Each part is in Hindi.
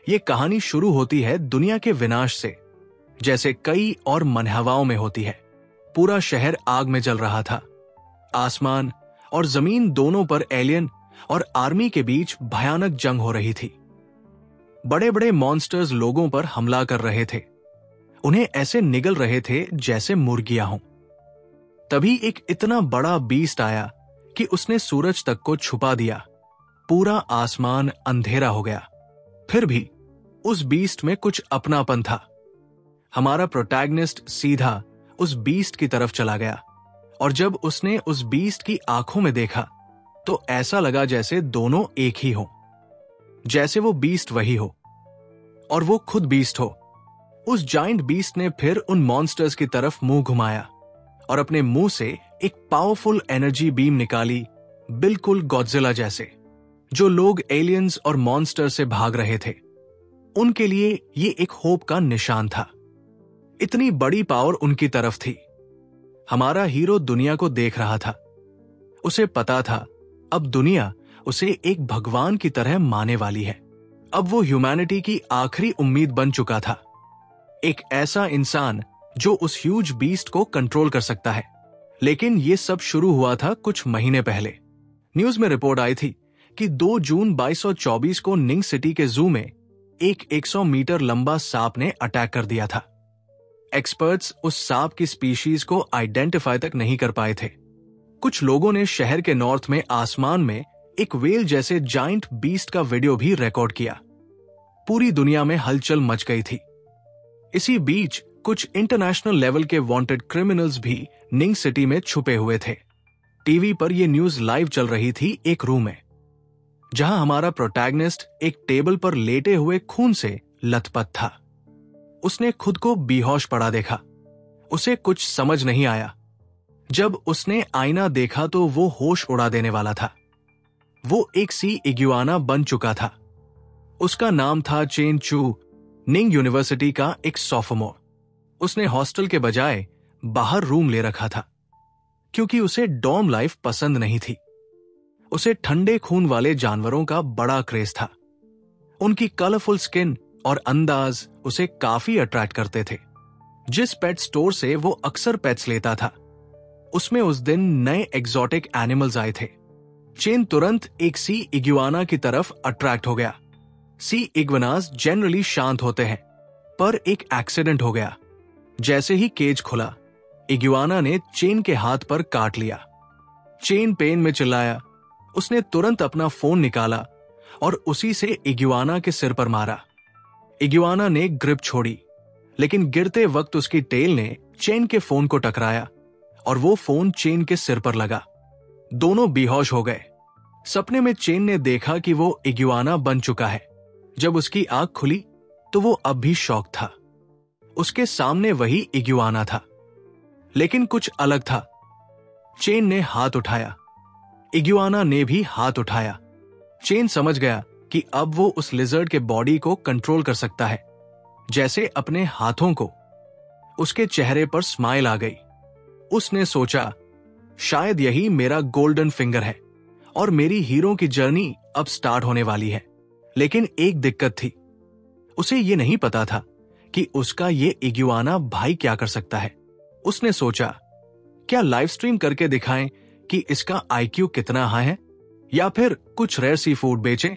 ये कहानी शुरू होती है दुनिया के विनाश से, जैसे कई और मनहवाओं में होती है। पूरा शहर आग में जल रहा था। आसमान और जमीन दोनों पर एलियन और आर्मी के बीच भयानक जंग हो रही थी। बड़े बड़े मॉन्स्टर्स लोगों पर हमला कर रहे थे, उन्हें ऐसे निगल रहे थे जैसे मुर्गियां हों। तभी एक इतना बड़ा बीस्ट आया कि उसने सूरज तक को छुपा दिया। पूरा आसमान अंधेरा हो गया। फिर भी उस बीस्ट में कुछ अपनापन था। हमारा प्रोटैगनिस्ट सीधा उस बीस्ट की तरफ चला गया, और जब उसने उस बीस्ट की आंखों में देखा तो ऐसा लगा जैसे दोनों एक ही हो, जैसे वो बीस्ट वही हो और वो खुद बीस्ट हो। उस जाइंट बीस्ट ने फिर उन मॉन्स्टर्स की तरफ मुंह घुमाया और अपने मुंह से एक पावरफुल एनर्जी बीम निकाली, बिल्कुल गॉडजिला जैसे। जो लोग एलियंस और मॉन्स्टर से भाग रहे थे, उनके लिए ये एक होप का निशान था। इतनी बड़ी पावर उनकी तरफ थी। हमारा हीरो दुनिया को देख रहा था। उसे पता था अब दुनिया उसे एक भगवान की तरह मानने वाली है। अब वो ह्यूमैनिटी की आखिरी उम्मीद बन चुका था, एक ऐसा इंसान जो उस ह्यूज बीस्ट को कंट्रोल कर सकता है। लेकिन ये सब शुरू हुआ था कुछ महीने पहले। न्यूज में रिपोर्ट आई थी कि 2 जून 2224 को निंग सिटी के जू में एक 100 मीटर लंबा सांप ने अटैक कर दिया था। एक्सपर्ट्स उस सांप की स्पीशीज को आइडेंटिफाई तक नहीं कर पाए थे। कुछ लोगों ने शहर के नॉर्थ में आसमान में एक वेल जैसे जाइंट बीस्ट का वीडियो भी रिकॉर्ड किया। पूरी दुनिया में हलचल मच गई थी। इसी बीच कुछ इंटरनेशनल लेवल के वांटेड क्रिमिनल्स भी निंग सिटी में छुपे हुए थे। टीवी पर यह न्यूज लाइव चल रही थी एक रूम में, जहां हमारा प्रोटैगनिस्ट एक टेबल पर लेटे हुए खून से लथपथ था। उसने खुद को बेहोश पड़ा देखा। उसे कुछ समझ नहीं आया। जब उसने आईना देखा तो वो होश उड़ा देने वाला था। वो एक सी इग्युआना बन चुका था। उसका नाम था चेन चू, निंग यूनिवर्सिटी का एक सोफोमोर। उसने हॉस्टल के बजाय बाहर रूम ले रखा था, क्योंकि उसे डॉर्म लाइफ पसंद नहीं थी। उसे ठंडे खून वाले जानवरों का बड़ा क्रेज था। उनकी कलरफुल स्किन और अंदाज उसे काफी अट्रैक्ट करते थे। जिस पेट स्टोर से वो अक्सर पेट्स लेता था, उसमें उस दिन नए एग्जॉटिक एनिमल्स आए थे। चेन तुरंत एक सी इग्युआना की तरफ अट्रैक्ट हो गया। सी इग्वनास जनरली शांत होते हैं, पर एक एक्सीडेंट हो गया। जैसे ही केज खुला, इग्युआना ने चेन के हाथ पर काट लिया। चेन पेन में चिल्लाया। उसने तुरंत अपना फोन निकाला और उसी से इग्युआना के सिर पर मारा। इग्युआना ने ग्रिप छोड़ी, लेकिन गिरते वक्त उसकी टेल ने चेन के फोन को टकराया और वो फोन चेन के सिर पर लगा। दोनों बेहोश हो गए। सपने में चेन ने देखा कि वो इग्युआना बन चुका है। जब उसकी आंख खुली तो वो अब भी शॉक था। उसके सामने वही इग्युआना था, लेकिन कुछ अलग था। चेन ने हाथ उठाया, इग्युआना ने भी हाथ उठाया। चेन समझ गया कि अब वो उस लिजर्ड के बॉडी को कंट्रोल कर सकता है, जैसे अपने हाथों को। उसके चेहरे पर स्माइल आ गई। उसने सोचा, शायद यही मेरा गोल्डन फिंगर है और मेरी हीरो की जर्नी अब स्टार्ट होने वाली है। लेकिन एक दिक्कत थी। उसे ये नहीं पता था कि उसका ये इग्युआना भाई क्या कर सकता है। उसने सोचा, क्या लाइव स्ट्रीम करके दिखाएं कि इसका आईक्यू कितना हाई है, या फिर कुछ रेयर सी फूड बेचें।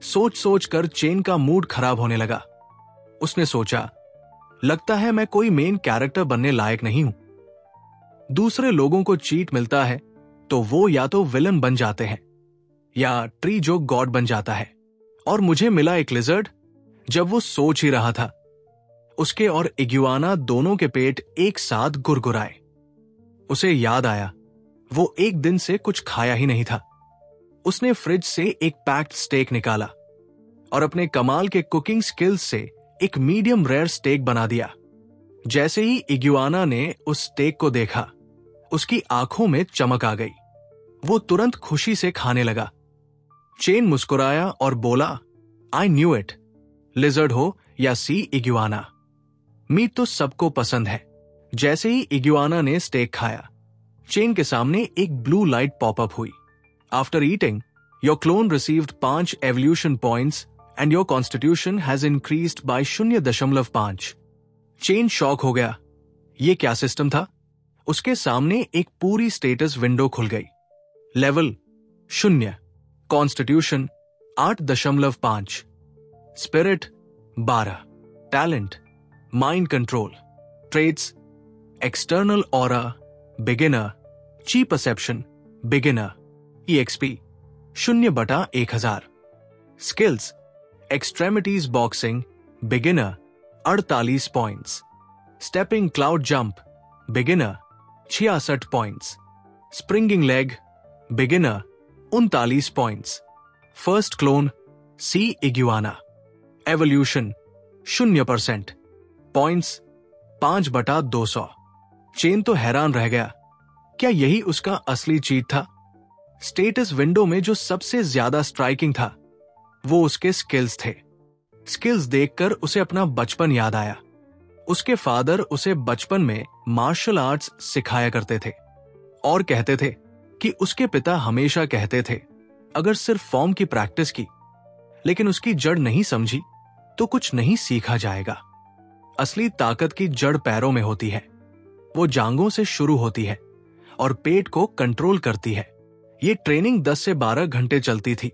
सोच सोच कर चेन का मूड खराब होने लगा। उसने सोचा, लगता है मैं कोई मेन कैरेक्टर बनने लायक नहीं हूं। दूसरे लोगों को चीट मिलता है तो वो या तो विलन बन जाते हैं या ट्री जो गॉड बन जाता है, और मुझे मिला एक लिजर्ड। जब वो सोच ही रहा था, उसके और इग्युआना दोनों के पेट एक साथ गुरगुराए। उसे याद आया, वो एक दिन से कुछ खाया ही नहीं था। उसने फ्रिज से एक पैक्ड स्टेक निकाला और अपने कमाल के कुकिंग स्किल्स से एक मीडियम रेयर स्टेक बना दिया। जैसे ही इग्युआना ने उस स्टेक को देखा, उसकी आंखों में चमक आ गई। वो तुरंत खुशी से खाने लगा। चेन मुस्कुराया और बोला, आई न्यू इट। लिजर्ड हो या सी इग्युआना, मीट तो सबको पसंद है। जैसे ही इग्युआना ने स्टेक खाया, चेन के सामने एक ब्लू लाइट पॉपअप हुई। After eating, your clone received 5 evolution points and your constitution has increased by 0.5। Chain shock हो गया। ये क्या सिस्टम था? उसके सामने एक पूरी स्टेटस विंडो खुल गई। Level 0, constitution 8.5, spirit 12, talent, mind control, traits, external aura beginner, chi perception beginner, EXP 0/1000, skills extremities boxing beginner 48 points, stepping cloud jump beginner 66 points, springing leg beginner 39 points, first clone sea iguana, evolution 0%, points 5/200। Chen तो हैरान रह गया। क्या यही उसका असली चीट था? स्टेटस विंडो में जो सबसे ज्यादा स्ट्राइकिंग था वो उसके स्किल्स थे। स्किल्स देखकर उसे अपना बचपन याद आया। उसके फादर उसे बचपन में मार्शल आर्ट्स सिखाया करते थे और कहते थे कि उसके पिता हमेशा कहते थे अगर सिर्फ फॉर्म की प्रैक्टिस की लेकिन उसकी जड़ नहीं समझी तो कुछ नहीं सीखा जाएगा। असली ताकत की जड़ पैरों में होती है। वो जांघों से शुरू होती है और पेट को कंट्रोल करती है। ये ट्रेनिंग 10 से 12 घंटे चलती थी,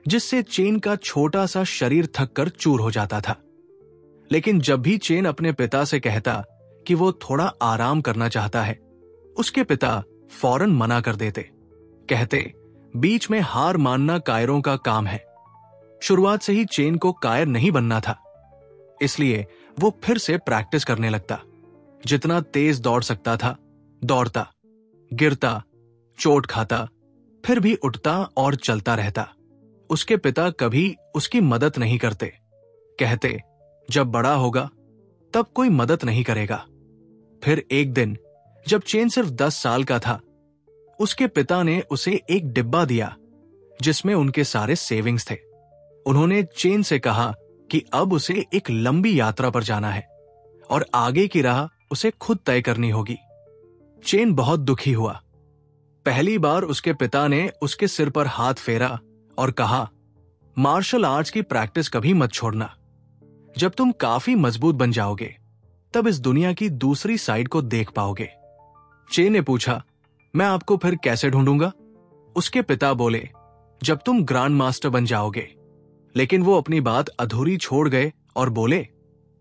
जिससे चेन का छोटा सा शरीर थककर चूर हो जाता था। लेकिन जब भी चेन अपने पिता से कहता कि वो थोड़ा आराम करना चाहता है, उसके पिता फौरन मना कर देते। कहते बीच में हार मानना कायरों का काम है। शुरुआत से ही चेन को कायर नहीं बनना था, इसलिए वो फिर से प्रैक्टिस करने लगता। जितना तेज दौड़ सकता था दौड़ता, गिरता, चोट खाता, फिर भी उठता और चलता रहता। उसके पिता कभी उसकी मदद नहीं करते। कहते जब बड़ा होगा तब कोई मदद नहीं करेगा। फिर एक दिन जब चेन सिर्फ 10 साल का था, उसके पिता ने उसे एक डिब्बा दिया जिसमें उनके सारे सेविंग्स थे। उन्होंने चेन से कहा कि अब उसे एक लंबी यात्रा पर जाना है और आगे की राह उसे खुद तय करनी होगी। चेन बहुत दुखी हुआ। पहली बार उसके पिता ने उसके सिर पर हाथ फेरा और कहा, मार्शल आर्ट्स की प्रैक्टिस कभी मत छोड़ना। जब तुम काफी मजबूत बन जाओगे तब इस दुनिया की दूसरी साइड को देख पाओगे। चेन ने पूछा, मैं आपको फिर कैसे ढूंढूंगा? उसके पिता बोले, जब तुम ग्रैंड मास्टर बन जाओगे। लेकिन वो अपनी बात अधूरी छोड़ गए और बोले,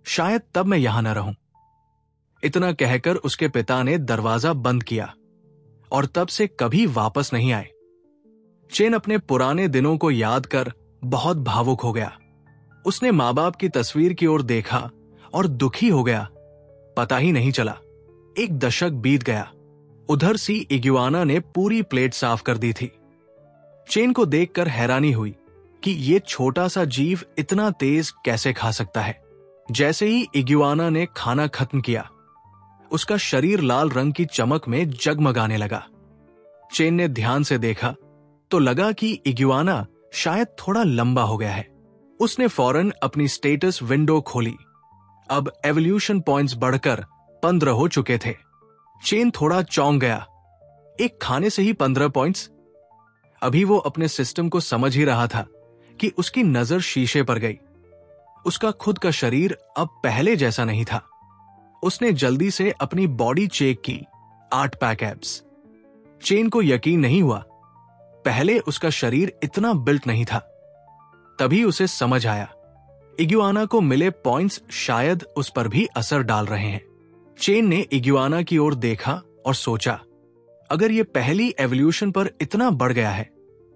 शायद तब मैं यहां न रहूं। इतना कहकर उसके पिता ने दरवाजा बंद किया और तब से कभी वापस नहीं आए। चेन अपने पुराने दिनों को याद कर बहुत भावुक हो गया। उसने माँ बाप की तस्वीर की ओर देखा और दुखी हो गया। पता ही नहीं चला, एक दशक बीत गया। उधर सी इग्युआना ने पूरी प्लेट साफ कर दी थी। चेन को देखकर हैरानी हुई कि ये छोटा सा जीव इतना तेज कैसे खा सकता है। जैसे ही इग्युआना ने खाना खत्म किया, उसका शरीर लाल रंग की चमक में जगमगाने लगा। चेन ने ध्यान से देखा तो लगा कि इग्युआना शायद थोड़ा लंबा हो गया है। उसने फौरन अपनी स्टेटस विंडो खोली। अब एवोल्यूशन पॉइंट्स बढ़कर 15 हो चुके थे। चेन थोड़ा चौंक गया। एक खाने से ही 15 पॉइंट्स? अभी वो अपने सिस्टम को समझ ही रहा था कि उसकी नजर शीशे पर गई। उसका खुद का शरीर अब पहले जैसा नहीं था। उसने जल्दी से अपनी बॉडी चेक की, 8 पैक एब्स। चेन को यकीन नहीं हुआ। पहले उसका शरीर इतना बिल्ट नहीं था। तभी उसे समझ आया, इग्युआना को मिले पॉइंट्स शायद उस पर भी असर डाल रहे हैं। चेन ने इग्युआना की ओर देखा और सोचा, अगर ये पहली एवोल्यूशन पर इतना बढ़ गया है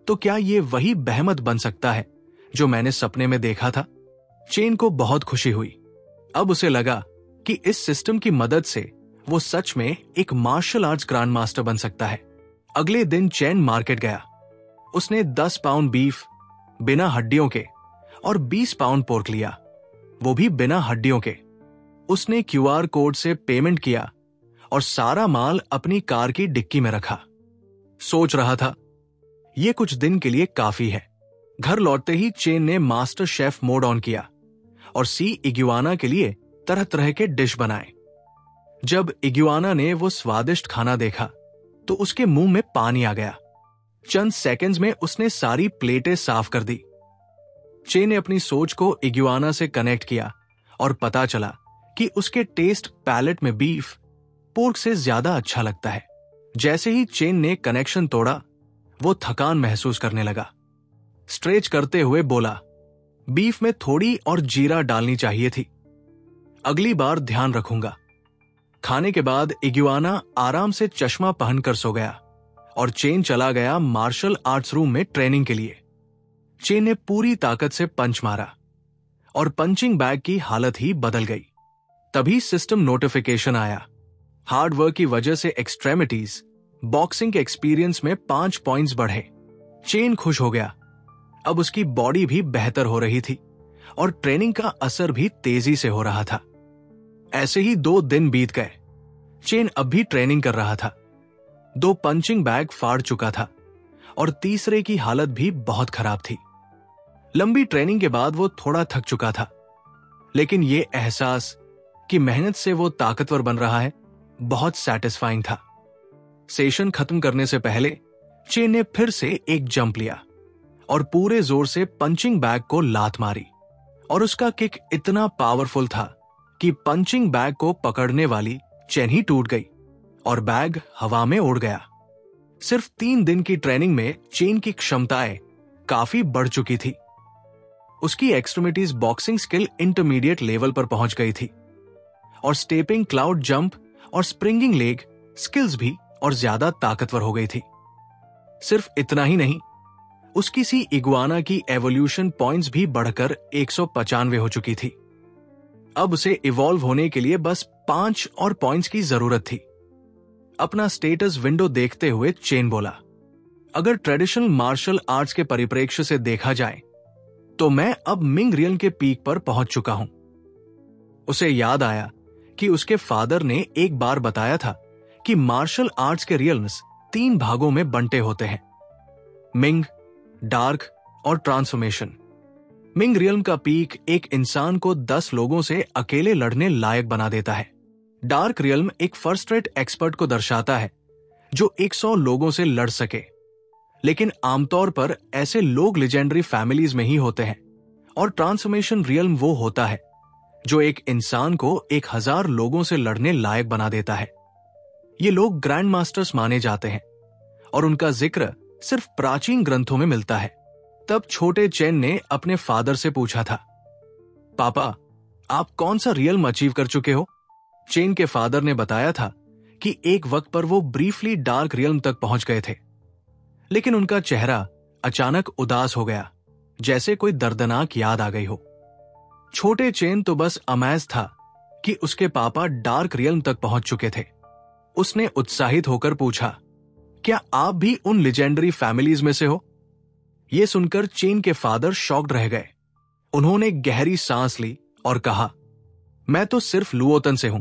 तो क्या ये वही बहमत बन सकता है जो मैंने सपने में देखा था? चेन को बहुत खुशी हुई। अब उसे लगा कि इस सिस्टम की मदद से वो सच में एक मार्शल आर्ट्स ग्रैंड मास्टर बन सकता है। अगले दिन चेन मार्केट गया। उसने 10 पाउंड बीफ बिना हड्डियों के और 20 पाउंड पोर्क लिया, वो भी बिना हड्डियों के। उसने QR कोड से पेमेंट किया और सारा माल अपनी कार की डिक्की में रखा। सोच रहा था, ये कुछ दिन के लिए काफी है। घर लौटते ही चेन ने मास्टर शेफ मोड ऑन किया और सी इग्युआना के लिए तरह तरह के डिश बनाए। जब इग्युआना ने वो स्वादिष्ट खाना देखा तो उसके मुंह में पानी आ गया। चंद सेकंड्स में उसने सारी प्लेटें साफ कर दी। चेन ने अपनी सोच को इग्वाना से कनेक्ट किया और पता चला कि उसके टेस्ट पैलेट में बीफ पोर्क से ज्यादा अच्छा लगता है। जैसे ही चेन ने कनेक्शन तोड़ा, वो थकान महसूस करने लगा। स्ट्रेच करते हुए बोला, बीफ में थोड़ी और जीरा डालनी चाहिए थी, अगली बार ध्यान रखूंगा। खाने के बाद इग्वाना आराम से चश्मा पहनकर सो गया और चेन चला गया मार्शल आर्ट्स रूम में ट्रेनिंग के लिए। चेन ने पूरी ताकत से पंच मारा और पंचिंग बैग की हालत ही बदल गई। तभी सिस्टम नोटिफिकेशन आया। हार्ड वर्क की वजह से एक्सट्रेमिटीज बॉक्सिंग के एक्सपीरियंस में 5 पॉइंट्स बढ़े। चेन खुश हो गया। अब उसकी बॉडी भी बेहतर हो रही थी और ट्रेनिंग का असर भी तेजी से हो रहा था। ऐसे ही 2 दिन बीत गए। चेन अब भी ट्रेनिंग कर रहा था। 2 पंचिंग बैग फाड़ चुका था और तीसरे की हालत भी बहुत खराब थी। लंबी ट्रेनिंग के बाद वो थोड़ा थक चुका था, लेकिन ये एहसास कि मेहनत से वो ताकतवर बन रहा है बहुत सैटिस्फाइंग था। सेशन खत्म करने से पहले चेन ने फिर से एक जंप लिया और पूरे जोर से पंचिंग बैग को लात मारी और उसका किक इतना पावरफुल था कि पंचिंग बैग को पकड़ने वाली चेन ही टूट गई और बैग हवा में उड़ गया। सिर्फ 3 दिन की ट्रेनिंग में चेन की क्षमताएं काफी बढ़ चुकी थी। उसकी extremities boxing skill intermediate level पर पहुंच गई थी और स्टेपिंग, क्लाउड जंप और स्प्रिंगिंग लेग स्किल्स भी और ज्यादा ताकतवर हो गई थी। सिर्फ इतना ही नहीं, उसकी सी इग्वाना की एवोल्यूशन पॉइंट्स भी बढ़कर 195 हो चुकी थी। अब उसे इवॉल्व होने के लिए बस 5 और पॉइंट्स की जरूरत थी। अपना स्टेटस विंडो देखते हुए चेन बोला, अगर ट्रेडिशनल मार्शल आर्ट्स के परिप्रेक्ष्य से देखा जाए तो मैं अब मिंग रियल्म के पीक पर पहुंच चुका हूं। उसे याद आया कि उसके फादर ने एक बार बताया था कि मार्शल आर्ट्स के रियल्म्स 3 भागों में बंटे होते हैं, मिंग, डार्क और ट्रांसफॉर्मेशन। मिंग रियल्म का पीक एक इंसान को 10 लोगों से अकेले लड़ने लायक बना देता है। डार्क रियल्म एक फर्स्ट रेट एक्सपर्ट को दर्शाता है जो 100 लोगों से लड़ सके, लेकिन आमतौर पर ऐसे लोग लेजेंडरी फैमिलीज में ही होते हैं। और ट्रांसफॉर्मेशन रियल्म वो होता है जो एक इंसान को 1000 लोगों से लड़ने लायक बना देता है। ये लोग ग्रैंड मास्टर्स माने जाते हैं और उनका जिक्र सिर्फ प्राचीन ग्रंथों में मिलता है। तब छोटे चेन ने अपने फादर से पूछा था, पापा, आप कौन सा रियल्म अचीव कर चुके हो? चेन के फादर ने बताया था कि एक वक्त पर वो ब्रीफली डार्क रियल्म तक पहुंच गए थे, लेकिन उनका चेहरा अचानक उदास हो गया, जैसे कोई दर्दनाक याद आ गई हो। छोटे चेन तो बस अमेज़ था कि उसके पापा डार्क रियल्म तक पहुंच चुके थे। उसने उत्साहित होकर पूछा, क्या आप भी उन लेजेंडरी फैमिलीज में से हो? यह सुनकर चेन के फादर शॉक्ड रह गए। उन्होंने गहरी सांस ली और कहा, मैं तो सिर्फ लुओतन से हूं।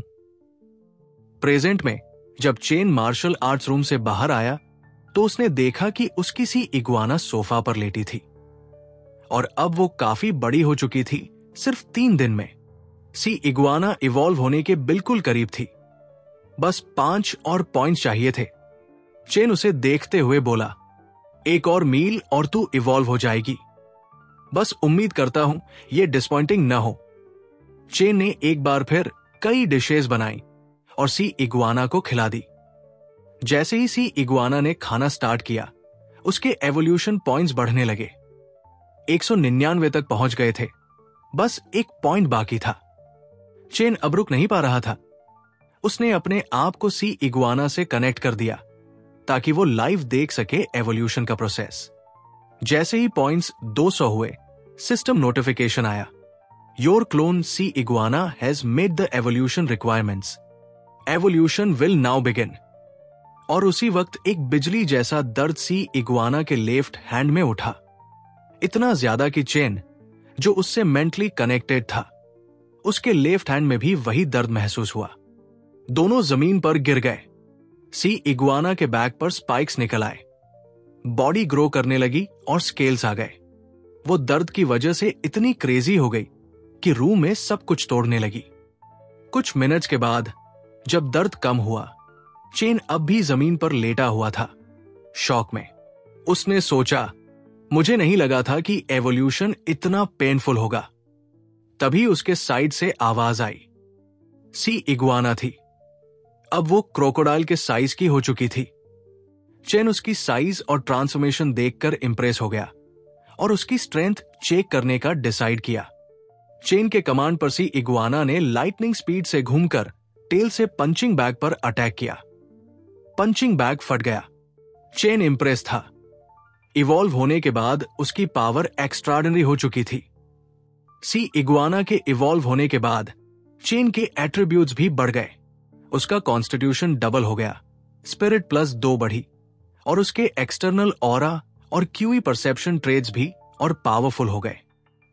प्रेजेंट में जब चेन मार्शल आर्ट्स रूम से बाहर आया तो उसने देखा कि उसकी सी इग्वाना सोफा पर लेटी थी और अब वो काफी बड़ी हो चुकी थी। सिर्फ 3 दिन में सी इग्वाना इवॉल्व होने के बिल्कुल करीब थी। बस 5 और पॉइंट्स चाहिए थे। चेन उसे देखते हुए बोला, एक और मील और तू इवॉल्व हो जाएगी। बस उम्मीद करता हूं ये डिसपॉइंटिंग न हो। चेन ने एक बार फिर कई डिशेस बनाई और सी इग्वाना को खिला दी। जैसे ही सी इग्वाना ने खाना स्टार्ट किया, उसके एवोल्यूशन पॉइंट्स बढ़ने लगे। 199 तक पहुंच गए थे। बस 1 पॉइंट बाकी था। चेन अब रुक नहीं पा रहा था। उसने अपने आप को सी इग्वाना से कनेक्ट कर दिया ताकि वो लाइव देख सके एवोल्यूशन का प्रोसेस। जैसे ही पॉइंट्स 200 हुए, सिस्टम नोटिफिकेशन आया, your clone sea iguana has made the evolution requirements, evolution will now begin. और उसी वक्त एक बिजली जैसा दर्द सी इग्वाना के लेफ्ट हैंड में उठा, इतना ज्यादा कि चेन, जो उससे मेंटली कनेक्टेड था, उसके लेफ्ट हैंड में भी वही दर्द महसूस हुआ। दोनों जमीन पर गिर गए। सी इग्वाना के बैक पर स्पाइक्स निकल आए, बॉडी ग्रो करने लगी और स्केल्स आ गए। वो दर्द की वजह से इतनी क्रेजी हो गई कि रूम में सब कुछ तोड़ने लगी। कुछ मिनट्स के बाद जब दर्द कम हुआ, चेन अब भी जमीन पर लेटा हुआ था, शॉक में। उसने सोचा, मुझे नहीं लगा था कि एवोल्यूशन इतना पेनफुल होगा। तभी उसके साइड से आवाज आई। सी इग्वाना थी। अब वो क्रोकोडाइल के साइज की हो चुकी थी। चेन उसकी साइज और ट्रांसफॉर्मेशन देखकर इंप्रेस हो गया और उसकी स्ट्रेंथ चेक करने का डिसाइड किया। चेन के कमांड पर सी इग्वाना ने लाइटनिंग स्पीड से घूमकर टेल से पंचिंग बैग पर अटैक किया। पंचिंग बैग फट गया। चेन इंप्रेस था। इवॉल्व होने के बाद उसकी पावर एक्स्ट्राऑर्डिनरी हो चुकी थी। सी इग्वाना के इवॉल्व होने के बाद चेन के एट्रीब्यूट्स भी बढ़ गए। उसका कॉन्स्टिट्यूशन डबल हो गया, स्पिरिट प्लस 2 बढ़ी और उसके एक्सटर्नल ऑरा और क्यूई परसेप्शन ट्रेड्स भी और पावरफुल हो गए।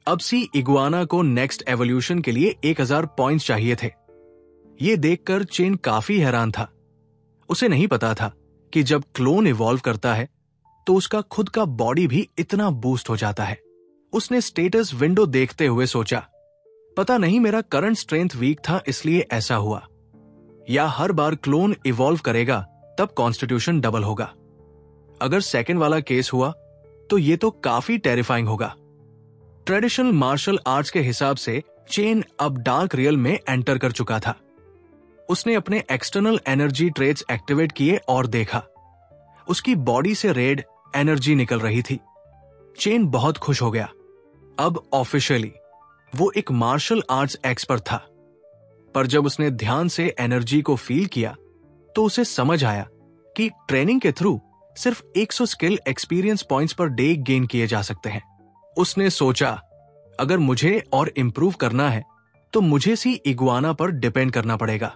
अब सी इग्वाना को नेक्स्ट एवोल्यूशन के लिए 1000 पॉइंट्स चाहिए थे। यह देखकर चेन काफी हैरान था। उसे नहीं पता था कि जब क्लोन इवॉल्व करता है तो उसका खुद का बॉडी भी इतना बूस्ट हो जाता है। उसने स्टेटस विंडो देखते हुए सोचा, पता नहीं मेरा करंट स्ट्रेंथ वीक था इसलिए ऐसा हुआ, या हर बार क्लोन इवॉल्व करेगा तब कॉन्स्टिट्यूशन डबल होगा। अगर सेकंड वाला केस हुआ तो ये तो काफी टेरिफाइंग होगा। ट्रेडिशनल मार्शल आर्ट्स के हिसाब से चेन अब डार्क रियल में एंटर कर चुका था। उसने अपने एक्सटर्नल एनर्जी ट्रेड्स एक्टिवेट किए और देखा उसकी बॉडी से रेड एनर्जी निकल रही थी। चेन बहुत खुश हो गया। अब ऑफिशियली वो एक मार्शल आर्ट्स एक्सपर्ट था। पर जब उसने ध्यान से एनर्जी को फील किया तो उसे समझ आया कि ट्रेनिंग के थ्रू सिर्फ 100 skill experience points per day gain किए जा सकते हैं। उसने सोचा, अगर मुझे और इंप्रूव करना है तो मुझे सी इग्वाना पर डिपेंड करना पड़ेगा।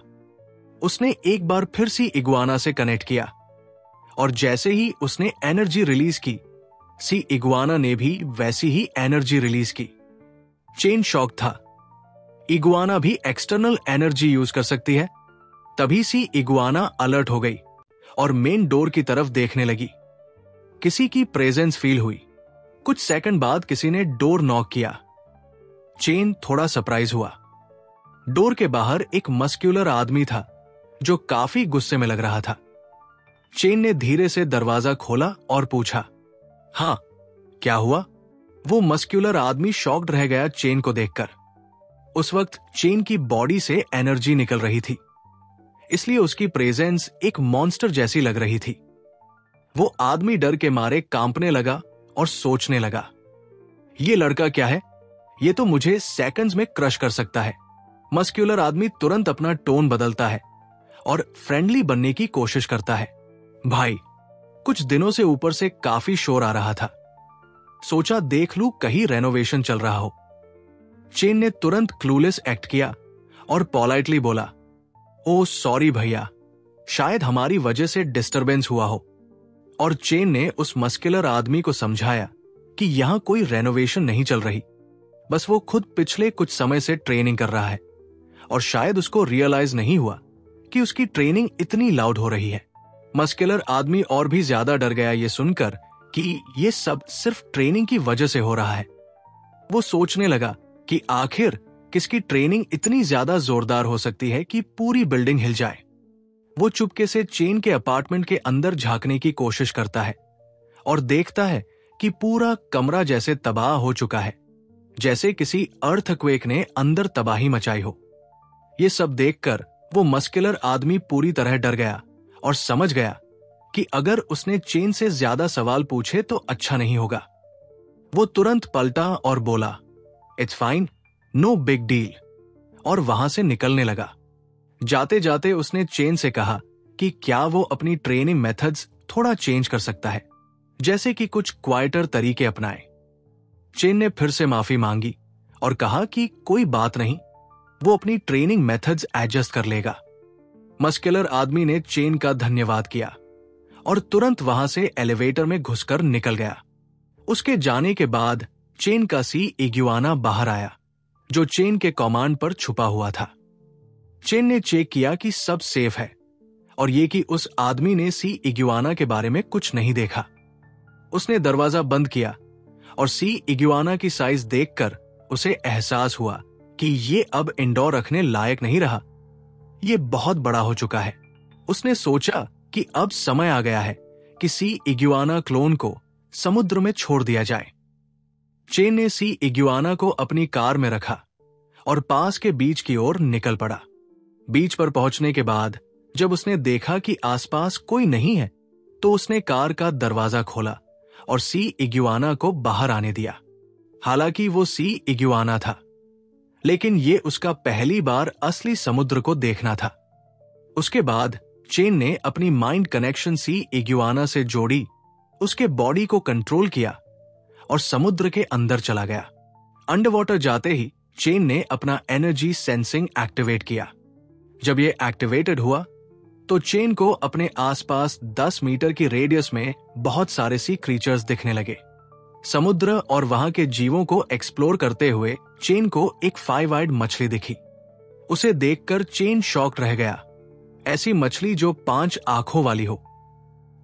उसने एक बार फिर सी इग्वाना से कनेक्ट किया और जैसे ही उसने एनर्जी रिलीज की, सी इग्वाना ने भी वैसी ही एनर्जी रिलीज की। चेन शॉक था। इग्वाना भी एक्सटर्नल एनर्जी यूज कर सकती है। तभी सी इग्वाना अलर्ट हो गई और मेन डोर की तरफ देखने लगी। किसी की प्रेजेंस फील हुई। कुछ सेकंड बाद किसी ने डोर नॉक किया। चेन थोड़ा सरप्राइज हुआ। डोर के बाहर एक मस्क्यूलर आदमी था जो काफी गुस्से में लग रहा था। चेन ने धीरे से दरवाजा खोला और पूछा, हाँ क्या हुआ? वो मस्क्यूलर आदमी शॉक्ड रह गया चेन को देखकर। उस वक्त चेन की बॉडी से एनर्जी निकल रही थी, इसलिए उसकी प्रेजेंस एक मॉन्स्टर जैसी लग रही थी। वो आदमी डर के मारे कांपने लगा और सोचने लगा, ये लड़का क्या है? ये तो मुझे सेकंड्स में क्रश कर सकता है। मस्क्यूलर आदमी तुरंत अपना टोन बदलता है और फ्रेंडली बनने की कोशिश करता है। भाई, कुछ दिनों से ऊपर से काफी शोर आ रहा था। सोचा देख लूं कहीं रेनोवेशन चल रहा हो। चेन ने तुरंत क्लूलेस एक्ट किया और पोलाइटली बोला, ओ सॉरी भैया, शायद हमारी वजह से डिस्टरबेंस हुआ हो। और चेन ने उस मस्कुलर आदमी को समझाया कि यहां कोई रेनोवेशन नहीं चल रही, बस वो खुद पिछले कुछ समय से ट्रेनिंग कर रहा है और शायद उसको रियलाइज नहीं हुआ कि उसकी ट्रेनिंग इतनी लाउड हो रही है। मस्कुलर आदमी और भी ज्यादा डर गया ये सुनकर कि ये सब सिर्फ ट्रेनिंग की वजह से हो रहा है। वो सोचने लगा कि आखिर किसकी ट्रेनिंग इतनी ज्यादा जोरदार हो सकती है कि पूरी बिल्डिंग हिल जाए। वो चुपके से चेन के अपार्टमेंट के अंदर झांकने की कोशिश करता है और देखता है कि पूरा कमरा जैसे तबाह हो चुका है, जैसे किसी अर्थक्वेक ने अंदर तबाही मचाई हो। ये सब देखकर वो मस्कुलर आदमी पूरी तरह डर गया और समझ गया कि अगर उसने चेन से ज्यादा सवाल पूछे तो अच्छा नहीं होगा। वो तुरंत पलटा और बोला, it's fine, no big deal, और वहां से निकलने लगा। जाते जाते उसने चेन से कहा कि क्या वो अपनी ट्रेनिंग मेथड्स थोड़ा चेंज कर सकता है, जैसे कि कुछ क्वाइटर तरीके अपनाए। चेन ने फिर से माफी मांगी और कहा कि कोई बात नहीं, वो अपनी ट्रेनिंग मेथड्स एडजस्ट कर लेगा। मस्कुलर आदमी ने चेन का धन्यवाद किया और तुरंत वहां से एलिवेटर में घुसकर निकल गया। उसके जाने के बाद चेन का सी इग्वाना बाहर आया, जो चेन के कमांड पर छुपा हुआ था। चेन ने चेक किया कि सब सेफ है और ये कि उस आदमी ने सी इग्वाना के बारे में कुछ नहीं देखा। उसने दरवाजा बंद किया और सी इग्वाना की साइज देखकर उसे एहसास हुआ कि ये अब इंडोर रखने लायक नहीं रहा, ये बहुत बड़ा हो चुका है। उसने सोचा कि अब समय आ गया है कि सी इग्वाना क्लोन को समुद्र में छोड़ दिया जाए। चेन ने सी इग्युआना को अपनी कार में रखा और पास के बीच की ओर निकल पड़ा। बीच पर पहुंचने के बाद जब उसने देखा कि आसपास कोई नहीं है, तो उसने कार का दरवाजा खोला और सी इग्युआना को बाहर आने दिया। हालांकि वो सी इग्युआना था, लेकिन ये उसका पहली बार असली समुद्र को देखना था। उसके बाद चेन ने अपनी माइंड कनेक्शन सी इग्युआना से जोड़ी, उसके बॉडी को कंट्रोल किया और समुद्र के अंदर चला गया। अंडर वाटर जाते ही चेन ने अपना एनर्जी सेंसिंग एक्टिवेट किया। जब ये एक्टिवेटेड हुआ तो चेन को अपने आसपास 10 मीटर की रेडियस में बहुत सारे सी क्रीचर्स दिखने लगे। समुद्र और वहां के जीवों को एक्सप्लोर करते हुए चेन को एक 5 आइड मछली दिखी। उसे देखकर चेन शॉक्ड रह गया। ऐसी मछली जो 5 आंखों वाली हो।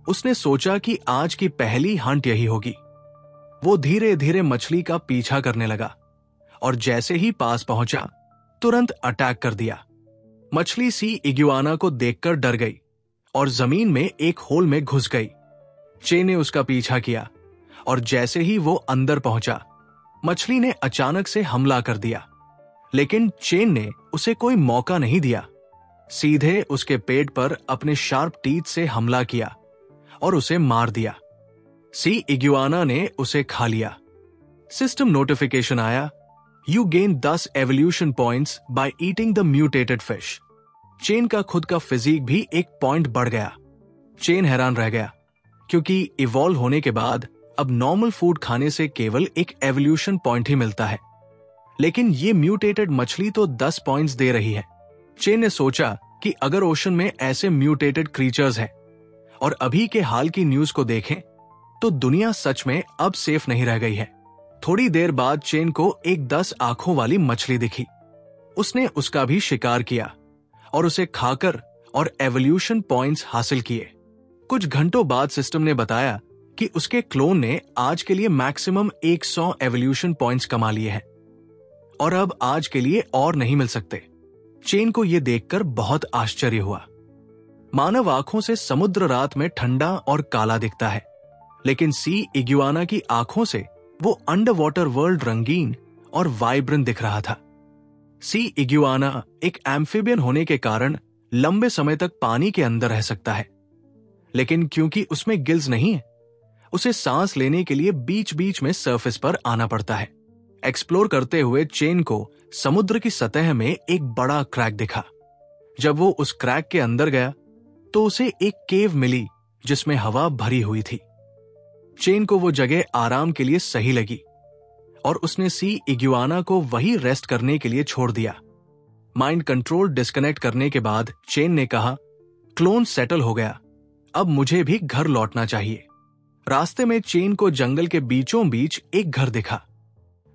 उसने सोचा कि आज की पहली हंट यही होगी। वो धीरे धीरे मछली का पीछा करने लगा और जैसे ही पास पहुंचा तुरंत अटैक कर दिया। मछली सी इग्युआना को देखकर डर गई और जमीन में एक होल में घुस गई। चेन ने उसका पीछा किया और जैसे ही वो अंदर पहुंचा, मछली ने अचानक से हमला कर दिया। लेकिन चेन ने उसे कोई मौका नहीं दिया। सीधे उसके पेट पर अपने शार्प टीथ से हमला किया और उसे मार दिया। सी इग्युआना ने उसे खा लिया। सिस्टम नोटिफिकेशन आया, you gain 10 evolution points by eating the mutated fish. Chain का खुद का फिजिक भी एक पॉइंट बढ़ गया। चेन हैरान रह गया क्योंकि इवॉल्व होने के बाद अब नॉर्मल फूड खाने से केवल एक एवोल्यूशन पॉइंट ही मिलता है, लेकिन ये म्यूटेटेड मछली तो 10 पॉइंट्स दे रही है। चेन ने सोचा कि अगर ओशन में ऐसे म्यूटेटेड क्रीचर्स हैं और अभी के हाल की न्यूज को देखें तो दुनिया सच में अब सेफ नहीं रह गई है। थोड़ी देर बाद चेन को एक 10 आंखों वाली मछली दिखी। उसने उसका भी शिकार किया और उसे खाकर और एवोल्यूशन पॉइंट्स हासिल किए। कुछ घंटों बाद सिस्टम ने बताया कि उसके क्लोन ने आज के लिए मैक्सिमम 100 एवोल्यूशन पॉइंट्स कमा लिए हैं और अब आज के लिए और नहीं मिल सकते। चेन को यह देखकर बहुत आश्चर्य हुआ। मानव आंखों से समुद्र रात में ठंडा और काला दिखता है, लेकिन सी इग्युआना की आंखों से वो अंडर वाटर वर्ल्ड रंगीन और वाइब्रेंट दिख रहा था। सी इग्युआना एक एम्फिबियन होने के कारण लंबे समय तक पानी के अंदर रह सकता है, लेकिन क्योंकि उसमें गिल्स नहीं है, उसे सांस लेने के लिए बीच बीच में सरफेस पर आना पड़ता है। एक्सप्लोर करते हुए चेन को समुद्र की सतह में एक बड़ा क्रैक दिखा। जब वो उस क्रैक के अंदर गया तो उसे एक केव मिली जिसमें हवा भरी हुई थी। चेन को वो जगह आराम के लिए सही लगी और उसने सी इग्युआना को वही रेस्ट करने के लिए छोड़ दिया। माइंड कंट्रोल डिस्कनेक्ट करने के बाद चेन ने कहा, क्लोन सेटल हो गया, अब मुझे भी घर लौटना चाहिए। रास्ते में चेन को जंगल के बीचों बीच एक घर दिखा।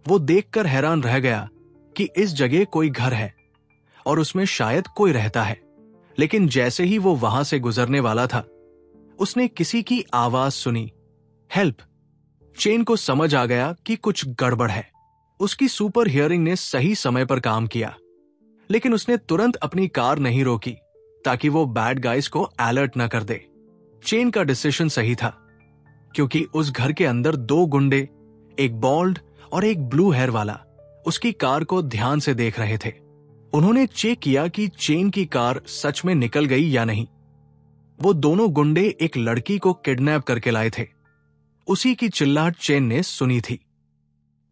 वो देखकर हैरान रह गया कि इस जगह कोई घर है और उसमें शायद कोई रहता है। लेकिन जैसे ही वो वहां से गुजरने वाला था, उसने किसी की आवाज सुनी, हेल्प। चेन को समझ आ गया कि कुछ गड़बड़ है। उसकी सुपर हियरिंग ने सही समय पर काम किया, लेकिन उसने तुरंत अपनी कार नहीं रोकी ताकि वो बैड गाइज को अलर्ट न कर दे। चेन का डिसीजन सही था क्योंकि उस घर के अंदर 2 गुंडे, एक बॉल्ड और एक ब्लू हेयर वाला, उसकी कार को ध्यान से देख रहे थे। उन्होंने चेक किया कि चेन की कार सच में निकल गई या नहीं। वो दोनों गुंडे एक लड़की को किडनैप करके लाए थे। उसी की चिल्लाहट चेन ने सुनी थी।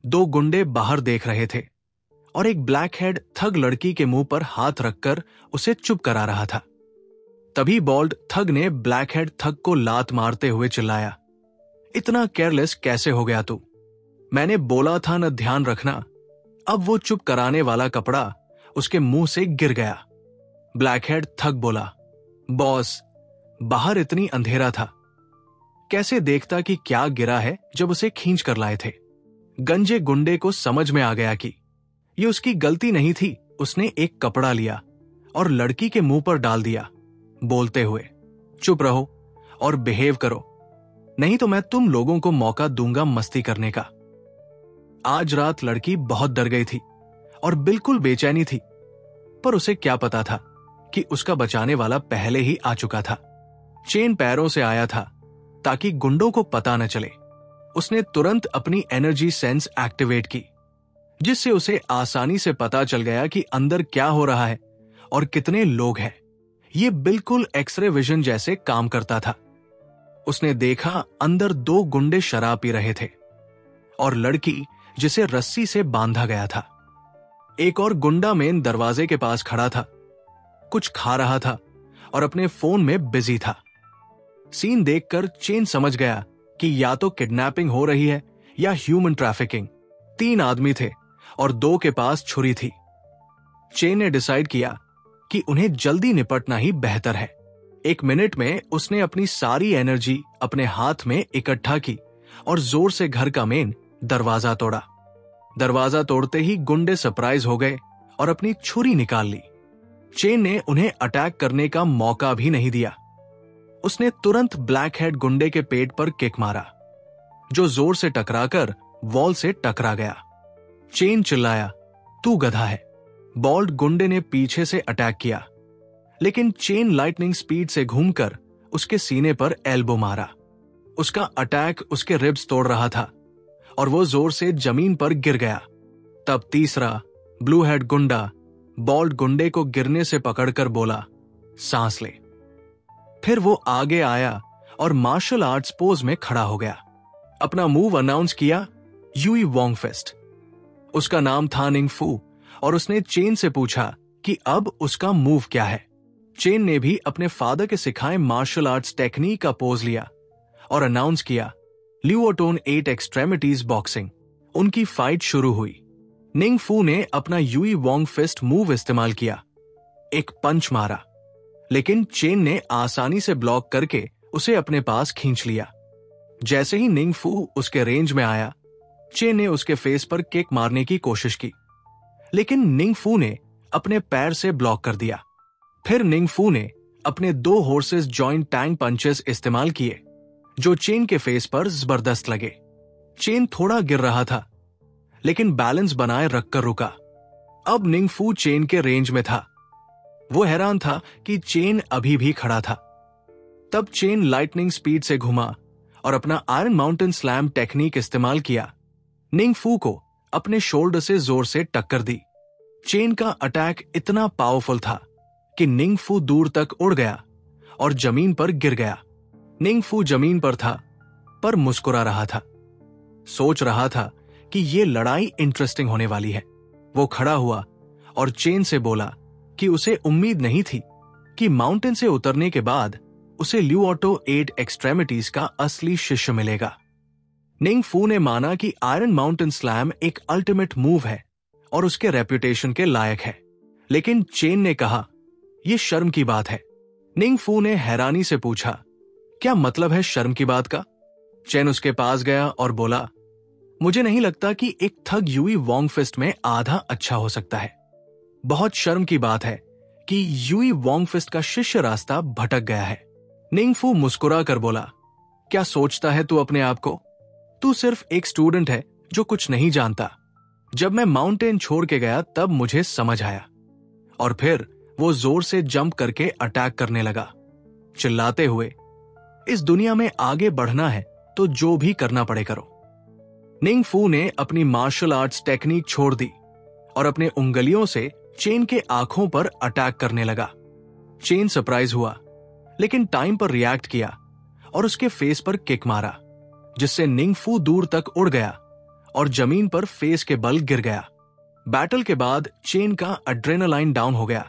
2 गुंडे बाहर देख रहे थे और एक ब्लैक हेड थग लड़की के मुंह पर हाथ रखकर उसे चुप करा रहा था। तभी बॉल्ड थग ने ब्लैक हेड थग को लात मारते हुए चिल्लाया, इतना केयरलेस कैसे हो गया तू? मैंने बोला था न ध्यान रखना। अब वो चुप कराने वाला कपड़ा उसके मुंह से गिर गया। ब्लैक हेड थग बोला, बॉस, बाहर इतनी अंधेरा था, कैसे देखता कि क्या गिरा है जब उसे खींच कर लाए थे। गंजे गुंडे को समझ में आ गया कि ये उसकी गलती नहीं थी। उसने एक कपड़ा लिया और लड़की के मुंह पर डाल दिया, बोलते हुए, चुप रहो और बिहेव करो, नहीं तो मैं तुम लोगों को मौका दूंगा मस्ती करने का। आज रात लड़की बहुत डर गई थी और बिल्कुल बेचैनी थी, पर उसे क्या पता था कि उसका बचाने वाला पहले ही आ चुका था। चेन पैरों से आया था ताकि गुंडों को पता न चले। उसने तुरंत अपनी एनर्जी सेंस एक्टिवेट की, जिससे उसे आसानी से पता चल गया कि अंदर क्या हो रहा है और कितने लोग हैं। ये बिल्कुल एक्सरे विजन जैसे काम करता था। उसने देखा अंदर 2 गुंडे शराब पी रहे थे और लड़की जिसे रस्सी से बांधा गया था। एक और गुंडा मेन दरवाजे के पास खड़ा था, कुछ खा रहा था और अपने फोन में बिजी था। सीन देखकर चेन समझ गया कि या तो किडनैपिंग हो रही है या ह्यूमन ट्रैफिकिंग। 3 आदमी थे और 2 के पास छुरी थी। चेन ने डिसाइड किया कि उन्हें जल्दी निपटना ही बेहतर है। 1 मिनट में उसने अपनी सारी एनर्जी अपने हाथ में इकट्ठा की और जोर से घर का मेन दरवाजा तोड़ा। दरवाजा तोड़ते ही गुंडे सरप्राइज हो गए और अपनी छुरी निकाल ली। चेन ने उन्हें अटैक करने का मौका भी नहीं दिया। उसने तुरंत ब्लैक हेड गुंडे के पेट पर किक मारा, जो जोर से टकराकर वॉल से टकरा गया। चेन चिल्लाया, तू गधा है। बॉल्ड गुंडे ने पीछे से अटैक किया, लेकिन चेन लाइटनिंग स्पीड से घूमकर उसके सीने पर एल्बो मारा। उसका अटैक उसके रिब्स तोड़ रहा था और वो जोर से जमीन पर गिर गया। तब तीसरा ब्लू हेड गुंडा बॉल्ड गुंडे को गिरने से पकड़कर बोला, सांस ले। फिर वो आगे आया और मार्शल आर्ट्स पोज में खड़ा हो गया। अपना मूव अनाउंस किया, यूई वोंग फिस्ट। उसका नाम था निंग फू और उसने चेन से पूछा कि अब उसका मूव क्या है। चेन ने भी अपने फादर के सिखाए मार्शल आर्ट्स टेक्निक का पोज लिया और अनाउंस किया, ल्यूओटोन 8 एक्सट्रेमिटीज बॉक्सिंग। उनकी फाइट शुरू हुई। निंग फू ने अपना यूई वोंग फिस्ट मूव इस्तेमाल किया, एक पंच मारा, लेकिन चेन ने आसानी से ब्लॉक करके उसे अपने पास खींच लिया। जैसे ही निंग फू उसके रेंज में आया, चेन ने उसके फेस पर किक मारने की कोशिश की, लेकिन निंग फू ने अपने पैर से ब्लॉक कर दिया। फिर निंग फू ने अपने 2 हॉर्सेस जॉइंट टैंग पंचेस इस्तेमाल किए, जो चेन के फेस पर जबरदस्त लगे। चेन थोड़ा गिर रहा था, लेकिन बैलेंस बनाए रखकर रुका। अब निंग फू चेन के रेंज में था। वो हैरान था कि चेन अभी भी खड़ा था। तब चेन लाइटनिंग स्पीड से घुमा और अपना आयरन माउंटेन स्लैम टेक्निक इस्तेमाल किया। निंग फू को अपने शोल्डर से जोर से टक्कर दी। चेन का अटैक इतना पावरफुल था कि निंग फू दूर तक उड़ गया और जमीन पर गिर गया। निंग फू जमीन पर था, पर मुस्कुरा रहा था। सोच रहा था कि ये लड़ाई इंटरेस्टिंग होने वाली है। वो खड़ा हुआ और चेन से बोला कि उसे उम्मीद नहीं थी कि माउंटेन से उतरने के बाद उसे ल्यूओटो 8 एक्सट्रेमिटीज का असली शिष्य मिलेगा। निंग फू ने माना कि आयरन माउंटेन स्लैम एक अल्टीमेट मूव है और उसके रेपुटेशन के लायक है, लेकिन चेन ने कहा, यह शर्म की बात है। निंग फू ने हैरानी से पूछा, क्या मतलब है शर्म की बात का? चेन उसके पास गया और बोला, मुझे नहीं लगता कि एक थग यूई वोंग फिस्ट में आधा अच्छा हो सकता है। बहुत शर्म की बात है कि यूई वोंग फिस्ट का शिष्य रास्ता भटक गया है। निंग फू मुस्कुरा कर बोला, क्या सोचता है तू अपने आप को? तू सिर्फ एक स्टूडेंट है जो कुछ नहीं जानता। जब मैं माउंटेन छोड़ के गया तब मुझे समझ आया। और फिर वो जोर से जंप करके अटैक करने लगा, चिल्लाते हुए, इस दुनिया में आगे बढ़ना है तो जो भी करना पड़े करो। निंग फू ने अपनी मार्शल आर्ट्स टेक्निक छोड़ दी और अपने उंगलियों से चेन के आंखों पर अटैक करने लगा। चेन सरप्राइज हुआ, लेकिन टाइम पर रिएक्ट किया और उसके फेस पर किक मारा, जिससे निंग फू दूर तक उड़ गया और जमीन पर फेस के बल गिर गया। बैटल के बाद चेन का एड्रेनालाइन डाउन हो गया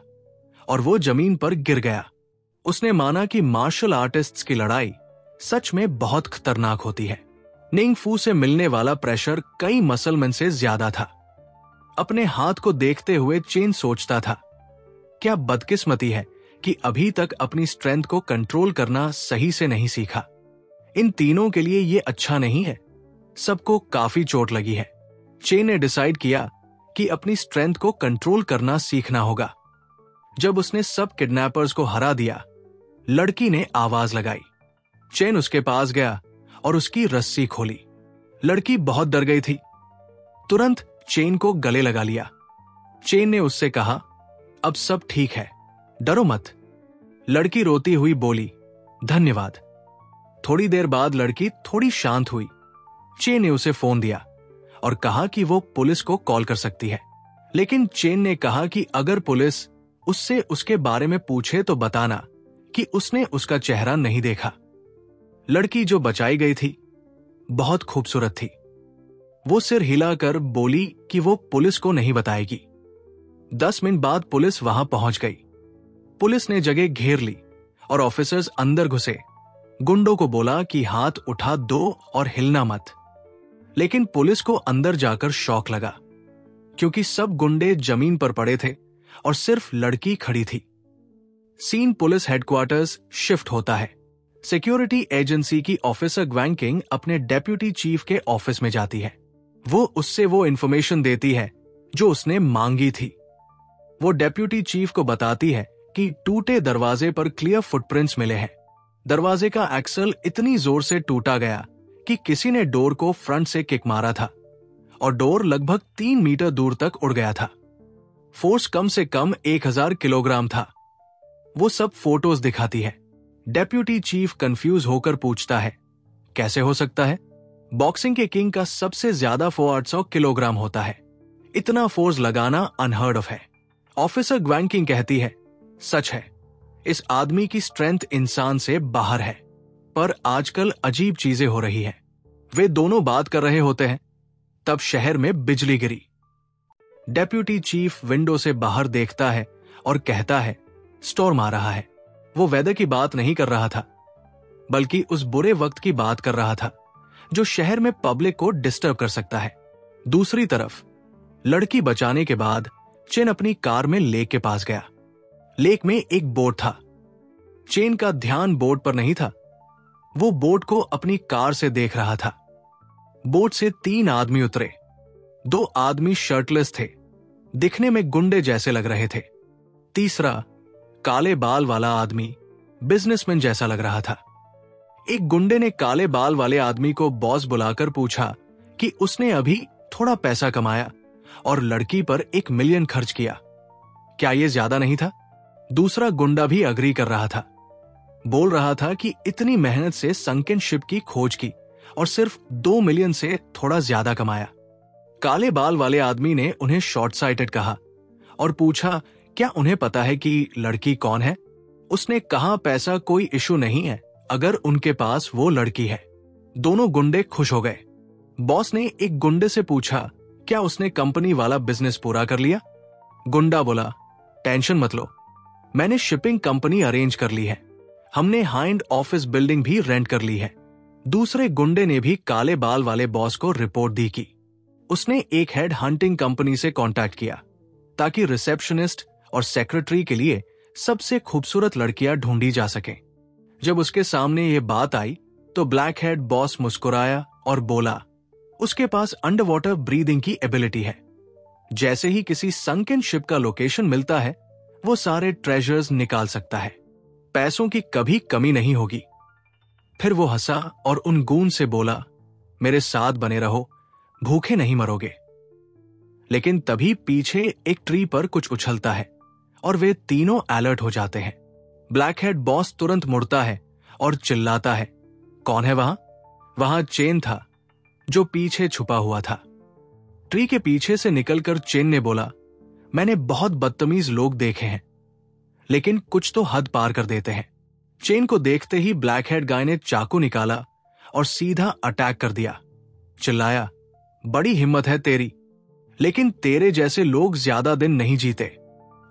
और वो जमीन पर गिर गया। उसने माना कि मार्शल आर्टिस्ट्स की लड़ाई सच में बहुत खतरनाक होती है। निंग फू से मिलने वाला प्रेशर कई मसलमैन से ज्यादा था। अपने हाथ को देखते हुए चेन सोचता था, क्या बदकिस्मती है कि अभी तक अपनी स्ट्रेंथ को कंट्रोल करना सही से नहीं सीखा। इन तीनों के लिए ये अच्छा नहीं है। सबको काफी चोट लगी है। चेन ने डिसाइड किया कि अपनी स्ट्रेंथ को कंट्रोल करना सीखना होगा। जब उसने सब किडनैपर्स को हरा दिया, लड़की ने आवाज लगाई। चेन उसके पास गया और उसकी रस्सी खोली। लड़की बहुत डर गई थी। तुरंत चेन को गले लगा लिया। चेन ने उससे कहा, अब सब ठीक है, डरो मत। लड़की रोती हुई बोली, धन्यवाद। थोड़ी देर बाद लड़की थोड़ी शांत हुई चेन ने उसे फोन दिया और कहा कि वो पुलिस को कॉल कर सकती है, लेकिन चेन ने कहा कि अगर पुलिस उससे उसके बारे में पूछे तो बताना कि उसने उसका चेहरा नहीं देखा। लड़की जो बचाई गई थी बहुत खूबसूरत थी। वो सिर हिलाकर बोली कि वो पुलिस को नहीं बताएगी। 10 मिनट बाद पुलिस वहां पहुंच गई। पुलिस ने जगह घेर ली और ऑफिसर्स अंदर घुसे। गुंडों को बोला कि हाथ उठा दो और हिलना मत, लेकिन पुलिस को अंदर जाकर शौक लगा क्योंकि सब गुंडे जमीन पर पड़े थे और सिर्फ लड़की खड़ी थी। सीन पुलिस हेडक्वार्टर्स शिफ्ट होता है। सिक्योरिटी एजेंसी की ऑफिसर ग्वैंकिंग अपने डेप्यूटी चीफ के ऑफिस में जाती है। वो उससे वो इंफॉर्मेशन देती है जो उसने मांगी थी। वो डेप्यूटी चीफ को बताती है कि टूटे दरवाजे पर क्लियर फुटप्रिंट्स मिले हैं। दरवाजे का एक्सल इतनी जोर से टूटा गया कि किसी ने डोर को फ्रंट से किक मारा था और डोर लगभग 3 मीटर दूर तक उड़ गया था। फोर्स कम से कम 1000 किलोग्राम था। वो सब फोटोज दिखाती है। डेप्यूटी चीफ कंफ्यूज होकर पूछता है, कैसे हो सकता है? बॉक्सिंग के किंग का सबसे ज्यादा 800 किलोग्राम होता है। इतना फोर्स लगाना अनहर्ड ऑफ है। ऑफिसर ग्वैंकिंग कहती है, सच है, इस आदमी की स्ट्रेंथ इंसान से बाहर है, पर आजकल अजीब चीजें हो रही हैं। वे दोनों बात कर रहे होते हैं, तब शहर में बिजली गिरी। डेप्यूटी चीफ विंडो से बाहर देखता है और कहता है, स्टॉर्म आ रहा है। वो वेदर की बात नहीं कर रहा था, बल्कि उस बुरे वक्त की बात कर रहा था जो शहर में पब्लिक को डिस्टर्ब कर सकता है। दूसरी तरफ लड़की बचाने के बाद चेन अपनी कार में लेक के पास गया। लेक में एक बोट था। चेन का ध्यान बोट पर नहीं था। वो बोट को अपनी कार से देख रहा था। बोट से 3 आदमी उतरे। 2 आदमी शर्टलेस थे, दिखने में गुंडे जैसे लग रहे थे। तीसरा काले बाल वाला आदमी बिजनेसमैन जैसा लग रहा था। एक गुंडे ने काले बाल वाले आदमी को बॉस बुलाकर पूछा कि उसने अभी थोड़ा पैसा कमाया और लड़की पर 1 मिलियन खर्च किया, क्या यह ज्यादा नहीं था? दूसरा गुंडा भी अग्री कर रहा था। बोल रहा था कि इतनी मेहनत से संकन शिप की खोज की और सिर्फ 2 मिलियन से थोड़ा ज्यादा कमाया। काले बाल वाले आदमी ने उन्हें शॉर्ट साइटेड कहा और पूछा, क्या उन्हें पता है कि लड़की कौन है? उसने कहा, पैसा कोई इशू नहीं है अगर उनके पास वो लड़की है। दोनों गुंडे खुश हो गए। बॉस ने एक गुंडे से पूछा, क्या उसने कंपनी वाला बिजनेस पूरा कर लिया? गुंडा बोला, टेंशन मत लो, मैंने शिपिंग कंपनी अरेंज कर ली है। हमने हाइंड ऑफिस बिल्डिंग भी रेंट कर ली है। दूसरे गुंडे ने भी काले बाल वाले बॉस को रिपोर्ट दी की उसने एक हेड हंटिंग कंपनी से कांटेक्ट किया ताकि रिसेप्शनिस्ट और सेक्रेटरी के लिए सबसे खूबसूरत लड़कियां ढूंढी जा सकें। जब उसके सामने ये बात आई तो ब्लैक हेड बॉस मुस्कुराया और बोला, उसके पास अंडर वाटर ब्रीदिंग की एबिलिटी है। जैसे ही किसी संकन शिप का लोकेशन मिलता है वो सारे ट्रेजर्स निकाल सकता है। पैसों की कभी कमी नहीं होगी। फिर वो हंसा और उन गून से बोला, मेरे साथ बने रहो, भूखे नहीं मरोगे। लेकिन तभी पीछे एक ट्री पर कुछ उछलता है और वे तीनों अलर्ट हो जाते हैं। ब्लैक हेड बॉस तुरंत मुड़ता है और चिल्लाता है, कौन है वहां? वहां चेन था जो पीछे छुपा हुआ था। ट्री के पीछे से निकलकर चेन ने बोला, मैंने बहुत बदतमीज लोग देखे हैं, लेकिन कुछ तो हद पार कर देते हैं। चेन को देखते ही ब्लैक हेड गाय ने चाकू निकाला और सीधा अटैक कर दिया। चिल्लाया, बड़ी हिम्मत है तेरी, लेकिन तेरे जैसे लोग ज्यादा दिन नहीं जीते।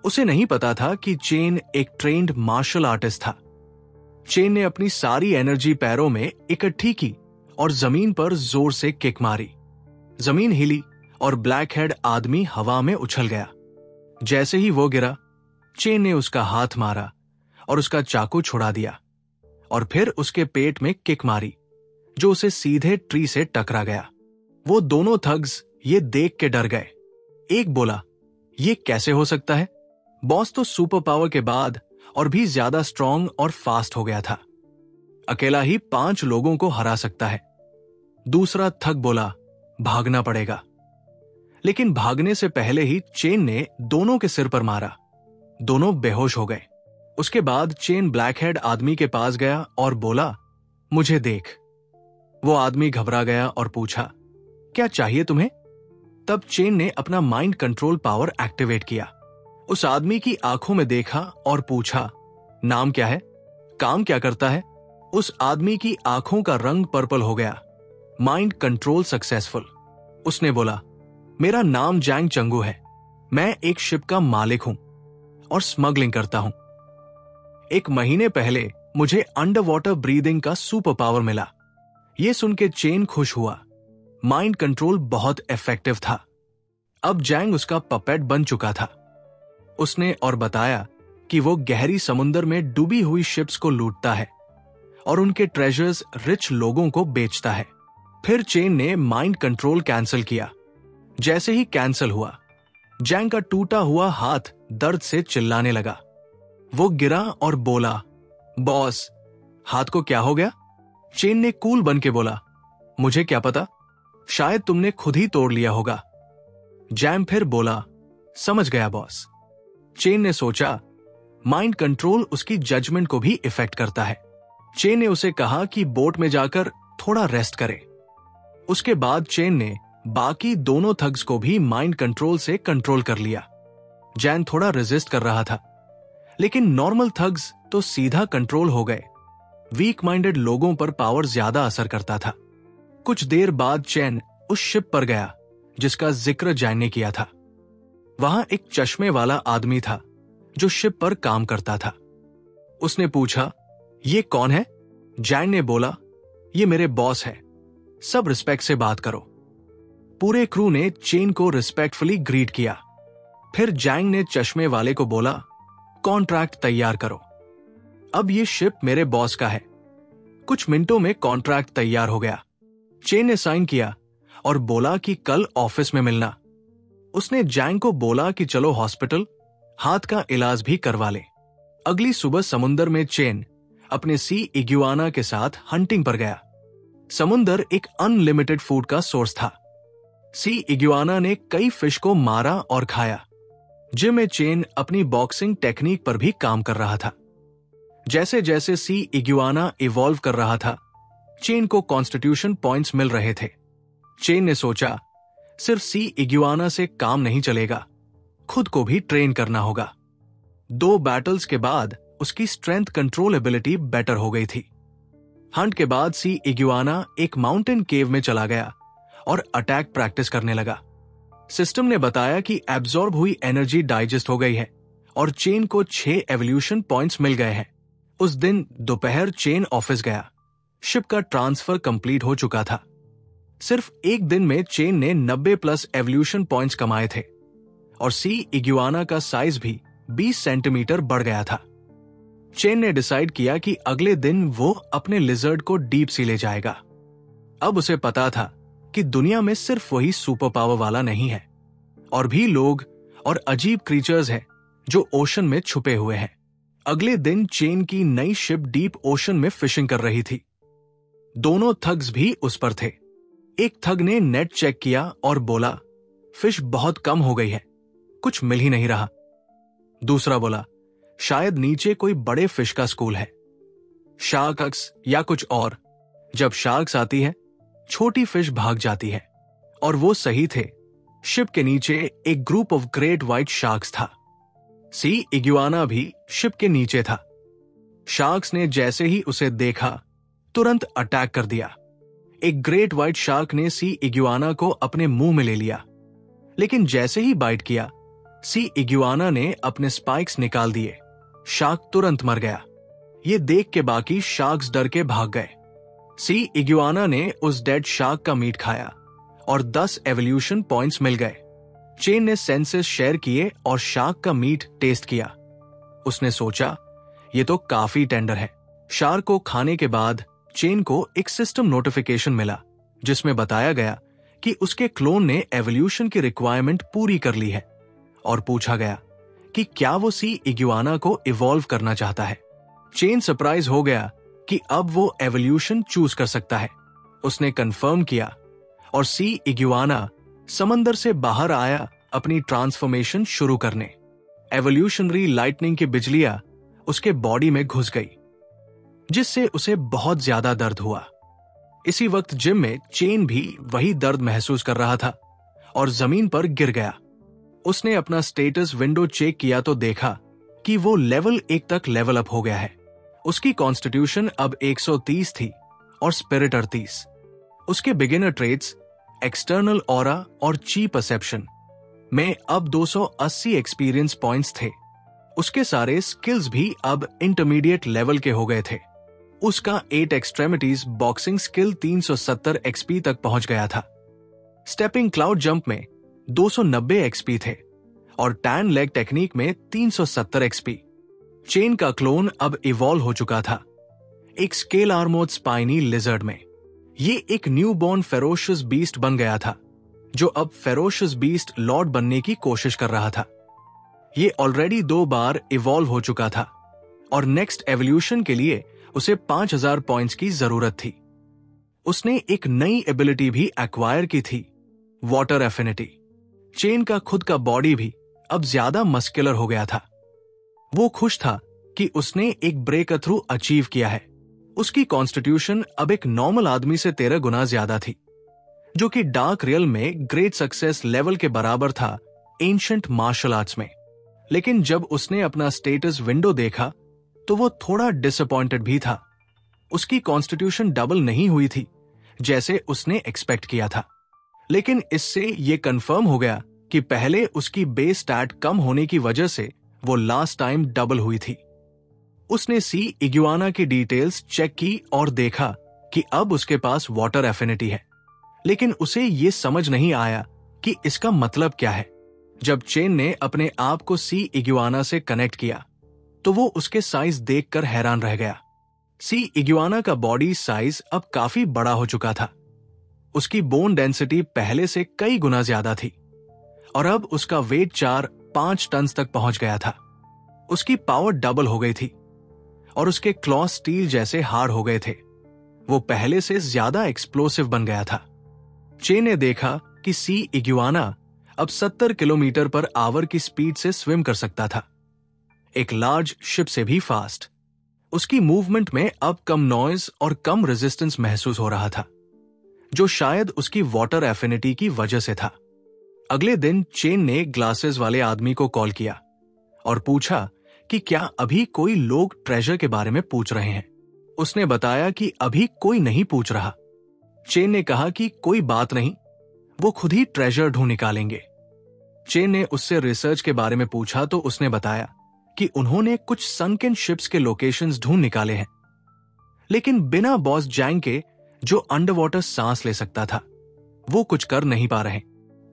उसे नहीं पता था कि चेन एक ट्रेन्ड मार्शल आर्टिस्ट था। चेन ने अपनी सारी एनर्जी पैरों में इकट्ठी की और जमीन पर जोर से किक मारी। जमीन हिली और ब्लैक हेड आदमी हवा में उछल गया। जैसे ही वो गिरा, चेन ने उसका हाथ मारा और उसका चाकू छुड़ा दिया और फिर उसके पेट में किक मारी जो उसे सीधे ट्री से टकरा गया। वो दोनों थग्स ये देख के डर गए। एक बोला, ये कैसे हो सकता है? बॉस तो सुपर पावर के बाद और भी ज्यादा स्ट्रांग और फास्ट हो गया था। अकेला ही 5 लोगों को हरा सकता है। दूसरा थग बोला, भागना पड़ेगा। लेकिन भागने से पहले ही चेन ने दोनों के सिर पर मारा। दोनों बेहोश हो गए। उसके बाद चेन ब्लैक हेड आदमी के पास गया और बोला, मुझे देख। वो आदमी घबरा गया और पूछा, क्या चाहिए तुम्हें? तब चेन ने अपना माइंड कंट्रोल पावर एक्टिवेट किया। उस आदमी की आंखों में देखा और पूछा, नाम क्या है, काम क्या करता है? उस आदमी की आंखों का रंग पर्पल हो गया। Mind control successful. उसने बोला, मेरा नाम जैंग चंगू है, मैं एक शिप का मालिक हूं और स्मगलिंग करता हूं। 1 महीने पहले मुझे अंडर वाटर ब्रीदिंग का सुपर पावर मिला। यह सुन के चेन खुश हुआ। माइंड कंट्रोल बहुत इफेक्टिव था। अब जैंग उसका पपेट बन चुका था। उसने और बताया कि वो गहरी समुद्र में डूबी हुई शिप्स को लूटता है और उनके ट्रेजर्स रिच लोगों को बेचता है। फिर चेन ने माइंड कंट्रोल कैंसिल किया। जैसे ही कैंसिल हुआ, जैंग का टूटा हुआ हाथ दर्द से चिल्लाने लगा। वो गिरा और बोला, बॉस, हाथ को क्या हो गया? चेन ने कूल बन के बोला, मुझे क्या पता, शायद तुमने खुद ही तोड़ लिया होगा। जैंग फिर बोला, समझ गया बॉस। चेन ने सोचा, माइंड कंट्रोल उसकी जजमेंट को भी इफेक्ट करता है। चेन ने उसे कहा कि बोट में जाकर थोड़ा रेस्ट करे। उसके बाद चेन ने बाकी दोनों थग्स को भी माइंड कंट्रोल से कंट्रोल कर लिया। जैन थोड़ा रेजिस्ट कर रहा था, लेकिन नॉर्मल थग्स तो सीधा कंट्रोल हो गए। वीक माइंडेड लोगों पर पावर ज्यादा असर करता था। कुछ देर बाद चैन उस शिप पर गया जिसका जिक्र जैन ने किया था। वहां एक चश्मे वाला आदमी था जो शिप पर काम करता था। उसने पूछा, ये कौन है? जैन ने बोला, ये मेरे बॉस है, सब रिस्पेक्ट से बात करो। पूरे क्रू ने चेन को रिस्पेक्टफुली ग्रीट किया। फिर जैंग ने चश्मे वाले को बोला, कॉन्ट्रैक्ट तैयार करो, अब ये शिप मेरे बॉस का है। कुछ मिनटों में कॉन्ट्रैक्ट तैयार हो गया। चेन ने साइन किया और बोला कि कल ऑफिस में मिलना। उसने जैंग को बोला कि चलो हॉस्पिटल, हाथ का इलाज भी करवा ले। अगली सुबह समुंदर में चेन अपने सी इग्युआना के साथ हंटिंग पर गया। समुंदर एक अनलिमिटेड फूड का सोर्स था। सी इग्युआना ने कई फिश को मारा और खाया। जिम में चेन अपनी बॉक्सिंग टेक्निक पर भी काम कर रहा था। जैसे जैसे सी इग्युआना इवॉल्व कर रहा था, चेन को कॉन्स्टिट्यूशन पॉइंट्स मिल रहे थे। चेन ने सोचा, सिर्फ सी इग्युआना से काम नहीं चलेगा, खुद को भी ट्रेन करना होगा। 2 बैटल्स के बाद उसकी स्ट्रेंथ कंट्रोल एबिलिटी बेटर हो गई थी। हंट के बाद सी इग्युआना एक माउंटेन केव में चला गया और अटैक प्रैक्टिस करने लगा। सिस्टम ने बताया कि एब्जॉर्ब हुई एनर्जी डाइजेस्ट हो गई है और चेन को 6 एवोल्यूशन पॉइंट्स मिल गए हैं। उस दिन दोपहर चेन ऑफिस गया। शिप का ट्रांसफर कंप्लीट हो चुका था। सिर्फ एक दिन में चेन ने 90+ एवोल्यूशन पॉइंट्स कमाए थे और सी इग्युआना का साइज भी 20 सेंटीमीटर बढ़ गया था। चेन ने डिसाइड किया कि अगले दिन वो अपने लिजर्ड को डीप सी ले जाएगा। अब उसे पता था कि दुनिया में सिर्फ वही सुपर पावर वाला नहीं है, और भी लोग और अजीब क्रीचर्स हैं जो ओशन में छुपे हुए हैं। अगले दिन चेन की नई शिप डीप ओशन में फिशिंग कर रही थी। दोनों थग्स भी उस पर थे। एक थग ने नेट चेक किया और बोला, फिश बहुत कम हो गई है, कुछ मिल ही नहीं रहा। दूसरा बोला, शायद नीचे कोई बड़े फिश का स्कूल है, शार्क्स या कुछ और। जब शार्क्स आती है, छोटी फिश भाग जाती है। और वो सही थे। शिप के नीचे एक group of great white sharks था। सी इग्युआना भी शिप के नीचे था। शार्क्स ने जैसे ही उसे देखा, तुरंत अटैक कर दिया। एक ग्रेट व्हाइट शार्क ने सी इग्युआना को अपने मुंह में ले लिया, लेकिन जैसे ही बाइट किया, सी इग्युआना ने अपने स्पाइक्स निकाल दिए। शार्क तुरंत मर गया। ये देख के बाकी शार्क्स डर के भाग गए। सी इग्युआना ने उस डेड शार्क का मीट खाया और 10 एवोल्यूशन पॉइंट्स मिल गए। चेन ने सेंसेस शेयर किए और शार्क का मीट टेस्ट किया। उसने सोचा, ये तो काफी टेंडर है। शार्क को खाने के बाद चेन को एक सिस्टम नोटिफिकेशन मिला जिसमें बताया गया कि उसके क्लोन ने एवोल्यूशन की रिक्वायरमेंट पूरी कर ली है, और पूछा गया कि क्या वो सी इग्युआना को इवॉल्व करना चाहता है। चेन सरप्राइज हो गया कि अब वो एवोल्यूशन चूज कर सकता है। उसने कंफर्म किया और सी इग्युआना समंदर से बाहर आया अपनी ट्रांसफॉर्मेशन शुरू करने। एवोल्यूशनरी लाइटनिंग की बिजलियां उसके बॉडी में घुस गई, जिससे उसे बहुत ज्यादा दर्द हुआ। इसी वक्त जिम में चेन भी वही दर्द महसूस कर रहा था और जमीन पर गिर गया। उसने अपना स्टेटस विंडो चेक किया तो देखा कि वो लेवल 1 तक लेवल अप हो गया है। उसकी कॉन्स्टिट्यूशन अब 130 थी और स्पिरिट 38। उसके बिगिनर ट्रेड्स एक्सटर्नल ऑरा और ची परसेप्शन में अब 280 एक्सपीरियंस पॉइंट्स थे। उसके सारे स्किल्स भी अब इंटरमीडिएट लेवल के हो गए थे। उसका 8 एक्सट्रेमिटीज बॉक्सिंग स्किल 370 एक्सपी तक पहुंच गया था। स्टेपिंग क्लाउड जंप में 290 एक्सपी थे और टैन लेग टेक्निक में 370 एक्सपी। चेन का क्लोन अब इवॉल्व हो चुका था एक स्केल आर्मोर्ड स्पाइनी लिजर्ड में। ये एक न्यूबॉर्न फेरोशियस बीस्ट बन गया था जो अब फेरोशियस बीस्ट लॉर्ड बनने की कोशिश कर रहा था। ये ऑलरेडी 2 बार इवॉल्व हो चुका था और नेक्स्ट एवोल्यूशन के लिए उसे 5000 पॉइंट्स की जरूरत थी। उसने एक नई एबिलिटी भी एक्वायर की थी, वाटर एफिनिटी। चेन का खुद का बॉडी भी अब ज्यादा मस्कुलर हो गया था। वो खुश था कि उसने एक ब्रेक थ्रू अचीव किया है। उसकी कॉन्स्टिट्यूशन अब एक नॉर्मल आदमी से 13 गुना ज्यादा थी, जो कि डार्क रियल में ग्रेट सक्सेस लेवल के बराबर था एंशिएंट मार्शल आर्ट्स में। लेकिन जब उसने अपना स्टेटस विंडो देखा तो वो थोड़ा डिसअपॉइंटेड भी था। उसकी कॉन्स्टिट्यूशन डबल नहीं हुई थी जैसे उसने एक्सपेक्ट किया था। लेकिन इससे ये कंफर्म हो गया कि पहले उसकी बेस स्टैट कम होने की वजह से वो लास्ट टाइम डबल हुई थी। उसने सी इग्वाना की डिटेल्स चेक की और देखा कि अब उसके पास वाटर एफिनिटी है। लेकिन उसे ये समझ नहीं आया कि इसका मतलब क्या है। जब चेन ने अपने आप को सी इग्वाना से कनेक्ट किया तो वो उसके साइज देखकर हैरान रह गया। सी इग्वाना का बॉडी साइज अब काफी बड़ा हो चुका था। उसकी बोन डेंसिटी पहले से कई गुना ज्यादा थी और अब उसका वेट 4-5 टन तक पहुंच गया था। उसकी पावर डबल हो गई थी और उसके क्लॉ स्टील जैसे हार्ड हो गए थे। वो पहले से ज्यादा एक्सप्लोसिव बन गया था। चेन ने देखा कि सी इग्वाना अब 70 किलोमीटर पर आवर की स्पीड से स्विम कर सकता था, एक लार्ज शिप से भी फास्ट। उसकी मूवमेंट में अब कम नॉइज और कम रेजिस्टेंस महसूस हो रहा था, जो शायद उसकी वाटर एफिनिटी की वजह से था। अगले दिन चेन ने ग्लासेस वाले आदमी को कॉल किया और पूछा कि क्या अभी कोई लोग ट्रेजर के बारे में पूछ रहे हैं। उसने बताया कि अभी कोई नहीं पूछ रहा। चेन ने कहा कि कोई बात नहीं, वो खुद ही ट्रेजर ढूंढ निकालेंगे। चेन ने उससे रिसर्च के बारे में पूछा तो उसने बताया कि उन्होंने कुछ संकन शिप्स के लोकेशंस ढूंढ निकाले हैं, लेकिन बिना बॉस जैंग के जो अंडर वाटर सांस ले सकता था, वो कुछ कर नहीं पा रहे।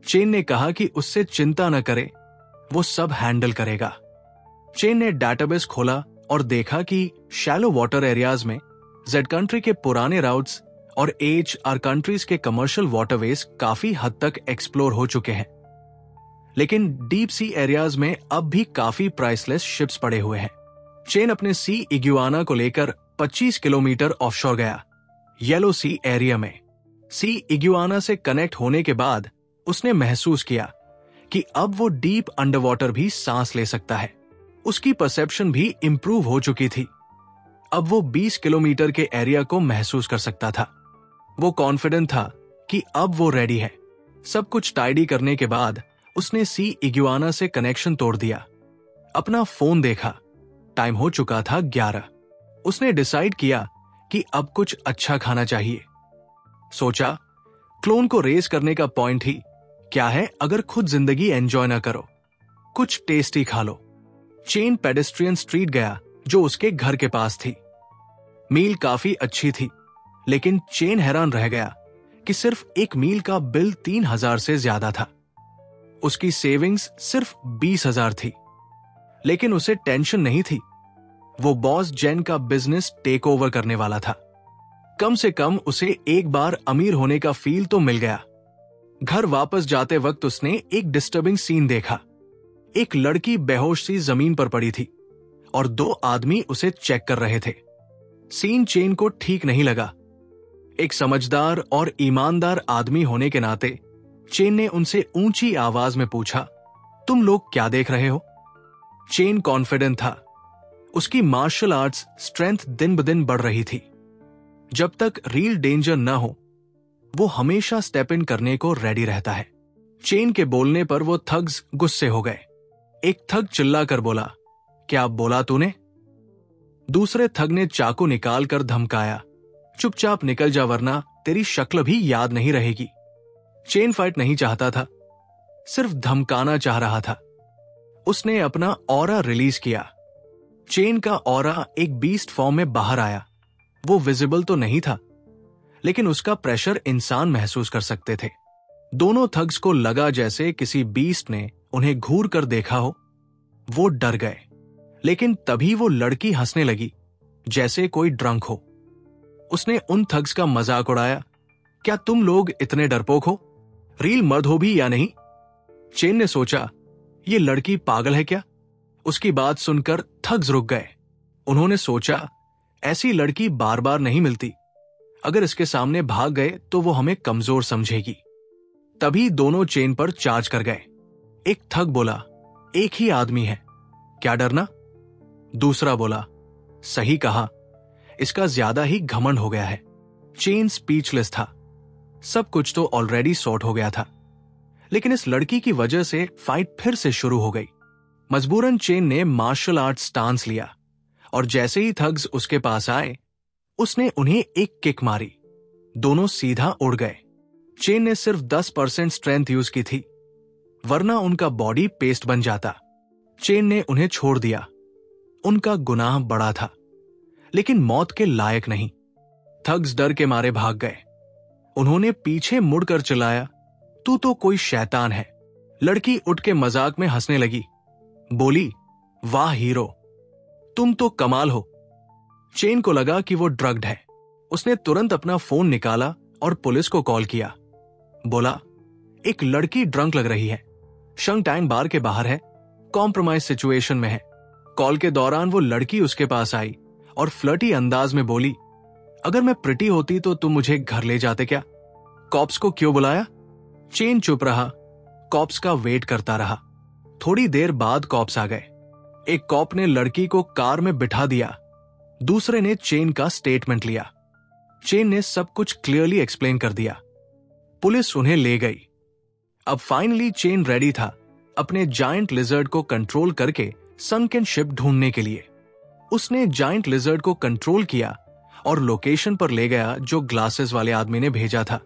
चेन ने कहा कि उससे चिंता न करे, वो सब हैंडल करेगा। चेन ने डेटाबेस खोला और देखा कि शैलो वाटर एरियाज में जेड कंट्री के पुराने राउट्स और HR कंट्रीज के कमर्शियल वाटरवेज काफी हद तक एक्सप्लोर हो चुके हैं। लेकिन डीप सी एरियाज में अब भी काफी प्राइसलेस शिप्स पड़े हुए हैं। चेन अपने सी इग्वाना को लेकर 25 किलोमीटर ऑफशोर गया, येलो सी एरिया में। सी इग्वाना से कनेक्ट होने के बाद उसने महसूस किया कि अब वो डीप अंडर वाटर भी सांस ले सकता है। उसकी परसेप्शन भी इंप्रूव हो चुकी थी। अब वो 20 किलोमीटर के एरिया को महसूस कर सकता था। वो कॉन्फिडेंट था कि अब वो रेडी है। सब कुछ टाइडी करने के बाद उसने सी इग्वाना से कनेक्शन तोड़ दिया। अपना फोन देखा, टाइम हो चुका था 11। उसने डिसाइड किया कि अब कुछ अच्छा खाना चाहिए। सोचा, क्लोन को रेस करने का पॉइंट ही क्या है अगर खुद जिंदगी एंजॉय ना करो, कुछ टेस्टी खा लो। चेन पेडेस्ट्रियन स्ट्रीट गया जो उसके घर के पास थी। मील काफी अच्छी थी, लेकिन चेन हैरान रह गया कि सिर्फ एक मील का बिल 3000 से ज्यादा था। उसकी सेविंग्स सिर्फ 20,000 थी, लेकिन उसे टेंशन नहीं थी। वो बॉस जेन का बिजनेस टेक ओवर करने वाला था। कम से कम उसे एक बार अमीर होने का फील तो मिल गया। घर वापस जाते वक्त उसने एक डिस्टर्बिंग सीन देखा। एक लड़की बेहोश सी जमीन पर पड़ी थी और 2 आदमी उसे चेक कर रहे थे। सीन चेन को ठीक नहीं लगा। एक समझदार और ईमानदार आदमी होने के नाते चेन ने उनसे ऊंची आवाज में पूछा, तुम लोग क्या देख रहे हो? चेन कॉन्फिडेंट था। उसकी मार्शल आर्ट्स स्ट्रेंथ दिन ब दिन बढ़ रही थी। जब तक रियल डेंजर न हो वो हमेशा स्टेप इन करने को रेडी रहता है। चेन के बोलने पर वो थग्स गुस्से हो गए। एक थग चिल्लाकर बोला, क्या बोला तूने? दूसरे थग ने चाकू निकालकर धमकाया, चुपचाप निकल जा वरना तेरी शक्ल भी याद नहीं रहेगी। चेन फाइट नहीं चाहता था, सिर्फ धमकाना चाह रहा था। उसने अपना ऑरा रिलीज किया। चेन का ऑरा एक बीस्ट फॉर्म में बाहर आया। वो विजिबल तो नहीं था, लेकिन उसका प्रेशर इंसान महसूस कर सकते थे। दोनों थग्स को लगा जैसे किसी बीस्ट ने उन्हें घूर कर देखा हो। वो डर गए, लेकिन तभी वो लड़की हंसने लगी जैसे कोई ड्रंक हो। उसने उन थग्स का मजाक उड़ाया, क्या तुम लोग इतने डरपोक हो? रियल मर्द हो भी या नहीं? चेन ने सोचा, ये लड़की पागल है क्या? उसकी बात सुनकर थग्स रुक गए। उन्होंने सोचा, ऐसी लड़की बार बार नहीं मिलती। अगर इसके सामने भाग गए तो वो हमें कमजोर समझेगी। तभी दोनों चेन पर चार्ज कर गए। एक थग बोला, एक ही आदमी है, क्या डरना? दूसरा बोला, सही कहा, इसका ज्यादा ही घमंड हो गया है। चेन स्पीचलेस था। सब कुछ तो ऑलरेडी सॉर्ट हो गया था, लेकिन इस लड़की की वजह से फाइट फिर से शुरू हो गई। मजबूरन चेन ने मार्शल आर्ट स्टांस लिया और जैसे ही थग्स उसके पास आए उसने उन्हें एक किक मारी। दोनों सीधा उड़ गए। चेन ने सिर्फ 10% स्ट्रेंथ यूज की थी, वरना उनका बॉडी पेस्ट बन जाता। चेन ने उन्हें छोड़ दिया। उनका गुनाह बड़ा था, लेकिन मौत के लायक नहीं। थग्स डर के मारे भाग गए। उन्होंने पीछे मुड़कर चिल्लाया, तू तो कोई शैतान है। लड़की उठ के मजाक में हंसने लगी, बोली, वाह हीरो, तुम तो कमाल हो। चेन को लगा कि वो ड्रग्ड है। उसने तुरंत अपना फोन निकाला और पुलिस को कॉल किया। बोला, एक लड़की ड्रंक लग रही है, शंगटाइन बार के बाहर है, कॉम्प्रोमाइज सिचुएशन में है। कॉल के दौरान वो लड़की उसके पास आई और फ्लर्टी अंदाज में बोली, अगर मैं प्रिटी होती तो तुम मुझे घर ले जाते क्या? कॉप्स को क्यों बुलाया? चेन चुप रहा, कॉप्स का वेट करता रहा। थोड़ी देर बाद कॉप्स आ गए। एक कॉप ने लड़की को कार में बिठा दिया, दूसरे ने चेन का स्टेटमेंट लिया। चेन ने सब कुछ क्लियरली एक्सप्लेन कर दिया। पुलिस उन्हें ले गई। अब फाइनली चेन रेडी था अपने जायंट लिजर्ड को कंट्रोल करके संकन शिप ढूंढने के लिए। उसने जायंट लिजर्ड को कंट्रोल किया और लोकेशन पर ले गया जो ग्लासेस वाले आदमी ने भेजा था।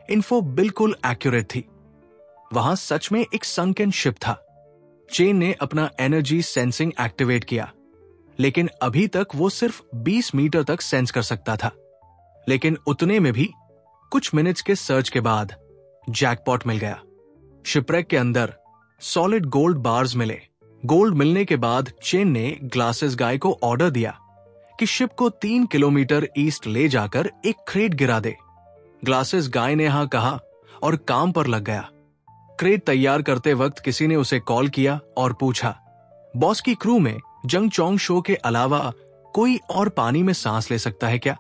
इन्फो बिल्कुल एक्यूरेट थी। वहां सच में एक संकन शिप था। चेन ने अपना एनर्जी सेंसिंग एक्टिवेट किया, लेकिन अभी तक वो सिर्फ 20 मीटर तक सेंस कर सकता था। लेकिन उतने में भी कुछ मिनट्स के सर्च के बाद जैकपॉट मिल गया। शिपरेक के अंदर सॉलिड गोल्ड बार्स मिले। गोल्ड मिलने के बाद चेन ने ग्लासेस गाय को ऑर्डर दिया कि शिप को 3 किलोमीटर ईस्ट ले जाकर एक क्रेट गिरा दे। ग्लासेस गाय ने हाँ कहा और काम पर लग गया। क्रेट तैयार करते वक्त किसी ने उसे कॉल किया और पूछा, बॉस की क्रू में जंग चोंग शो के अलावा कोई और पानी में सांस ले सकता है क्या?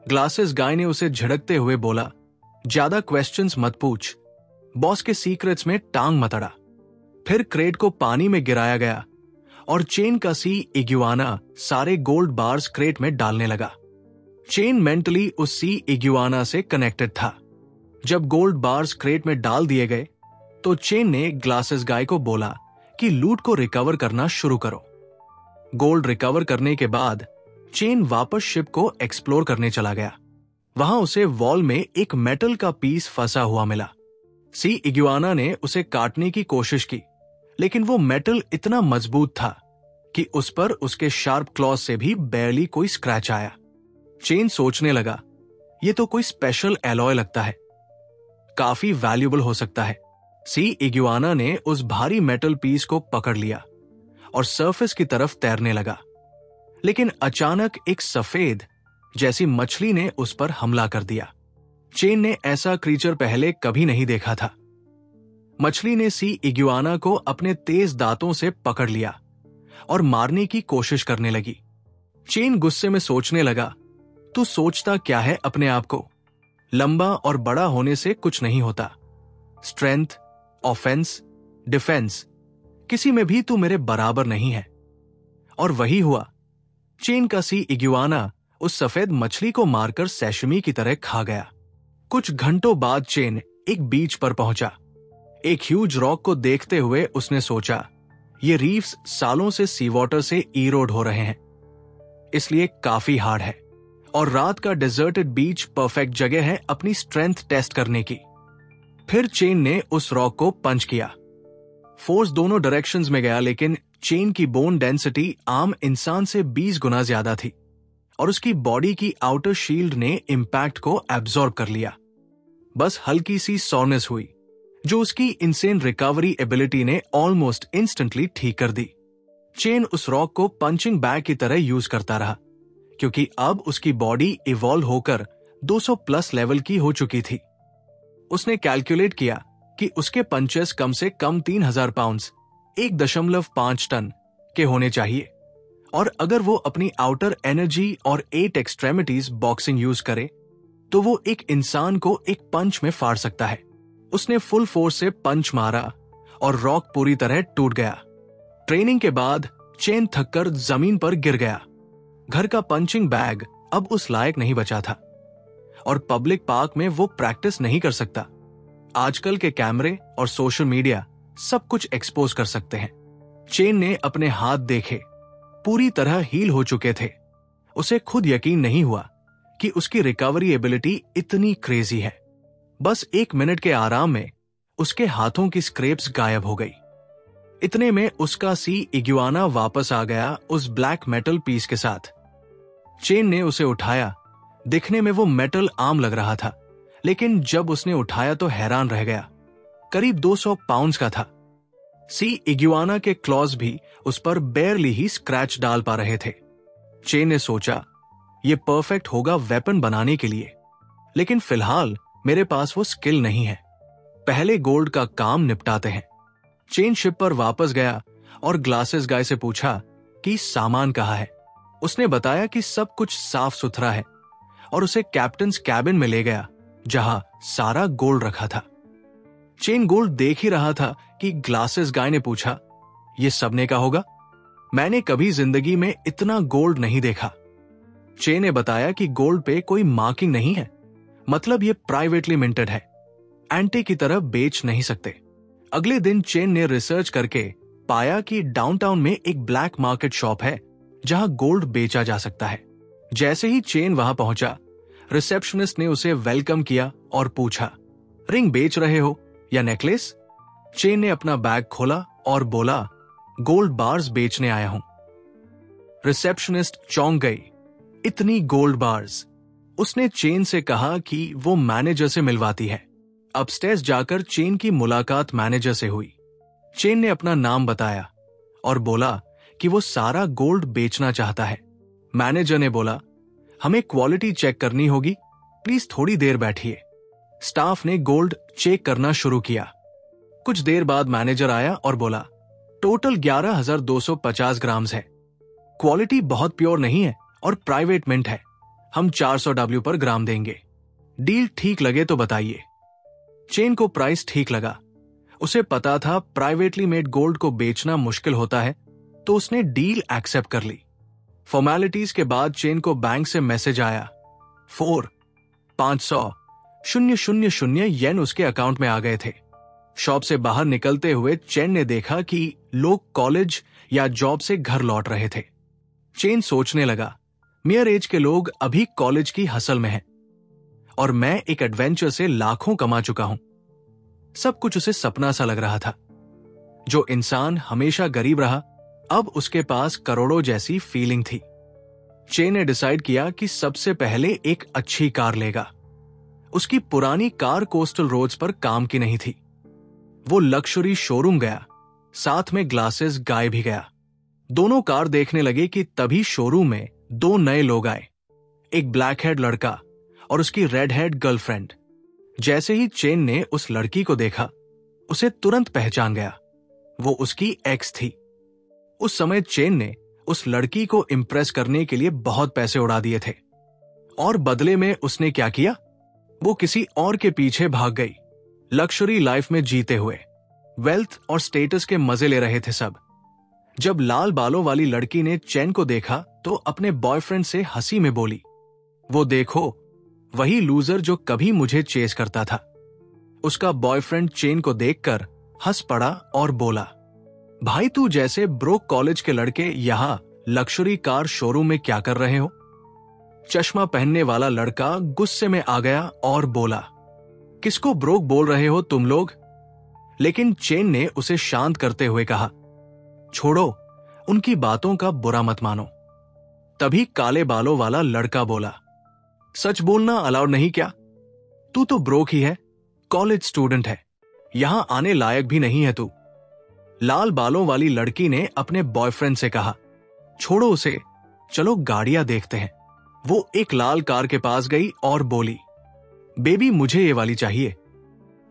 ग्लासेस गाय ने उसे झिड़कते हुए बोला, ज्यादा क्वेश्चंस मत पूछ, बॉस के सीक्रेट्स में टांग मत अड़ा। फिर क्रेट को पानी में गिराया गया और चेन का सी इग्युआना सारे गोल्ड बार्स क्रेट में डालने लगा। चेन मेंटली उस सी इग्युआना से कनेक्टेड था। जब गोल्ड बार्स क्रेट में डाल दिए गए तो चेन ने ग्लासेस गाय को बोला कि लूट को रिकवर करना शुरू करो। गोल्ड रिकवर करने के बाद चेन वापस शिप को एक्सप्लोर करने चला गया। वहां उसे वॉल में एक मेटल का पीस फंसा हुआ मिला। सी इग्युआना ने उसे काटने की कोशिश की, लेकिन वो मेटल इतना मजबूत था कि उस पर उसके शार्प क्लॉज से भी बैरली कोई स्क्रैच आया। चेन सोचने लगा, ये तो कोई स्पेशल एलॉय लगता है, काफी वैल्यूएबल हो सकता है। सी इग्युआना ने उस भारी मेटल पीस को पकड़ लिया और सरफेस की तरफ तैरने लगा, लेकिन अचानक एक सफेद जैसी मछली ने उस पर हमला कर दिया। चेन ने ऐसा क्रीचर पहले कभी नहीं देखा था। मछली ने सी इग्युआना को अपने तेज दांतों से पकड़ लिया और मारने की कोशिश करने लगी। चेन गुस्से में सोचने लगा, तू सोचता क्या है अपने आप को? लंबा और बड़ा होने से कुछ नहीं होता। स्ट्रेंथ, ऑफेंस, डिफेंस, किसी में भी तू मेरे बराबर नहीं है। और वही हुआ। चेन का सी इग्युआना उस सफेद मछली को मारकर सैशिमी की तरह खा गया। कुछ घंटों बाद चेन एक बीच पर पहुंचा। एक ह्यूज रॉक को देखते हुए उसने सोचा, ये रीफ्स सालों से सी वाटर से इरोड हो रहे हैं, इसलिए काफी हार्ड है, और रात का डेजर्टेड बीच परफेक्ट जगह है अपनी स्ट्रेंथ टेस्ट करने की। फिर चेन ने उस रॉक को पंच किया। फोर्स दोनों डायरेक्शंस में गया, लेकिन चेन की बोन डेंसिटी आम इंसान से 20 गुना ज्यादा थी और उसकी बॉडी की आउटर शील्ड ने इंपैक्ट को एब्जॉर्ब कर लिया। बस हल्की सी सॉरनेस हुई, जो उसकी इंसेन रिकवरी एबिलिटी ने ऑलमोस्ट इंस्टेंटली ठीक कर दी। चेन उस रॉक को पंचिंग बैग की तरह यूज करता रहा, क्योंकि अब उसकी बॉडी इवॉल्व होकर 200 प्लस लेवल की हो चुकी थी। उसने कैलकुलेट किया कि उसके पंचेस कम से कम 3000 पाउंड्स 1.5 टन के होने चाहिए, और अगर वो अपनी आउटर एनर्जी और 8 एक्सट्रेमिटीज बॉक्सिंग यूज करे तो वो एक इंसान को एक पंच में फाड़ सकता है। उसने फुल फोर्स से पंच मारा और रॉक पूरी तरह टूट गया। ट्रेनिंग के बाद चेन थककर जमीन पर गिर गया। घर का पंचिंग बैग अब उस लायक नहीं बचा था और पब्लिक पार्क में वो प्रैक्टिस नहीं कर सकता। आजकल के कैमरे और सोशल मीडिया सब कुछ एक्सपोज कर सकते हैं। चेन ने अपने हाथ देखे, पूरी तरह हील हो चुके थे। उसे खुद यकीन नहीं हुआ कि उसकी रिकवरी एबिलिटी इतनी क्रेजी है। बस 1 मिनट के आराम में उसके हाथों की स्क्रैप्स गायब हो गई। इतने में उसका सी इग्वाना वापस आ गया उस ब्लैक मेटल पीस के साथ। चेन ने उसे उठाया। दिखने में वो मेटल आर्म लग रहा था, लेकिन जब उसने उठाया तो हैरान रह गया। करीब 200 पाउंड्स का था। सी इग्वाना के क्लॉज भी उस पर बेयरली ही स्क्रैच डाल पा रहे थे। चेन ने सोचा, ये परफेक्ट होगा वेपन बनाने के लिए, लेकिन फिलहाल मेरे पास वो स्किल नहीं है। पहले गोल्ड का काम निपटाते हैं। चेन शिप पर वापस गया और ग्लासेस गाय से पूछा कि सामान कहाँ है। उसने बताया कि सब कुछ साफ सुथरा है और उसे कैप्टन्स कैबिन में ले गया, जहां सारा गोल्ड रखा था। चेन गोल्ड देख ही रहा था कि ग्लासेस गाय ने पूछा, ये सबने का होगा? मैंने कभी जिंदगी में इतना गोल्ड नहीं देखा। चेन ने बताया कि गोल्ड पे कोई मार्किंग नहीं है, मतलब ये प्राइवेटली मिंटेड है, एंटी की तरह बेच नहीं सकते। अगले दिन चेन ने रिसर्च करके पाया कि डाउनटाउन में एक ब्लैक मार्केट शॉप है जहां गोल्ड बेचा जा सकता है। जैसे ही चेन वहां पहुंचा, रिसेप्शनिस्ट ने उसे वेलकम किया और पूछा, रिंग बेच रहे हो या नेकलेस? चेन ने अपना बैग खोला और बोला, गोल्ड बार्स बेचने आया हूं। रिसेप्शनिस्ट चौंक गई, इतनी गोल्ड बार्स? उसने चेन से कहा कि वो मैनेजर से मिलवाती है। अपस्टेयर्स जाकर चेन की मुलाकात मैनेजर से हुई। चेन ने अपना नाम बताया और बोला कि वो सारा गोल्ड बेचना चाहता है। मैनेजर ने बोला, हमें क्वालिटी चेक करनी होगी, प्लीज थोड़ी देर बैठिए। स्टाफ ने गोल्ड चेक करना शुरू किया। कुछ देर बाद मैनेजर आया और बोला, टोटल 11,250 ग्राम्स है। क्वालिटी बहुत प्योर नहीं है और प्राइवेट मिंट है। हम 400 डब्ल्यू पर ग्राम देंगे। डील ठीक लगे तो बताइए। चेन को प्राइस ठीक लगा। उसे पता था प्राइवेटली मेड गोल्ड को बेचना मुश्किल होता है, तो उसने डील एक्सेप्ट कर ली। फॉर्मेलिटीज के बाद चेन को बैंक से मैसेज आया। 500,000 येन उसके अकाउंट में आ गए थे। शॉप से बाहर निकलते हुए चेन ने देखा कि लोग कॉलेज या जॉब से घर लौट रहे थे। चेन सोचने लगा, मियर एज के लोग अभी कॉलेज की हसल में हैं और मैं एक एडवेंचर से लाखों कमा चुका हूं। सब कुछ उसे सपना सा लग रहा था। जो इंसान हमेशा गरीब रहा, अब उसके पास करोड़ों जैसी फीलिंग थी। चेन ने डिसाइड किया कि सबसे पहले एक अच्छी कार लेगा। उसकी पुरानी कार कोस्टल रोड्स पर काम की नहीं थी। वो लक्जरी शोरूम गया, साथ में ग्लासेस गाय भी गया। दोनों कार देखने लगे कि तभी शोरूम में 2 नए लोग आए, एक ब्लैक हेड लड़का और उसकी रेड हेड गर्लफ्रेंड। जैसे ही चेन ने उस लड़की को देखा, उसे तुरंत पहचान गया। वो उसकी एक्स थी। उस समय चेन ने उस लड़की को इंप्रेस करने के लिए बहुत पैसे उड़ा दिए थे और बदले में उसने क्या किया, वो किसी और के पीछे भाग गई। लक्जरी लाइफ में जीते हुए, वेल्थ और स्टेटस के मजे ले रहे थे सब। जब लाल बालों वाली लड़की ने चेन को देखा तो अपने बॉयफ्रेंड से हंसी में बोली, वो देखो, वही लूजर जो कभी मुझे चेस करता था। उसका बॉयफ्रेंड चेन को देखकर हंस पड़ा और बोला, भाई तू जैसे ब्रोक कॉलेज के लड़के यहां लक्जरी कार शोरूम में क्या कर रहे हो? चश्मा पहनने वाला लड़का गुस्से में आ गया और बोला, किसको ब्रोक बोल रहे हो तुम लोग? लेकिन चेन ने उसे शांत करते हुए कहा, छोड़ो, उनकी बातों का बुरा मत मानो। तभी काले बालों वाला लड़का बोला, सच बोलना अलाउड नहीं क्या? तू तो ब्रोक ही है, कॉलेज स्टूडेंट है, यहां आने लायक भी नहीं है तू। लाल बालों वाली लड़की ने अपने बॉयफ्रेंड से कहा, छोड़ो उसे, चलो गाड़ियां देखते हैं। वो एक लाल कार के पास गई और बोली, बेबी मुझे ये वाली चाहिए।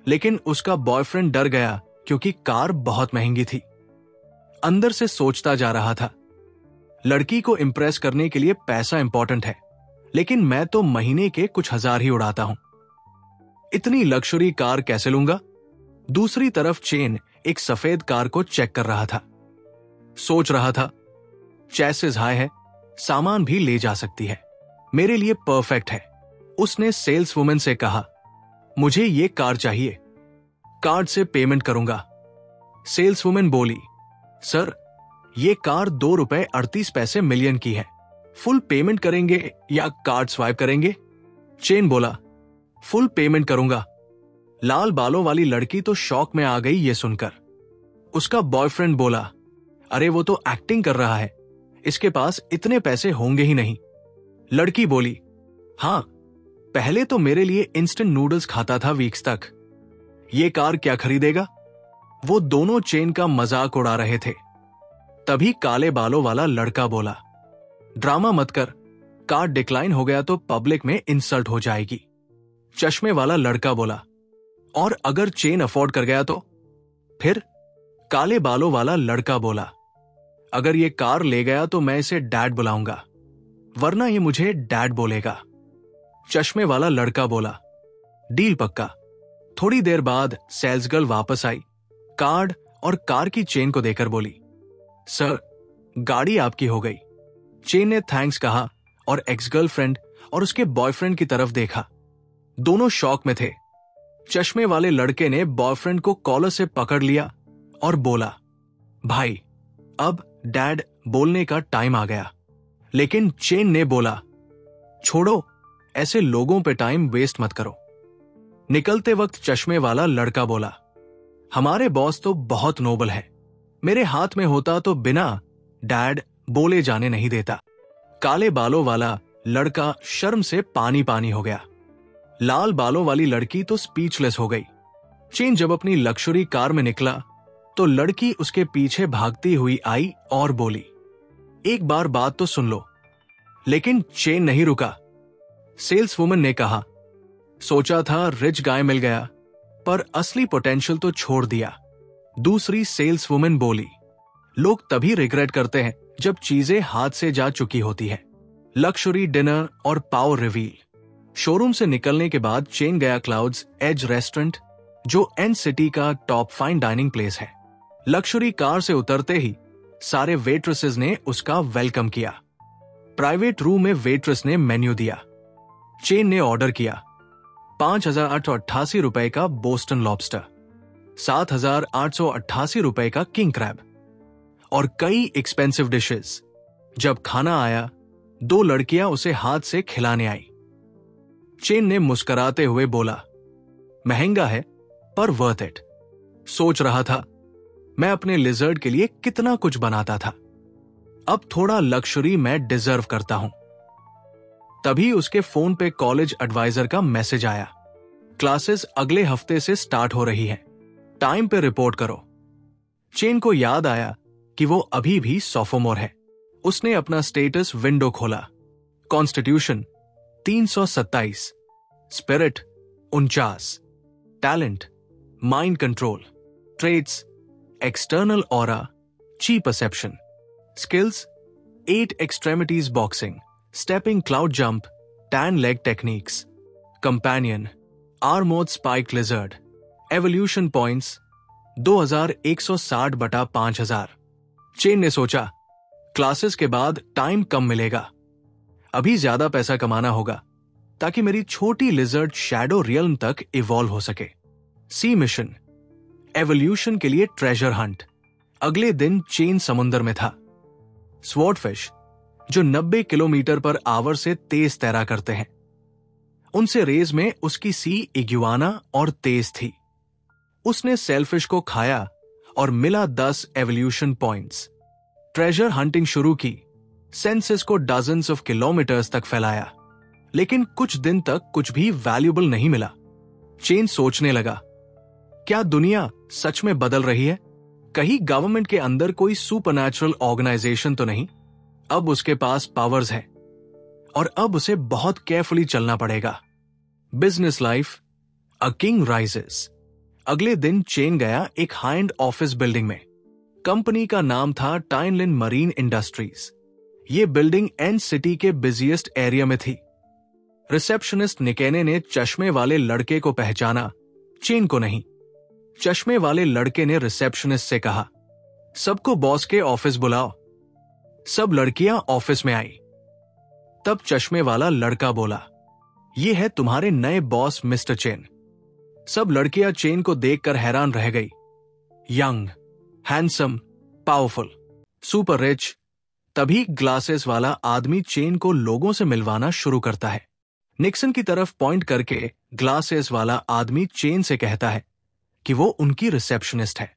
लेकिन उसका बॉयफ्रेंड डर गया क्योंकि कार बहुत महंगी थी। अंदर से सोचता जा रहा था, लड़की को इंप्रेस करने के लिए पैसा इंपॉर्टेंट है, लेकिन मैं तो महीने के कुछ हजार ही उड़ाता हूं, इतनी लक्जरी कार कैसे लूंगा? दूसरी तरफ चेन एक सफेद कार को चेक कर रहा था। सोच रहा था, चैसिस हाई है, सामान भी ले जा सकती है, मेरे लिए परफेक्ट है। उसने सेल्स वुमेन से कहा, मुझे ये कार चाहिए, कार्ड से पेमेंट करूंगा। सेल्स वुमेन बोली, सर ये कार ₹2.38 मिलियन की है, फुल पेमेंट करेंगे या कार्ड स्वाइप करेंगे? चेन बोला, फुल पेमेंट करूंगा। लाल बालों वाली लड़की तो शॉक में आ गई ये सुनकर। उसका बॉयफ्रेंड बोला, अरे वो तो एक्टिंग कर रहा है, इसके पास इतने पैसे होंगे ही नहीं। लड़की बोली, हां, पहले तो मेरे लिए इंस्टेंट नूडल्स खाता था वीक्स तक, ये कार क्या खरीदेगा? वो दोनों चेन का मजाक उड़ा रहे थे। तभी काले बालों वाला लड़का बोला, ड्रामा मत कर, कार डिक्लाइन हो गया तो पब्लिक में इंसल्ट हो जाएगी। चश्मे वाला लड़का बोला, और अगर चेन अफोर्ड कर गया तो? फिर? काले बालों वाला लड़का बोला, अगर ये कार ले गया तो मैं इसे डैड बुलाऊंगा, वरना ये मुझे डैड बोलेगा। चश्मे वाला लड़का बोला, डील पक्का। थोड़ी देर बाद सेल्स गर्ल वापस आई, कार्ड और कार की चेन को देकर बोली, सर गाड़ी आपकी हो गई। चेन ने थैंक्स कहा और एक्स गर्लफ्रेंड और उसके बॉयफ्रेंड की तरफ देखा। दोनों शॉक में थे। चश्मे वाले लड़के ने बॉयफ्रेंड को कॉलर से पकड़ लिया और बोला, भाई अब डैड बोलने का टाइम आ गया। लेकिन चेन ने बोला, छोड़ो, ऐसे लोगों पे टाइम वेस्ट मत करो। निकलते वक्त चश्मे वाला लड़का बोला, हमारे बॉस तो बहुत नोबल है, मेरे हाथ में होता तो बिना डैड बोले जाने नहीं देता। काले बालों वाला लड़का शर्म से पानी पानी हो गया। लाल बालों वाली लड़की तो स्पीचलेस हो गई। चेन जब अपनी लक्जरी कार में निकला तो लड़की उसके पीछे भागती हुई आई और बोली, एक बार बात तो सुन लो। लेकिन चेन नहीं रुका। सेल्स वुमन ने कहा, सोचा था रिच गाय मिल गया, पर असली पोटेंशियल तो छोड़ दिया। दूसरी सेल्स वुमन बोली, लोग तभी रिग्रेट करते हैं जब चीजें हाथ से जा चुकी होती है। लक्जरी डिनर और पावर रिवील। शोरूम से निकलने के बाद चेन गया क्लाउड्स एज रेस्टोरेंट, जो एन सिटी का टॉप फाइन डाइनिंग प्लेस है। लक्जरी कार से उतरते ही सारे वेट्रेसेस ने उसका वेलकम किया। प्राइवेट रूम में वेट्रेस ने मेन्यू दिया। चेन ने ऑर्डर किया, 5,888 रुपए का बोस्टन लॉबस्टर, 7,888 रुपए का किंग क्रैब और कई एक्सपेंसिव डिशेस। जब खाना आया, दो लड़कियां उसे हाथ से खिलाने आई। चेन ने मुस्कुराते हुए बोला, महंगा है पर वर्थ इट। सोच रहा था, मैं अपने लिजर्ड के लिए कितना कुछ बनाता था, अब थोड़ा लक्जरी मैं डिजर्व करता हूं। तभी उसके फोन पे कॉलेज एडवाइजर का मैसेज आया, क्लासेस अगले हफ्ते से स्टार्ट हो रही हैं, टाइम पे रिपोर्ट करो। चेन को याद आया कि वो अभी भी सोफोमोर है। उसने अपना स्टेटस विंडो खोला। Constitution 327, spirit 49, talent, mind control, traits, external aura, chi perception, skills 8 extremities boxing, stepping cloud jump, tan leg techniques, companion, armoured spike lizard, evolution points 2160/5000। Chen ने सोचा, क्लासेस के बाद टाइम कम मिलेगा, अभी ज्यादा पैसा कमाना होगा, ताकि मेरी छोटी लिजर्ड शैडो रियल्म तक इवॉल्व हो सके। सी मिशन, एवोल्यूशन के लिए ट्रेजर हंट। अगले दिन चेन समुद्र में था। स्वॉर्डफिश, जो 90 किलोमीटर पर आवर से तेज तैरा करते हैं, उनसे रेस में उसकी सी इग्युआना और तेज थी। उसने सेलफिश को खाया और मिला 10 एवोल्यूशन पॉइंट्स। ट्रेजर हंटिंग शुरू की, सेंसेस को डजन्स ऑफ किलोमीटर्स तक फैलाया, लेकिन कुछ दिन तक कुछ भी वैल्यूएबल नहीं मिला। चेन सोचने लगा, क्या दुनिया सच में बदल रही है? कहीं गवर्नमेंट के अंदर कोई सुपरनैचुरल ऑर्गेनाइजेशन तो नहीं? अब उसके पास पावर्स है और अब उसे बहुत केयरफुली चलना पड़ेगा। Business life, a king rises. अगले दिन चेन गया एक हाई एंड ऑफिस बिल्डिंग में। कंपनी का नाम था टाइनलिन मरीन इंडस्ट्रीज। ये बिल्डिंग एन सिटी के बिजिएस्ट एरिया में थी। रिसेप्शनिस्ट निकेने ने चश्मे वाले लड़के को पहचाना, चेन को नहीं। चश्मे वाले लड़के ने रिसेप्शनिस्ट से कहा, सबको बॉस के ऑफिस बुलाओ। सब लड़कियां ऑफिस में आई। तब चश्मे वाला लड़का बोला, ये है तुम्हारे नए बॉस मिस्टर चेन। सब लड़कियां चेन को देखकर हैरान रह गई। Young, handsome, powerful, super rich. तभी ग्लासेस वाला आदमी चेन को लोगों से मिलवाना शुरू करता है। निक्सन की तरफ पॉइंट करके ग्लासेस वाला आदमी चेन से कहता है कि वो उनकी रिसेप्शनिस्ट है।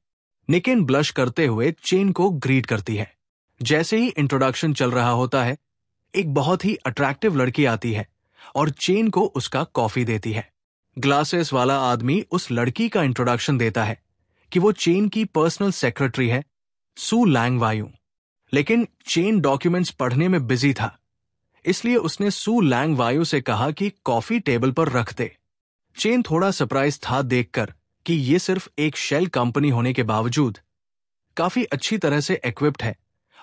निकेन ब्लश करते हुए चेन को ग्रीट करती है। जैसे ही इंट्रोडक्शन चल रहा होता है, एक बहुत ही अट्रैक्टिव लड़की आती है और चेन को उसका कॉफी देती है। ग्लासेस वाला आदमी उस लड़की का इंट्रोडक्शन देता है कि वो चेन की पर्सनल सेक्रेटरी है, सू लैंग वायु। लेकिन चेन डॉक्यूमेंट्स पढ़ने में बिजी था, इसलिए उसने सू लैंग वायु से कहा कि कॉफी टेबल पर रख दे। चेन थोड़ा सरप्राइज था देखकर कि ये सिर्फ एक शेल कंपनी होने के बावजूद काफी अच्छी तरह से इक्विप्ड है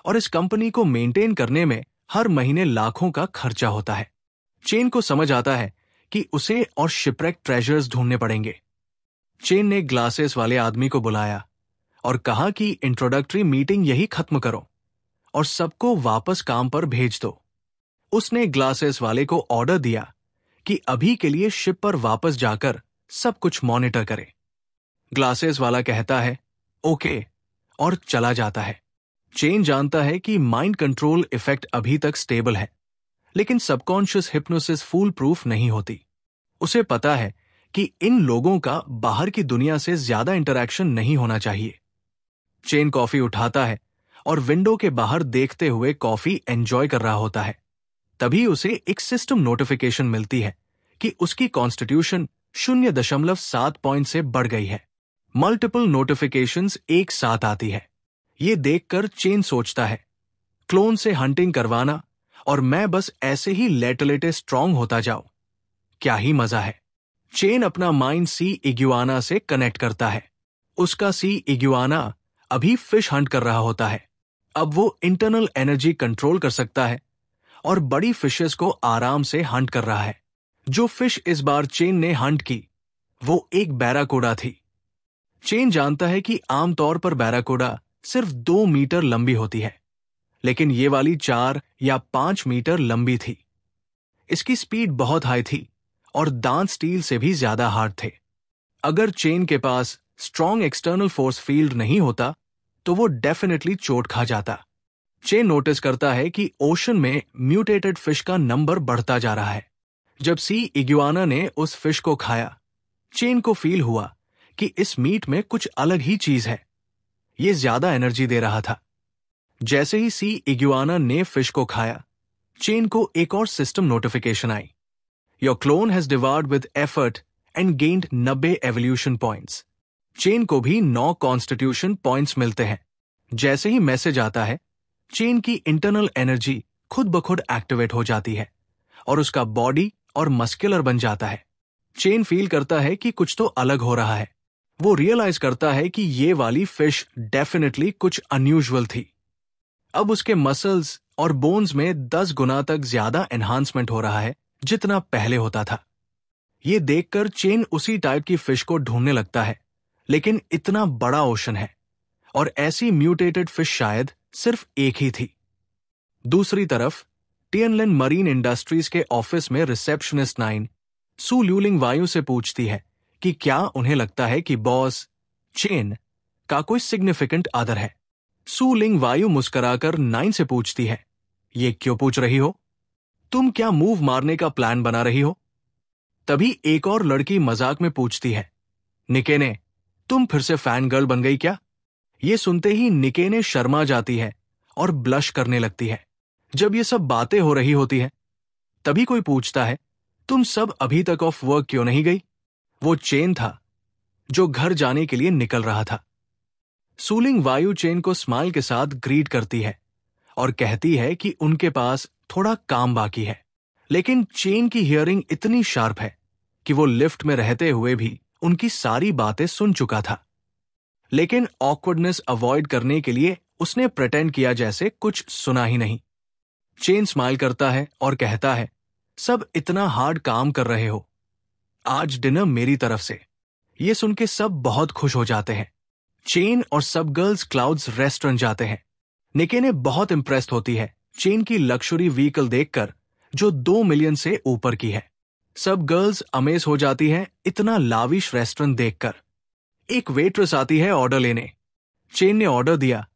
और इस कंपनी को मेंटेन करने में हर महीने लाखों का खर्चा होता है। चेन को समझ आता है कि उसे और शिपरेक ट्रेजर्स ढूंढने पड़ेंगे। चेन ने ग्लासेस वाले आदमी को बुलाया और कहा कि इंट्रोडक्टरी मीटिंग यही खत्म करो और सबको वापस काम पर भेज दो। उसने ग्लासेस वाले को ऑर्डर दिया कि अभी के लिए शिप पर वापस जाकर सब कुछ मॉनिटर करे। ग्लासेस वाला कहता है ओके और चला जाता है। चेन जानता है कि माइंड कंट्रोल इफेक्ट अभी तक स्टेबल है, लेकिन सबकॉन्शियस हिप्नोसिस फूल प्रूफ नहीं होती। उसे पता है कि इन लोगों का बाहर की दुनिया से ज्यादा इंटरैक्शन नहीं होना चाहिए। चेन कॉफी उठाता है और विंडो के बाहर देखते हुए कॉफी एंजॉय कर रहा होता है। तभी उसे एक सिस्टम नोटिफिकेशन मिलती है कि उसकी कॉन्स्टिट्यूशन 0.7 पॉइंट से बढ़ गई है। मल्टीपल नोटिफिकेशंस एक साथ आती है। ये देखकर चेन सोचता है, क्लोन से हंटिंग करवाना और मैं बस ऐसे ही लेटे लेटे स्ट्रांग होता जाऊं, क्या ही मजा है। चेन अपना माइंड सी इग्युआना से कनेक्ट करता है। उसका सी इग्युआना अभी फिश हंट कर रहा होता है। अब वो इंटरनल एनर्जी कंट्रोल कर सकता है और बड़ी फिशेस को आराम से हंट कर रहा है। जो फिश इस बार चेन ने हंट की वो एक बैराकोडा थी। चेन जानता है कि आमतौर पर बैराकोडा सिर्फ 2 मीटर लंबी होती है, लेकिन ये वाली 4 या 5 मीटर लंबी थी। इसकी स्पीड बहुत हाई थी और दांत स्टील से भी ज्यादा हार्ड थे। अगर चेन के पास स्ट्रॉन्ग एक्सटर्नल फोर्स फील्ड नहीं होता तो वो डेफिनेटली चोट खा जाता। चेन नोटिस करता है कि ओशन में म्यूटेटेड फिश का नंबर बढ़ता जा रहा है। जब सी इग्युआना ने उस फिश को खाया, चेन को फील हुआ कि इस मीट में कुछ अलग ही चीज है। ये ज्यादा एनर्जी दे रहा था। जैसे ही सी इग्युआना ने फिश को खाया, चेन को एक और सिस्टम नोटिफिकेशन आई। Your clone has devoured with effort and gained 90 evolution points. Chen को भी 9 कॉन्स्टिट्यूशन पॉइंट्स मिलते हैं। जैसे ही मैसेज आता है, चेन की इंटरनल एनर्जी खुद ब खुद एक्टिवेट हो जाती है और उसका बॉडी और मस्कुलर बन जाता है। चेन फील करता है कि कुछ तो अलग हो रहा है। वो रियलाइज करता है कि ये वाली फिश डेफिनेटली कुछ अनयूजुअल थी। अब उसके मसल्स और बोन्स में 10 गुना तक ज्यादा एनहांसमेंट हो रहा है जितना पहले होता था। ये देखकर चेन उसी टाइप की फिश को ढूंढने लगता है, लेकिन इतना बड़ा ओशन है और ऐसी म्यूटेटेड फिश शायद सिर्फ एक ही थी। दूसरी तरफ टियनलिन मरीन इंडस्ट्रीज के ऑफिस में रिसेप्शनिस्ट 9 सू ल्यूलिंग वायु से पूछती है कि क्या उन्हें लगता है कि बॉस चेन का कोई सिग्निफिकेंट अदर है। सू लिंग वायु मुस्कुराकर 9 से पूछती है, ये क्यों पूछ रही हो? तुम क्या मूव मारने का प्लान बना रही हो? तभी एक और लड़की मजाक में पूछती है, निकेने, तुम फिर से फैन गर्ल बन गई क्या? ये सुनते ही निकेने शर्मा जाती है और ब्लश करने लगती है। जब ये सब बातें हो रही होती है, तभी कोई पूछता है, तुम सब अभी तक ऑफ वर्क क्यों नहीं गई? वो चेन था जो घर जाने के लिए निकल रहा था। सूलिंग वायु चेन को स्माइल के साथ ग्रीट करती है और कहती है कि उनके पास थोड़ा काम बाकी है। लेकिन चेन की हियरिंग इतनी शार्प है कि वो लिफ्ट में रहते हुए भी उनकी सारी बातें सुन चुका था। लेकिन ऑकवर्डनेस अवॉइड करने के लिए उसने प्रिटेंड किया जैसे कुछ सुना ही नहीं। चेन स्माइल करता है और कहता है, सब इतना हार्ड काम कर रहे हो, आज डिनर मेरी तरफ से। ये सुन के सब बहुत खुश हो जाते हैं। चेन और सब गर्ल्स क्लाउड्स रेस्टोरेंट जाते हैं। निकेने बहुत इंप्रेस्ड होती है चेन की लग्जरी व्हीकल देखकर जो 2 मिलियन से ऊपर की है। सब गर्ल्स अमेज हो जाती हैं इतना लाविश रेस्टोरेंट देखकर। एक वेट्रेस आती है ऑर्डर लेने। चेन ने ऑर्डर दिया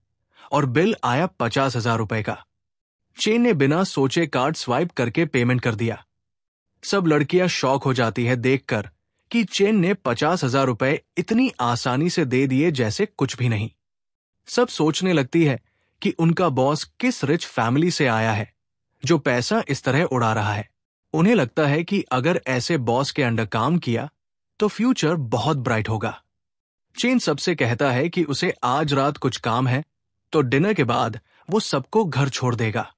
और बिल आया 50,000 रुपए का। चेन ने बिना सोचे कार्ड स्वाइप करके पेमेंट कर दिया। सब लड़कियां शॉक हो जाती है देखकर कि चेन ने 50,000 रुपए इतनी आसानी से दे दिए जैसे कुछ भी नहीं। सब सोचने लगती है कि उनका बॉस किस रिच फैमिली से आया है जो पैसा इस तरह उड़ा रहा है। उन्हें लगता है कि अगर ऐसे बॉस के अंडर काम किया तो फ्यूचर बहुत ब्राइट होगा। चेन सबसे कहता है कि उसे आज रात कुछ काम है तो डिनर के बाद वो सबको घर छोड़ देगा।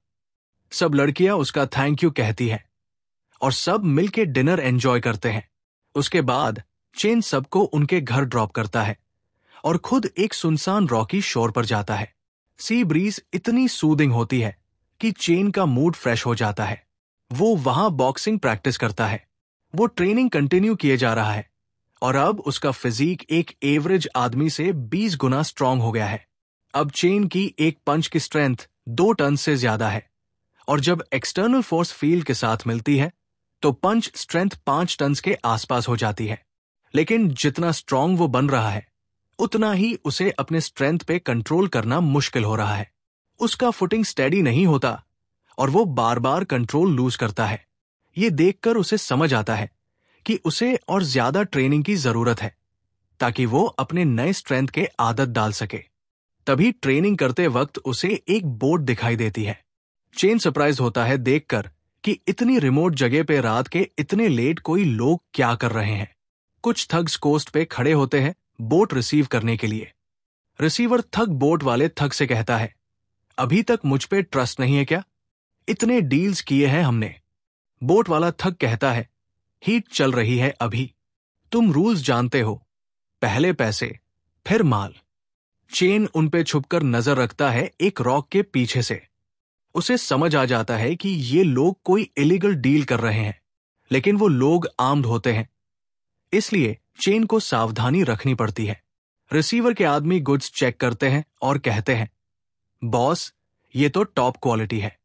सब लड़कियां उसका थैंक यू कहती है और सब मिलके डिनर एंजॉय करते हैं। उसके बाद चेन सबको उनके घर ड्रॉप करता है और खुद एक सुनसान रॉकी शोर पर जाता है। सी ब्रीज इतनी सूदिंग होती है कि चेन का मूड फ्रेश हो जाता है। वो वहां बॉक्सिंग प्रैक्टिस करता है। वो ट्रेनिंग कंटिन्यू किए जा रहा है और अब उसका फिजिक एक एवरेज आदमी से 20 गुना स्ट्रांग हो गया है। अब चेन की एक पंच की स्ट्रेंथ 2 टन से ज्यादा है और जब एक्सटर्नल फोर्स फील्ड के साथ मिलती है तो पंच स्ट्रेंथ 5 टन के आसपास हो जाती है। लेकिन जितना स्ट्रांग वो बन रहा है उतना ही उसे अपने स्ट्रेंथ पे कंट्रोल करना मुश्किल हो रहा है। उसका फुटिंग स्टेडी नहीं होता और वो बार बार कंट्रोल लूज करता है। ये देखकर उसे समझ आता है कि उसे और ज्यादा ट्रेनिंग की जरूरत है ताकि वो अपने नए स्ट्रेंथ के आदत डाल सके। तभी ट्रेनिंग करते वक्त उसे एक बोट दिखाई देती है। चेन सरप्राइज होता है देखकर कि इतनी रिमोट जगह पे रात के इतने लेट कोई लोग क्या कर रहे हैं। कुछ थग्स कोस्ट पे खड़े होते हैं बोट रिसीव करने के लिए। रिसीवर थग बोट वाले थग से कहता है, अभी तक मुझ पे ट्रस्ट नहीं है क्या? इतने डील्स किए हैं हमने। बोट वाला थग कहता है, हीट चल रही है अभी, तुम रूल्स जानते हो, पहले पैसे फिर माल। चेन उन पे छुपकर नजर रखता है एक रॉक के पीछे से। उसे समझ आ जाता है कि ये लोग कोई इलीगल डील कर रहे हैं, लेकिन वो लोग आर्म्ड होते हैं, इसलिए चेन को सावधानी रखनी पड़ती है। रिसीवर के आदमी गुड्स चेक करते हैं और कहते हैं, बॉस ये तो टॉप क्वालिटी है।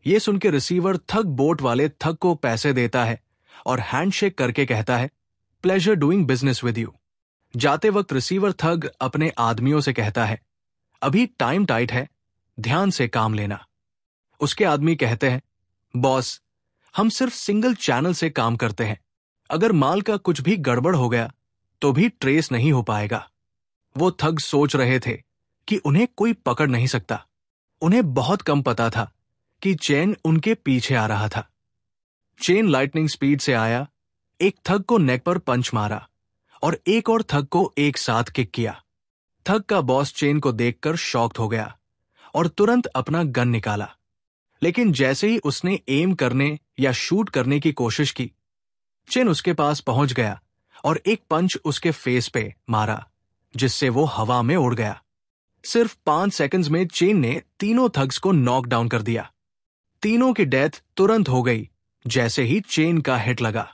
ये सुन के रिसीवर थग बोट वाले थग को पैसे देता है और हैंडशेक करके कहता है, pleasure doing business with you. जाते वक्त रिसीवर थग अपने आदमियों से कहता है, अभी टाइम टाइट है, ध्यान से काम लेना। उसके आदमी कहते हैं, बॉस हम सिर्फ सिंगल चैनल से काम करते हैं, अगर माल का कुछ भी गड़बड़ हो गया तो भी ट्रेस नहीं हो पाएगा। वो थग सोच रहे थे कि उन्हें कोई पकड़ नहीं सकता। उन्हें बहुत कम पता था कि चेन उनके पीछे आ रहा था। चेन लाइटनिंग स्पीड से आया, एक थग को नेक पर पंच मारा और एक और थग को एक साथ किक किया। थग का बॉस चेन को देखकर शॉक्ड हो गया और तुरंत अपना गन निकाला। लेकिन जैसे ही उसने एम करने या शूट करने की कोशिश की, चेन उसके पास पहुंच गया और एक पंच उसके फेस पे मारा जिससे वो हवा में उड़ गया। सिर्फ 5 सेकंड्स में चेन ने तीनों थग्स को नॉक डाउन कर दिया। तीनों की डेथ तुरंत हो गई जैसे ही चेन का हिट लगा।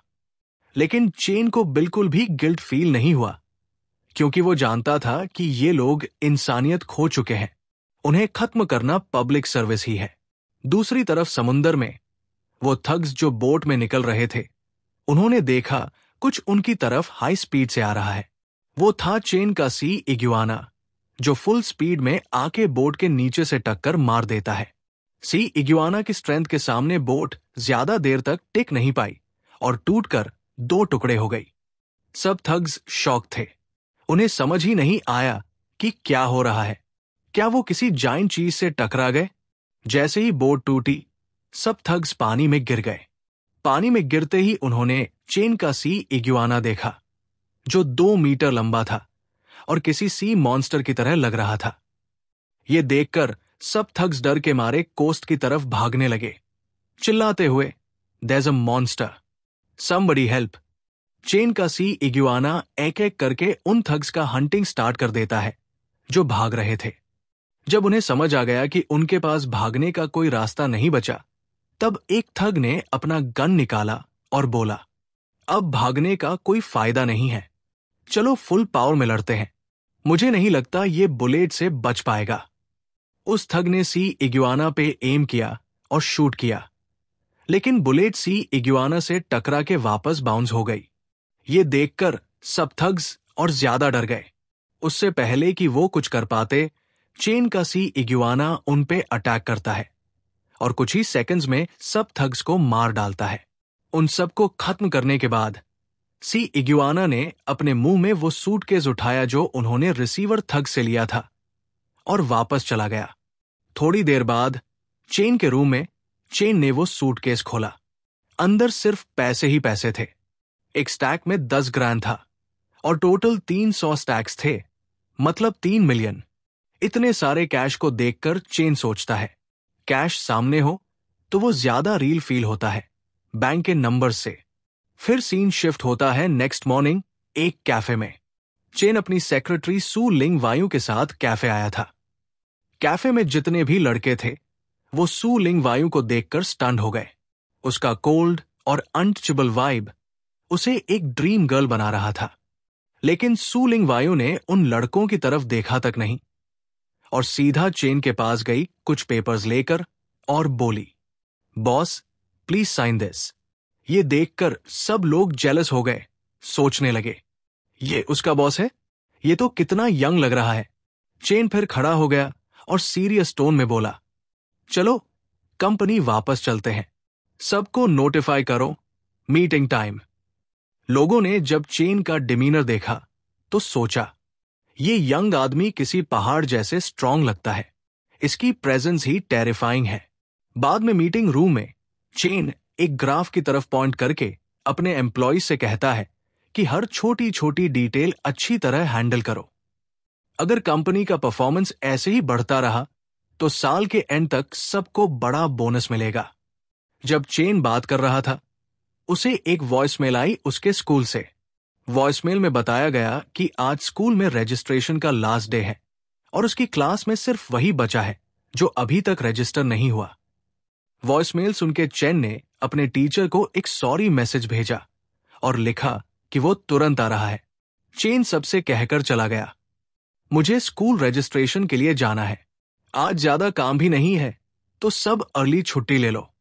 लेकिन चेन को बिल्कुल भी गिल्ट फील नहीं हुआ, क्योंकि वो जानता था कि ये लोग इंसानियत खो चुके हैं। उन्हें खत्म करना पब्लिक सर्विस ही है। दूसरी तरफ समुंदर में वो थग्स जो बोट में निकल रहे थे, उन्होंने देखा कुछ उनकी तरफ हाई स्पीड से आ रहा है। वो था चेन का सी इग्वाना, जो फुल स्पीड में आके बोट के नीचे से टक्कर मार देता है। सी इग्वाना की स्ट्रेंथ के सामने बोट ज्यादा देर तक टिक नहीं पाई और टूटकर 2 टुकड़े हो गई। सब थग्स शॉक थे। उन्हें समझ ही नहीं आया कि क्या हो रहा है। क्या वो किसी जायंट चीज से टकरा गए? जैसे ही बोट टूटी, सब थग्स पानी में गिर गए। पानी में गिरते ही उन्होंने चेन का सी इग्वाना देखा, जो 2 मीटर लंबा था और किसी सी मॉन्स्टर की तरह लग रहा था। ये देखकर सब थग्स डर के मारे कोस्ट की तरफ भागने लगे, चिल्लाते हुए, "There's a monster! Somebody help!" Chain का सी इग्वाना एक एक करके उन थग्स का हंटिंग स्टार्ट कर देता है जो भाग रहे थे। जब उन्हें समझ आ गया कि उनके पास भागने का कोई रास्ता नहीं बचा, तब एक थग ने अपना गन निकाला और बोला, "अब भागने का कोई फायदा नहीं है, चलो फुल पावर में लड़ते हैं। मुझे नहीं लगता ये बुलेट से बच पाएगा।" उस थग ने सी इग्वाना पे एम किया और शूट किया, लेकिन बुलेट सी इग्वाना से टकरा के वापस बाउंस हो गई। ये देखकर सब थग्स और ज्यादा डर गए। उससे पहले कि वो कुछ कर पाते, चेन का सी इग्वाना उन पे अटैक करता है और कुछ ही सेकंड्स में सब थग्स को मार डालता है। उन सबको खत्म करने के बाद सी इग्वाना ने अपने मुंह में वो सूटकेस उठाया जो उन्होंने रिसीवर थग से लिया था और वापस चला गया। थोड़ी देर बाद चेन के रूम में चेन ने वो सूटकेस खोला। अंदर सिर्फ पैसे ही पैसे थे। एक स्टैक में 10 ग्रैंड था और टोटल 300 स्टैक्स थे, मतलब 3 मिलियन। इतने सारे कैश को देखकर चेन सोचता है, कैश सामने हो तो वो ज्यादा रियल फील होता है, बैंक के नंबर से। फिर सीन शिफ्ट होता है नेक्स्ट मॉर्निंग एक कैफे में। चेन अपनी सेक्रेटरी सू लिंग वायु के साथ कैफे आया था। कैफे में जितने भी लड़के थे, वो सू लिंग वायु को देखकर स्टन्ड हो गए। उसका कोल्ड और अनटचेबल वाइब उसे एक ड्रीम गर्ल बना रहा था। लेकिन सू लिंग वायु ने उन लड़कों की तरफ देखा तक नहीं और सीधा चेन के पास गई कुछ पेपर्स लेकर और बोली, "बॉस, प्लीज साइन दिस।" ये देखकर सब लोग जेलस हो गए, सोचने लगे, ये उसका बॉस है? ये तो कितना यंग लग रहा है। चेन फिर खड़ा हो गया और सीरियस टोन में बोला, "चलो कंपनी वापस चलते हैं, सबको नोटिफाई करो, मीटिंग टाइम।" लोगों ने जब चेन का डिमीनर देखा तो सोचा, ये यंग आदमी किसी पहाड़ जैसे स्ट्रांग लगता है, इसकी प्रेजेंस ही टेरिफाइंग है। बाद में मीटिंग रूम में चेन एक ग्राफ की तरफ पॉइंट करके अपने एम्प्लॉयज से कहता है कि हर छोटी छोटी डिटेल अच्छी तरह हैंडल करो। अगर कंपनी का परफॉर्मेंस ऐसे ही बढ़ता रहा तो साल के एंड तक सबको बड़ा बोनस मिलेगा। जब चेन बात कर रहा था, उसे एक वॉइसमेल आई उसके स्कूल से। वॉइसमेल में बताया गया कि आज स्कूल में रजिस्ट्रेशन का लास्ट डे है और उसकी क्लास में सिर्फ वही बचा है जो अभी तक रजिस्टर नहीं हुआ। वॉइसमेल सुनकर चेन ने अपने टीचर को एक सॉरी मैसेज भेजा और लिखा कि वो तुरंत आ रहा है। चेन सबसे कहकर चला गया, "मुझे स्कूल रजिस्ट्रेशन के लिए जाना है, आज ज्यादा काम भी नहीं है, तो सब अर्ली छुट्टी ले लो।"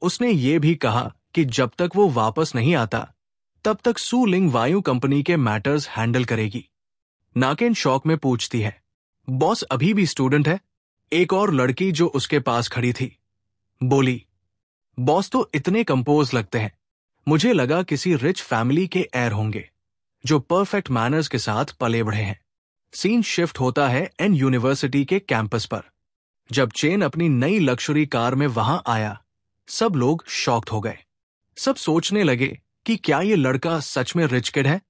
उसने ये भी कहा कि जब तक वो वापस नहीं आता तब तक सू लिंग वायु कंपनी के मैटर्स हैंडल करेगी। नाकेन शॉक में पूछती है, "बॉस अभी भी स्टूडेंट है?" एक और लड़की जो उसके पास खड़ी थी बोली, "बॉस तो इतने कंपोज लगते हैं, मुझे लगा किसी रिच फैमिली के एयर होंगे जो परफेक्ट मैनर्स के साथ पले बढ़े हैं।" सीन शिफ्ट होता है एन यूनिवर्सिटी के कैंपस पर। जब चेन अपनी नई लक्जरी कार में वहां आया, सब लोग शॉक्ड हो गए। सब सोचने लगे कि क्या ये लड़का सच में रिच किड है।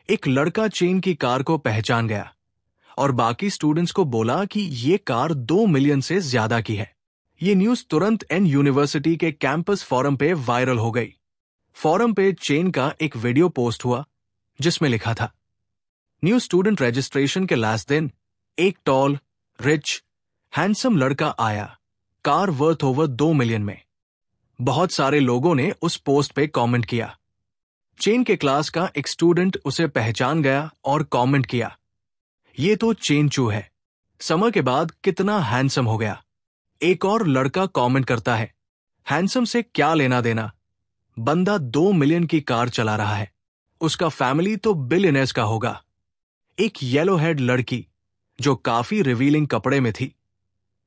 एक लड़का चेन की कार को पहचान गया और बाकी स्टूडेंट्स को बोला कि ये कार 2 मिलियन से ज्यादा की है। ये न्यूज तुरंत एन यूनिवर्सिटी के कैंपस फोरम पे वायरल हो गई। फोरम पे चेन का एक वीडियो पोस्ट हुआ जिसमें लिखा था, "न्यू स्टूडेंट रजिस्ट्रेशन के लास्ट दिन एक टॉल, रिच, हैंडसम लड़का आया, कार वर्थ ओवर 2 मिलियन में।" बहुत सारे लोगों ने उस पोस्ट पे कमेंट किया। चेन के क्लास का एक स्टूडेंट उसे पहचान गया और कमेंट किया, "ये तो चेन चू है, समर के बाद कितना हैंडसम हो गया।" एक और लड़का कमेंट करता है, हैंडसम से क्या लेना देना, बंदा 2 मिलियन की कार चला रहा है, उसका फैमिली तो बिलियनर्स का होगा। एक येलो हेड लड़की जो काफी रिवीलिंग कपड़े में थी,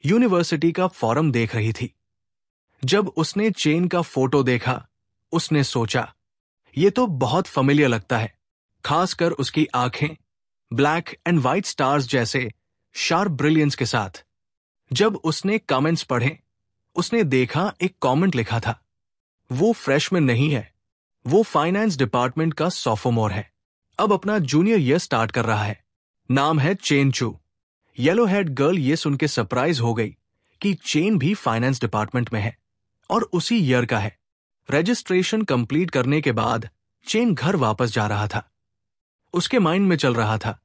यूनिवर्सिटी का फॉरम देख रही थी। जब उसने चेन का फोटो देखा, उसने सोचा ये तो बहुत फेमिलियर लगता है, खासकर उसकी आंखें ब्लैक एंड व्हाइट स्टार्स जैसे शार्प ब्रिलियंस के साथ। जब उसने कमेंट्स पढ़े, उसने देखा एक कमेंट लिखा था, वो फ्रेशमैन नहीं है, वो फाइनेंस डिपार्टमेंट का सोफोमोर है, अब अपना जूनियर ईयर स्टार्ट कर रहा है, नाम है चेन चू। येलो हेड गर्ल ये सुन के सरप्राइज हो गई कि चेन भी फाइनेंस डिपार्टमेंट में है और उसी ईयर का है। रजिस्ट्रेशन कंप्लीट करने के बाद चेन घर वापस जा रहा था। उसके माइंड में चल रहा था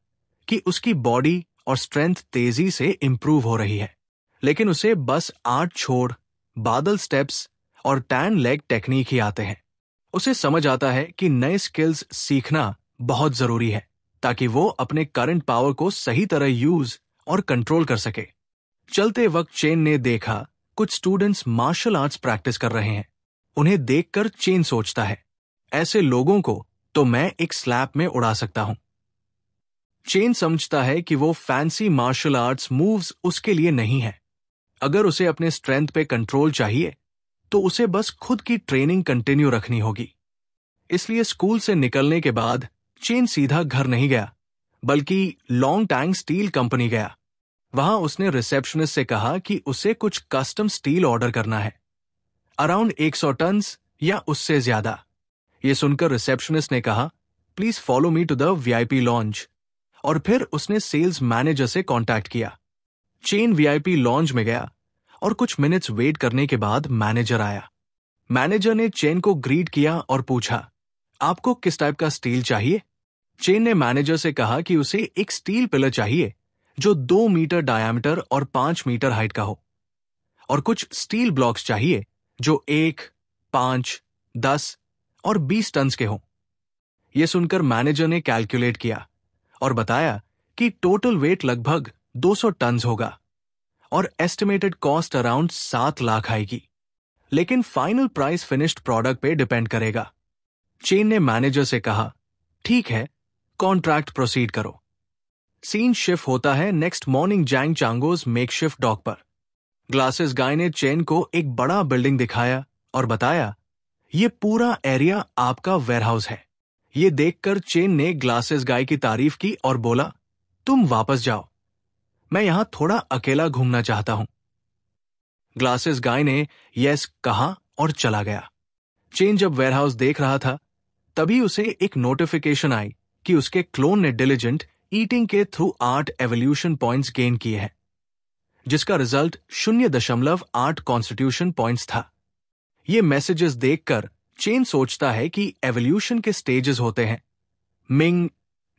कि उसकी बॉडी और स्ट्रेंथ तेजी से इंप्रूव हो रही है, लेकिन उसे बस 8 छोड़, बादल स्टेप्स और टैन लेग टेक्निक ही आते हैं। उसे समझ आता है कि नए स्किल्स सीखना बहुत जरूरी है ताकि वो अपने करंट पावर को सही तरह यूज और कंट्रोल कर सके। चलते वक्त चेन ने देखा कुछ स्टूडेंट्स मार्शल आर्ट्स प्रैक्टिस कर रहे हैं। उन्हें देखकर चेन सोचता है, ऐसे लोगों को तो मैं एक स्लैप में उड़ा सकता हूं। चेन समझता है कि वो फैंसी मार्शल आर्ट्स मूव्स उसके लिए नहीं है। अगर उसे अपने स्ट्रेंथ पे कंट्रोल चाहिए तो उसे बस खुद की ट्रेनिंग कंटिन्यू रखनी होगी। इसलिए स्कूल से निकलने के बाद चेन सीधा घर नहीं गया, बल्कि लॉन्ग टैंग स्टील कंपनी गया। वहां उसने रिसेप्शनिस्ट से कहा कि उसे कुछ कस्टम स्टील ऑर्डर करना है, अराउंड 100 टन्स या उससे ज्यादा। यह सुनकर रिसेप्शनिस्ट ने कहा, please follow me to the VIP lounge, और फिर उसने सेल्स मैनेजर से कांटेक्ट किया। चेन वीआईपी लॉन्ज में गया और कुछ मिनट्स वेट करने के बाद मैनेजर आया। मैनेजर ने चेन को ग्रीट किया और पूछा, आपको किस टाइप का स्टील चाहिए? चेन ने मैनेजर से कहा कि उसे एक स्टील पिलर चाहिए जो 2 मीटर डायमीटर और 5 मीटर हाइट का हो, और कुछ स्टील ब्लॉक्स चाहिए जो 1, 5, 10 और 20 टन के हों। यह सुनकर मैनेजर ने कैलकुलेट किया और बताया कि टोटल वेट लगभग 200 टन होगा और एस्टिमेटेड कॉस्ट अराउंड 7 लाख आएगी, लेकिन फाइनल प्राइस फिनिश्ड प्रोडक्ट पे डिपेंड करेगा। चेन ने मैनेजर से कहा, ठीक है, कॉन्ट्रैक्ट प्रोसीड करो। सीन शिफ्ट होता है नेक्स्ट मॉर्निंग जैंग चांगोज मेकशिफ्ट डॉक पर। ग्लासेस गाय ने चेन को एक बड़ा बिल्डिंग दिखाया और बताया, ये पूरा एरिया आपका वेयरहाउस है। ये देखकर चेन ने ग्लासेस गाय की तारीफ की और बोला, तुम वापस जाओ, मैं यहां थोड़ा अकेला घूमना चाहता हूं। ग्लासेस गाय ने यस कहा और चला गया। चेन जब वेयरहाउस देख रहा था, तभी उसे एक नोटिफिकेशन आई कि उसके क्लोन ने डिलिजेंट ईटिंग के थ्रू 8 एवोल्यूशन पॉइंट्स गेन किए हैं, जिसका रिजल्ट 0.8 कॉन्स्टिट्यूशन पॉइंट्स था। ये मैसेजेस देखकर चेन सोचता है कि एवोल्यूशन के स्टेजेस होते हैं, Ming,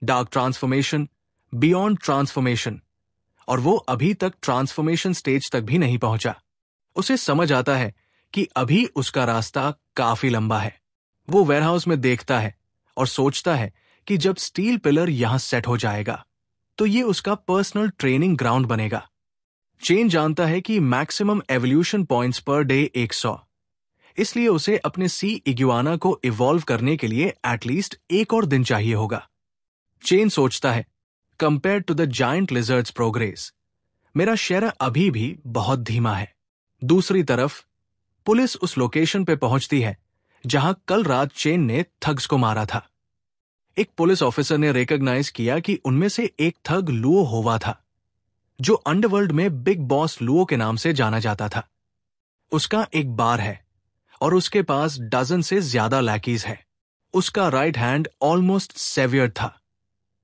dark transformation, beyond transformation, और वो अभी तक ट्रांसफॉर्मेशन स्टेज तक भी नहीं पहुंचा। उसे समझ आता है कि अभी उसका रास्ता काफी लंबा है। वो वेयरहाउस में देखता है और सोचता है कि जब स्टील पिलर यहां सेट हो जाएगा तो ये उसका पर्सनल ट्रेनिंग ग्राउंड बनेगा। चेन जानता है कि maximum evolution points per day 100, इसलिए उसे अपने सी इग्युआना को इवॉल्व करने के लिए एटलीस्ट 1 और दिन चाहिए होगा। चेन सोचता है, compare to the giant lizard's progress, मेरा शेरा अभी भी बहुत धीमा है। दूसरी तरफ पुलिस उस लोकेशन पे पहुंचती है जहां कल रात चेन ने थग्स को मारा था। एक पुलिस ऑफिसर ने रिकॉग्नाइज किया कि उनमें से एक थग लुओ होवा था, जो अंडरवर्ल्ड में बिग बॉस लुओ के नाम से जाना जाता था। उसका एक बार है और उसके पास डजन से ज्यादा लैकीज है। उसका राइट हैंड ऑलमोस्ट सेवियर था,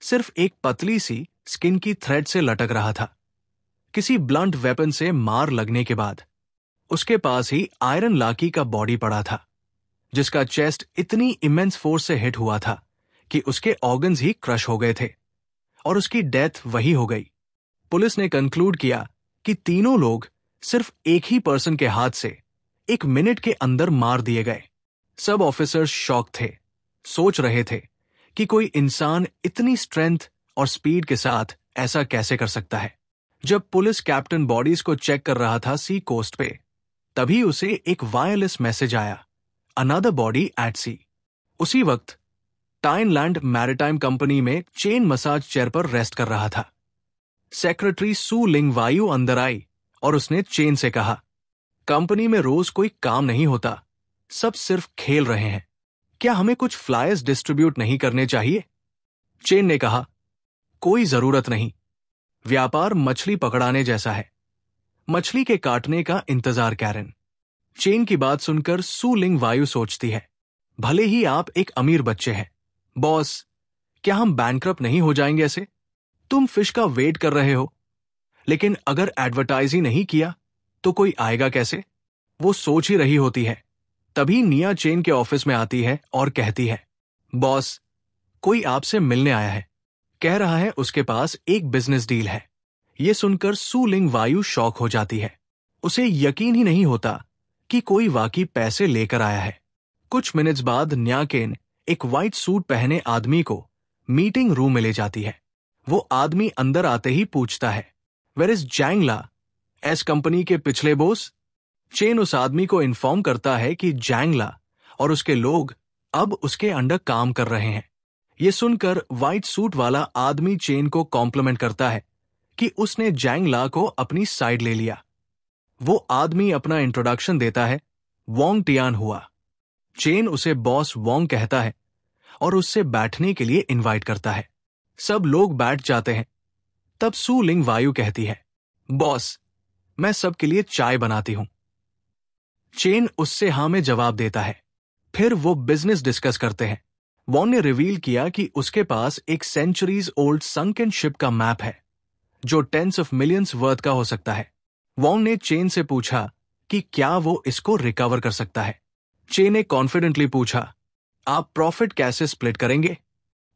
सिर्फ एक पतली सी स्किन की थ्रेड से लटक रहा था। किसी ब्लंट वेपन से मार लगने के बाद उसके पास ही आयरन लाकी का बॉडी पड़ा था, जिसका चेस्ट इतनी इमेंस फोर्स से हिट हुआ था कि उसके ऑर्गन्स ही क्रश हो गए थे और उसकी डेथ वही हो गई। पुलिस ने कंक्लूड किया कि तीनों लोग सिर्फ एक ही पर्सन के हाथ से 1 मिनट के अंदर मार दिए गए। सब ऑफिसर्स शॉक थे, सोच रहे थे कि कोई इंसान इतनी स्ट्रेंथ और स्पीड के साथ ऐसा कैसे कर सकता है। जब पुलिस कैप्टन बॉडीज को चेक कर रहा था सी कोस्ट पे, तभी उसे एक वायरलेस मैसेज आया, अनदर बॉडी एट सी। उसी वक्त टाइनलैंड मैरिटाइम कंपनी में चेन मसाज चेयर पर रेस्ट कर रहा था। सेक्रेटरी सू लिंग वायु अंदर आई और उसने चेन से कहा, कंपनी में रोज कोई काम नहीं होता, सब सिर्फ खेल रहे हैं, क्या हमें कुछ फ्लायर्स डिस्ट्रीब्यूट नहीं करने चाहिए? चेन ने कहा, कोई जरूरत नहीं, व्यापार मछली पकड़ाने जैसा है, मछली के काटने का इंतजार कैरन। चेन की बात सुनकर सू लिंग वायु सोचती है, भले ही आप एक अमीर बच्चे हैं, बॉस, क्या हम बैंकरप्ट नहीं हो जाएंगे ऐसे? तुम फिश का वेट कर रहे हो, लेकिन अगर एडवर्टाइज ही नहीं किया तो कोई आएगा कैसे? वो सोच ही रही होती है। तभी निया चेन के ऑफिस में आती है और कहती है, बॉस, कोई आपसे मिलने आया है, कह रहा है उसके पास एक बिजनेस डील है। यह सुनकर सू लिंग वायु शॉक हो जाती है। उसे यकीन ही नहीं होता कि कोई वाकई पैसे लेकर आया है। कुछ मिनट्स बाद न्याकेन एक व्हाइट सूट पहने आदमी को मीटिंग रूम में ले जाती है। वो आदमी अंदर आते ही पूछता है, वेयर इज जैंगला, एस कंपनी के पिछले बॉस? चेन उस आदमी को इन्फॉर्म करता है कि जैंगला और उसके लोग अब उसके अंडर काम कर रहे हैं। ये सुनकर व्हाइट सूट वाला आदमी चेन को कॉम्प्लीमेंट करता है कि उसने जैंगला को अपनी साइड ले लिया। वो आदमी अपना इंट्रोडक्शन देता है, वोंग टियान हुआ। चेन उसे बॉस वोंग कहता है और उससे बैठने के लिए इनवाइट करता है। सब लोग बैठ जाते हैं। तब सू लिंग वायु कहती है, बॉस, मैं सबके लिए चाय बनाती हूं। चेन उससे हां में जवाब देता है। फिर वो बिजनेस डिस्कस करते हैं। वॉन ने रिवील किया कि उसके पास एक सेंचुरीज ओल्ड संकन शिप का मैप है जो टेंस ऑफ मिलियंस वर्थ का हो सकता है। वॉन ने चेन से पूछा कि क्या वो इसको रिकवर कर सकता है। चेन ने कॉन्फिडेंटली पूछा, आप प्रॉफिट कैसे स्प्लिट करेंगे?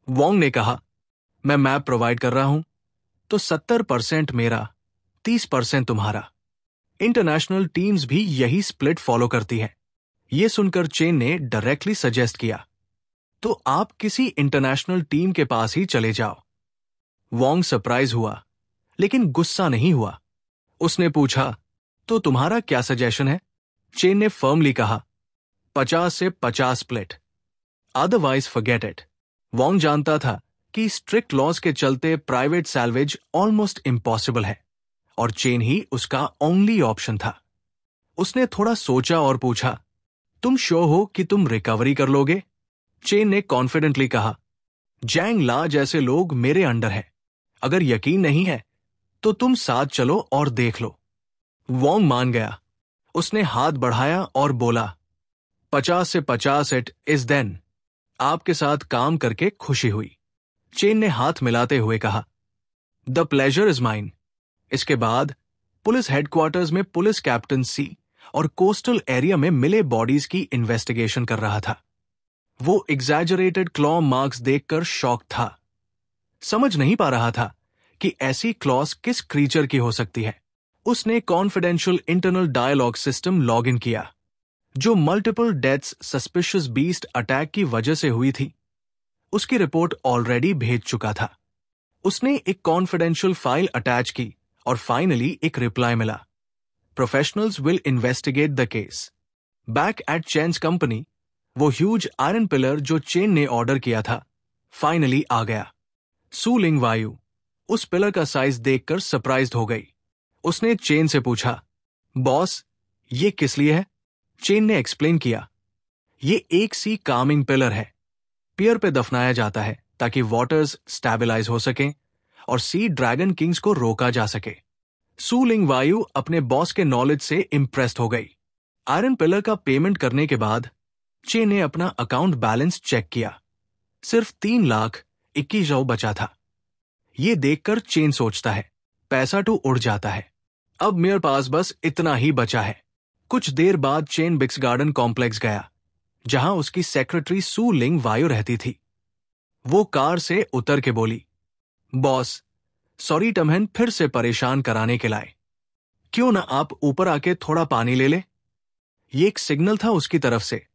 वॉन्ग ने कहा, मैं मैप प्रोवाइड कर रहा हूं तो 70% मेरा, 30% तुम्हारा। इंटरनेशनल टीम्स भी यही स्प्लिट फॉलो करती है। यह सुनकर चेन ने डायरेक्टली सजेस्ट किया, तो आप किसी इंटरनेशनल टीम के पास ही चले जाओ। वॉन्ग सरप्राइज हुआ लेकिन गुस्सा नहीं हुआ। उसने पूछा, तो तुम्हारा क्या सजेशन है? चेन ने फर्मली कहा, 50 से 50 split, otherwise forget it. Wong जानता था कि स्ट्रिक्ट लॉज के चलते प्राइवेट सैल्वेज ऑलमोस्ट इम्पॉसिबल है और चेन ही उसका ओनली ऑप्शन था। उसने थोड़ा सोचा और पूछा, तुम श्योर हो कि तुम रिकवरी कर लोगे? चेन ने कॉन्फिडेंटली कहा, जैंग ला जैसे लोग मेरे अंडर हैं, अगर यकीन नहीं है तो तुम साथ चलो और देख लो। वॉन्ग मान गया। उसने हाथ बढ़ाया और बोला, 50 से 50 इट इज देन। आपके साथ काम करके खुशी हुई। चेन ने हाथ मिलाते हुए कहा, द प्लेजर इज माइन। इसके बाद पुलिस हेडक्वार्टर्स में पुलिस कैप्टन सी और कोस्टल एरिया में मिले बॉडीज की इन्वेस्टिगेशन कर रहा था। वो एग्जैजरेटेड क्लॉ मार्क्स देखकर शॉक था। समझ नहीं पा रहा था कि ऐसी क्लॉस किस क्रीचर की हो सकती है। उसने confidential internal dialogue system log in किया जो multiple deaths suspicious beast attack की वजह से हुई थी। उसकी रिपोर्ट ऑलरेडी भेज चुका था। उसने एक कॉन्फिडेंशियल फाइल अटैच की और फाइनली एक रिप्लाई मिला, professionals will investigate the case. Back at chains company वो ह्यूज आयरन पिलर जो चेन ने ऑर्डर किया था फाइनली आ गया। सू लिंग वायु उस पिलर का साइज देखकर सरप्राइज्ड हो गई। उसने चेन से पूछा, बॉस, ये किस लिए है? चेन ने एक्सप्लेन किया, ये एक सी कामिंग पिलर है। पियर पे दफनाया जाता है ताकि वाटर्स स्टेबलाइज हो सकें और सी ड्रैगन किंग्स को रोका जा सके। सू लिंग वायु अपने बॉस के नॉलेज से इंप्रेस्ड हो गई। आयरन पिलर का पेमेंट करने के बाद चेन ने अपना अकाउंट बैलेंस चेक किया। सिर्फ 3,21,000 बचा था। ये देखकर चेन सोचता है, पैसा तो उड़ जाता है, अब मेरे पास बस इतना ही बचा है। कुछ देर बाद चेन बिक्स गार्डन कॉम्प्लेक्स गया जहां उसकी सेक्रेटरी सू लिंग वायु रहती थी। वो कार से उतर के बोली, बॉस, सॉरी टमहन फिर से परेशान कराने के लाए, क्यों ना आप ऊपर आके थोड़ा पानी ले ले? ये एक सिग्नल था उसकी तरफ से,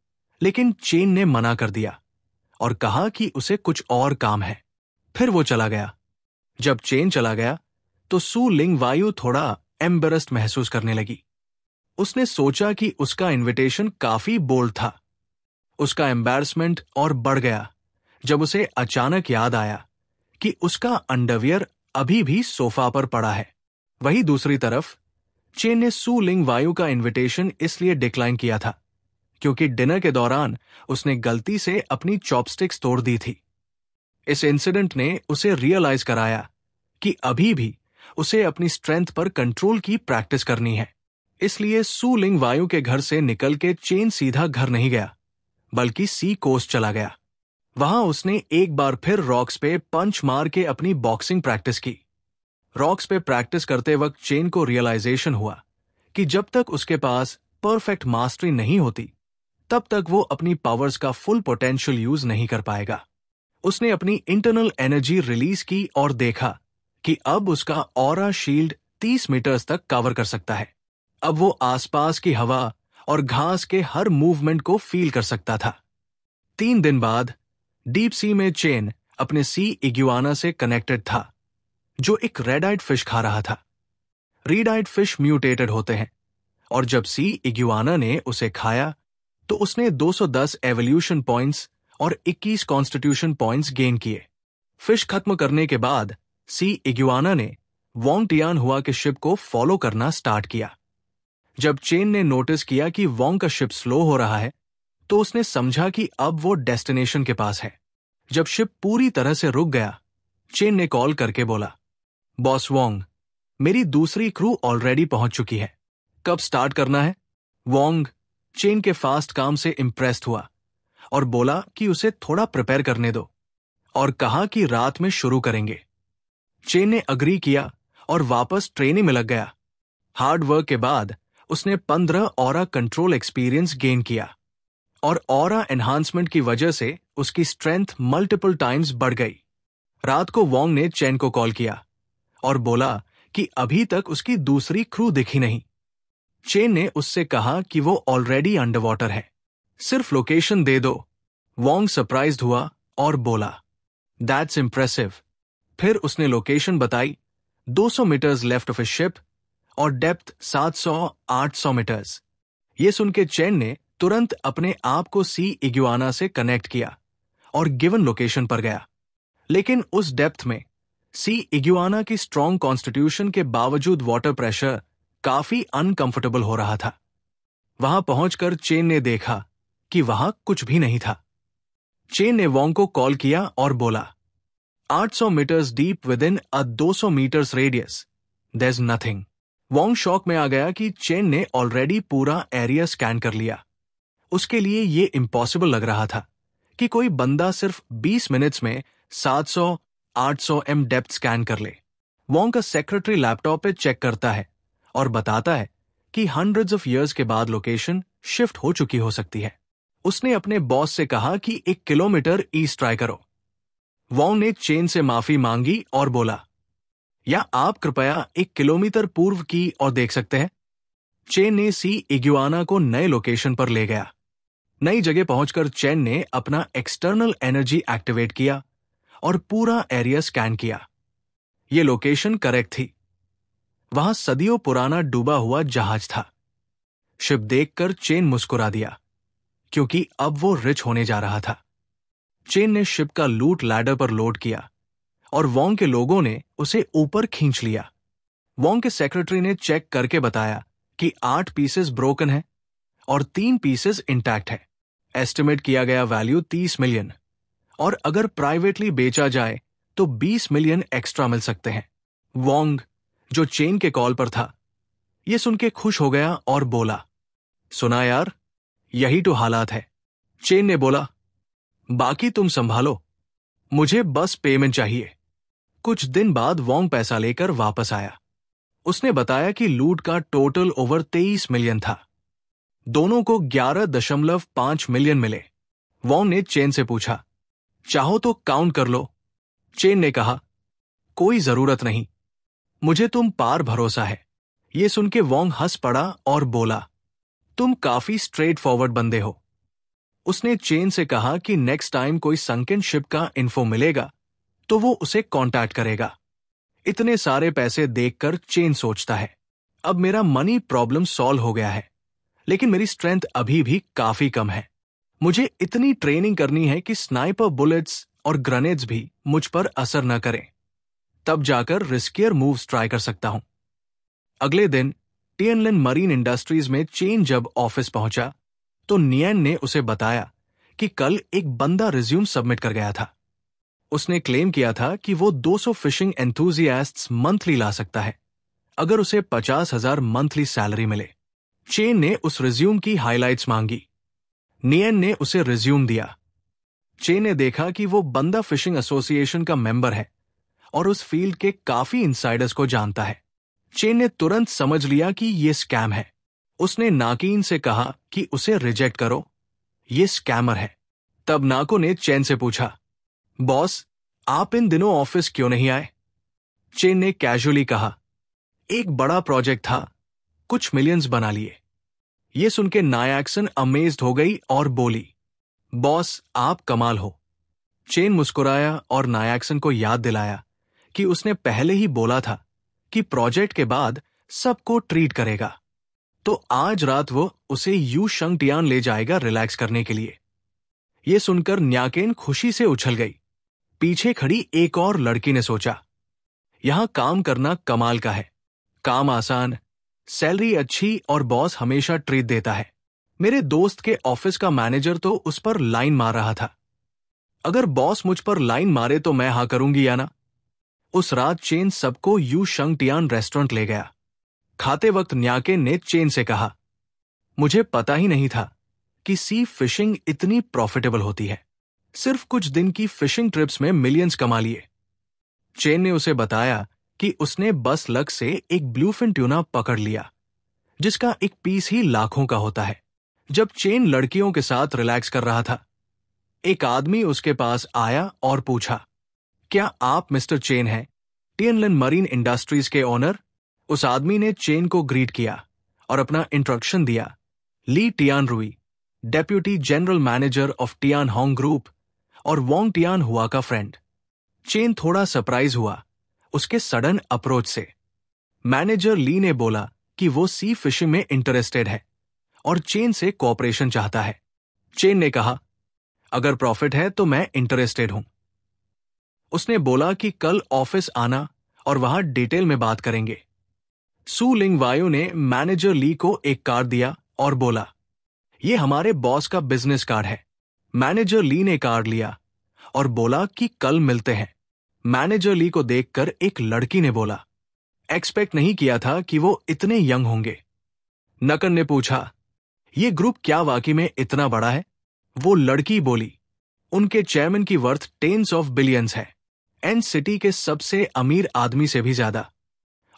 लेकिन चेन ने मना कर दिया और कहा कि उसे कुछ और काम है। फिर वो चला गया। जब चेन चला गया तो सू लिंग वायु थोड़ा एम्बेरस्ड महसूस करने लगी। उसने सोचा कि उसका इनविटेशन काफी बोल्ड था। उसका एम्बैरसमेंट और बढ़ गया जब उसे अचानक याद आया कि उसका अंडरवियर अभी भी सोफा पर पड़ा है। वहीं दूसरी तरफ चेन ने सू लिंग वायु का इनविटेशन इसलिए डिक्लाइन किया था क्योंकि डिनर के दौरान उसने गलती से अपनी चॉपस्टिक्स तोड़ दी थी। इस इंसिडेंट ने उसे रियलाइज कराया कि अभी भी उसे अपनी स्ट्रेंथ पर कंट्रोल की प्रैक्टिस करनी है। इसलिए सू लिंग वायु के घर से निकल के चेन सीधा घर नहीं गया, बल्कि सी कोस्ट चला गया। वहां उसने एक बार फिर रॉक्स पे पंच मार के अपनी बॉक्सिंग प्रैक्टिस की। रॉक्स पे प्रैक्टिस करते वक्त चेन को रियलाइजेशन हुआ कि जब तक उसके पास परफेक्ट मास्टरी नहीं होती, तब तक वो अपनी पावर्स का फुल पोटेंशियल यूज नहीं कर पाएगा। उसने अपनी इंटरनल एनर्जी रिलीज की और देखा कि अब उसका ऑरा शील्ड 30 मीटर्स तक कवर कर सकता है। अब वो आसपास की हवा और घास के हर मूवमेंट को फील कर सकता था। 3 दिन बाद डीप सी में चेन अपने सी इग्युआना से कनेक्टेड था, जो एक रेड आइड फिश खा रहा था। रेड आइड फिश म्यूटेटेड होते हैं और जब सी इग्युआना ने उसे खाया तो उसने 210 एवोल्यूशन पॉइंट्स और 21 कॉन्स्टिट्यूशन पॉइंट्स गेन किए। फिश खत्म करने के बाद सी इग्युआना ने वोंग टियान हुआ के शिप को फॉलो करना स्टार्ट किया। जब चेन ने नोटिस किया कि वोंग का शिप स्लो हो रहा है, तो उसने समझा कि अब वो डेस्टिनेशन के पास है। जब शिप पूरी तरह से रुक गया, चेन ने कॉल करके बोला, बॉस वोंग, मेरी दूसरी क्रू ऑलरेडी पहुंच चुकी है, कब स्टार्ट करना है? वोंग चेन के फास्ट काम से इंप्रेस्ड हुआ और बोला कि उसे थोड़ा प्रिपेयर करने दो और कहा कि रात में शुरू करेंगे। चेन ने अग्री किया और वापस ट्रेनिंग में लग गया। हार्ड वर्क के बाद उसने 15 ऑरा कंट्रोल एक्सपीरियंस गेन किया और ऑरा एनहांसमेंट की वजह से उसकी स्ट्रेंथ मल्टीपल टाइम्स बढ़ गई। रात को वोंग ने चेन को कॉल किया और बोला कि अभी तक उसकी दूसरी क्रू दिखी नहीं। चेन ने उससे कहा कि वो ऑलरेडी अंडर वाटर है, सिर्फ लोकेशन दे दो। वोंग सरप्राइज्ड हुआ और बोला, दैट्स इंप्रेसिव। फिर उसने लोकेशन बताई, 200 meters left of a ship और डेप्थ 700-800 मीटर्स। ये सुन के चेन ने तुरंत अपने आप को सी इग्युआना से कनेक्ट किया और गिवन लोकेशन पर गया। लेकिन उस डेप्थ में सी इग्युआना की स्ट्रॉन्ग कॉन्स्टिट्यूशन के बावजूद वाटर प्रेशर काफी अनकंफर्टेबल हो रहा था। वहां पहुंचकर चेन ने देखा कि वहां कुछ भी नहीं था। चेन ने वोंग को कॉल किया और बोला, 800 meters deep within a 200 meters radius, there is nothing. Wong shock में आ गया कि चेन ने ऑलरेडी पूरा एरिया स्कैन कर लिया। उसके लिए ये इम्पॉसिबल लग रहा था कि कोई बंदा सिर्फ 20 मिनट्स में 700-800 m डेप्थ स्कैन कर ले। वोंग का सेक्रेटरी लैपटॉप पे चेक करता है और बताता है कि हंड्रेड्स ऑफ ईयर्स के बाद लोकेशन शिफ्ट हो चुकी हो सकती है। उसने अपने बॉस से कहा कि 1 किलोमीटर ईस्ट ट्राई करो। वोंग ने चेन से माफी मांगी और बोला, या आप कृपया 1 किलोमीटर पूर्व की और देख सकते हैं। चेन ने सी इग्युआना को नए लोकेशन पर ले गया। नई जगह पहुंचकर चेन ने अपना एक्सटर्नल एनर्जी एक्टिवेट किया और पूरा एरिया स्कैन किया। यह लोकेशन करेक्ट थी। वहां सदियों पुराना डूबा हुआ जहाज था। शिप देखकर चेन मुस्कुरा दिया, क्योंकि अब वो रिच होने जा रहा था। चेन ने शिप का लूट लैडर पर लोड किया और वोंग के लोगों ने उसे ऊपर खींच लिया। वोंग के सेक्रेटरी ने चेक करके बताया कि 8 पीसेस ब्रोकन है और 3 पीसेस इंटैक्ट है। एस्टिमेट किया गया वैल्यू 30 मिलियन और अगर प्राइवेटली बेचा जाए तो 20 मिलियन एक्स्ट्रा मिल सकते हैं। वोंग, जो चेन के कॉल पर था, यह सुन के खुश हो गया और बोला, सुना यार, यही तो हालात है। चेन ने बोला, बाकी तुम संभालो, मुझे बस पेमेंट चाहिए। कुछ दिन बाद वोंग पैसा लेकर वापस आया। उसने बताया कि लूट का टोटल ओवर 23 मिलियन था। दोनों को 11.5 मिलियन मिले। वोंग ने चेन से पूछा, चाहो तो काउंट कर लो। चेन ने कहा, कोई जरूरत नहीं, मुझे तुम पार भरोसा है। ये सुन के वोंग हंस पड़ा और बोला, तुम काफी स्ट्रेट फॉरवर्ड बंदे हो। उसने चेन से कहा कि नेक्स्ट टाइम कोई संकन शिप का इन्फो मिलेगा तो वो उसे कांटेक्ट करेगा। इतने सारे पैसे देखकर चेन सोचता है, अब मेरा मनी प्रॉब्लम सॉल्व हो गया है। लेकिन मेरी स्ट्रेंथ अभी भी काफी कम है। मुझे इतनी ट्रेनिंग करनी है कि स्नाइपर बुलेट्स और ग्रेनेड्स भी मुझ पर असर न करें। तब जाकर रिस्कियर मूव्स ट्राई कर सकता हूं। अगले दिन टिएनलिन मरीन इंडस्ट्रीज में चेन जब ऑफिस पहुंचा तो नियन ने उसे बताया कि कल एक बंदा रिज्यूम सबमिट कर गया था। उसने क्लेम किया था कि वो 200 फिशिंग एंथुजियास्ट्स मंथली ला सकता है अगर उसे 50,000 मंथली सैलरी मिले। चेन ने उस रिज्यूम की हाइलाइट्स मांगी। नियन ने उसे रिज्यूम दिया। चेन ने देखा कि वो बंदा फिशिंग एसोसिएशन का मेंबर है और उस फील्ड के काफी इनसाइडर्स को जानता है। चेन ने तुरंत समझ लिया कि ये स्कैम है। उसने नाकीन से कहा कि उसे रिजेक्ट करो, ये स्कैमर है। तब नाको ने चेन से पूछा, बॉस, आप इन दिनों ऑफिस क्यों नहीं आए? चेन ने कैजुअली कहा, एक बड़ा प्रोजेक्ट था, कुछ मिलियंस बना लिए। ये सुनकर नायाक्सन अमेज्ड हो गई और बोली, बॉस, आप कमाल हो। चेन मुस्कुराया और नायाक्सन को याद दिलाया कि उसने पहले ही बोला था कि प्रोजेक्ट के बाद सबको ट्रीट करेगा, तो आज रात वो उसे यू शंगटियान ले जाएगा रिलैक्स करने के लिए। यह सुनकर न्याकेन खुशी से उछल गई। पीछे खड़ी एक और लड़की ने सोचा, यहां काम करना कमाल का है, काम आसान, सैलरी अच्छी और बॉस हमेशा ट्रीट देता है। मेरे दोस्त के ऑफिस का मैनेजर तो उस पर लाइन मार रहा था। अगर बॉस मुझ पर लाइन मारे तो मैं हाँ करूंगी या ना। उस रात चेन सबको यू शंगटियान रेस्टोरेंट ले गया। खाते वक्त न्याकेन ने चेन से कहा, मुझे पता ही नहीं था कि सी फिशिंग इतनी प्रॉफिटेबल होती है। सिर्फ कुछ दिन की फिशिंग ट्रिप्स में मिलियंस कमा लिए। चेन ने उसे बताया कि उसने बस लक से एक ब्लूफिन ट्यूना पकड़ लिया, जिसका एक पीस ही लाखों का होता है। जब चेन लड़कियों के साथ रिलैक्स कर रहा था, एक आदमी उसके पास आया और पूछा, क्या आप मिस्टर चेन हैं, टिएनलिन मरीन इंडस्ट्रीज के ओनर? उस आदमी ने चेन को ग्रीट किया और अपना इंट्रोडक्शन दिया, ली टियान रुई, deputy general manager of Tian Hong group और वोंग टियान हुआ का फ्रेंड। चेन थोड़ा सरप्राइज हुआ उसके सडन अप्रोच से। मैनेजर ली ने बोला कि वो सी फिशिंग में इंटरेस्टेड है और चेन से कोऑपरेशन चाहता है। चेन ने कहा, अगर प्रॉफिट है तो मैं इंटरेस्टेड हूं। उसने बोला कि कल ऑफिस आना और वहां डिटेल में बात करेंगे। सू लिंग वायु ने मैनेजर ली को एक कार्ड दिया और बोला, ये हमारे बॉस का बिजनेस कार्ड है। मैनेजर ली ने कार्ड लिया और बोला कि कल मिलते हैं। मैनेजर ली को देखकर एक लड़की ने बोला, एक्सपेक्ट नहीं किया था कि वो इतने यंग होंगे। नकन ने पूछा, ये ग्रुप क्या वाकई में इतना बड़ा है? वो लड़की बोली, उनके चेयरमैन की वर्थ टेन्स ऑफ बिलियंस है, एंड सिटी के सबसे अमीर आदमी से भी ज्यादा।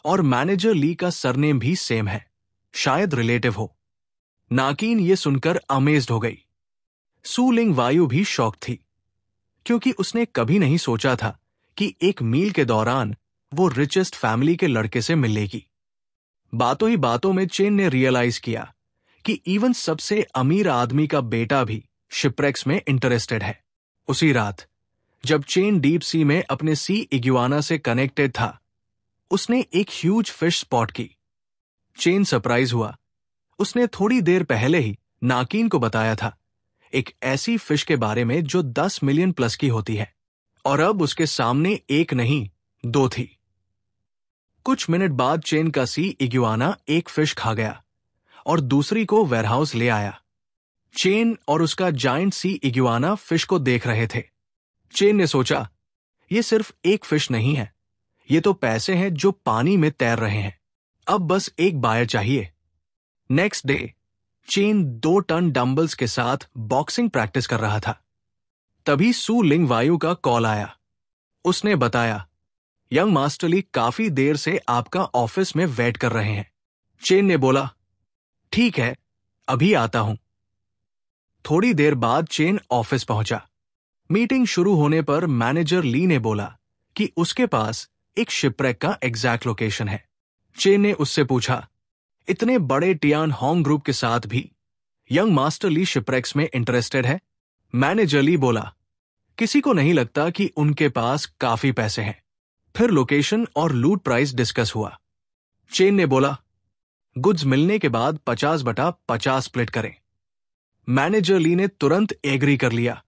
और मैनेजर ली का सरनेम भी सेम है, शायद रिलेटिव हो। नाकीन ये सुनकर अमेज्ड हो गई। सू लिंग वायु भी शॉक थी, क्योंकि उसने कभी नहीं सोचा था कि एक मील के दौरान वो रिचेस्ट फैमिली के लड़के से मिलेगी। बातों ही बातों में चेन ने रियलाइज किया कि इवन सबसे अमीर आदमी का बेटा भी शिपरेक्स में इंटरेस्टेड है। उसी रात जब चेन डीप सी में अपने सी इग्युआना से कनेक्टेड था, उसने एक ह्यूज फिश स्पॉट की। चेन सरप्राइज हुआ। उसने थोड़ी देर पहले ही नाकीन को बताया था एक ऐसी फिश के बारे में जो 10 मिलियन प्लस की होती है, और अब उसके सामने एक नहीं 2 थी। कुछ मिनट बाद चेन का सी इग्युआना एक फिश खा गया और दूसरी को वेयरहाउस ले आया। चेन और उसका जायंट सी इग्युआना फिश को देख रहे थे। चेन ने सोचा, ये सिर्फ एक फिश नहीं है, ये तो पैसे हैं जो पानी में तैर रहे हैं। अब बस एक बायर चाहिए। Next day Chen 2 ton dumbbells के साथ बॉक्सिंग प्रैक्टिस कर रहा था। तभी सू लिंग वायु का कॉल आया। उसने बताया, यंग मास्टर ली काफी देर से आपका ऑफिस में वेट कर रहे हैं। चेन ने बोला, ठीक है, अभी आता हूं। थोड़ी देर बाद चेन ऑफिस पहुंचा। मीटिंग शुरू होने पर मैनेजर ली ने बोला कि उसके पास एक शिपरेक का एग्जैक्ट लोकेशन है। चेन ने उससे पूछा, इतने बड़े टियान होंग ग्रुप के साथ भी यंग मास्टर ली शिपरेक्स में इंटरेस्टेड है? मैनेजर ली बोला, किसी को नहीं लगता कि उनके पास काफी पैसे हैं। फिर लोकेशन और लूट प्राइस डिस्कस हुआ। चेन ने बोला, गुड्स मिलने के बाद 50/50 स्प्लिट करें। मैनेजर ली ने तुरंत एग्री कर लिया।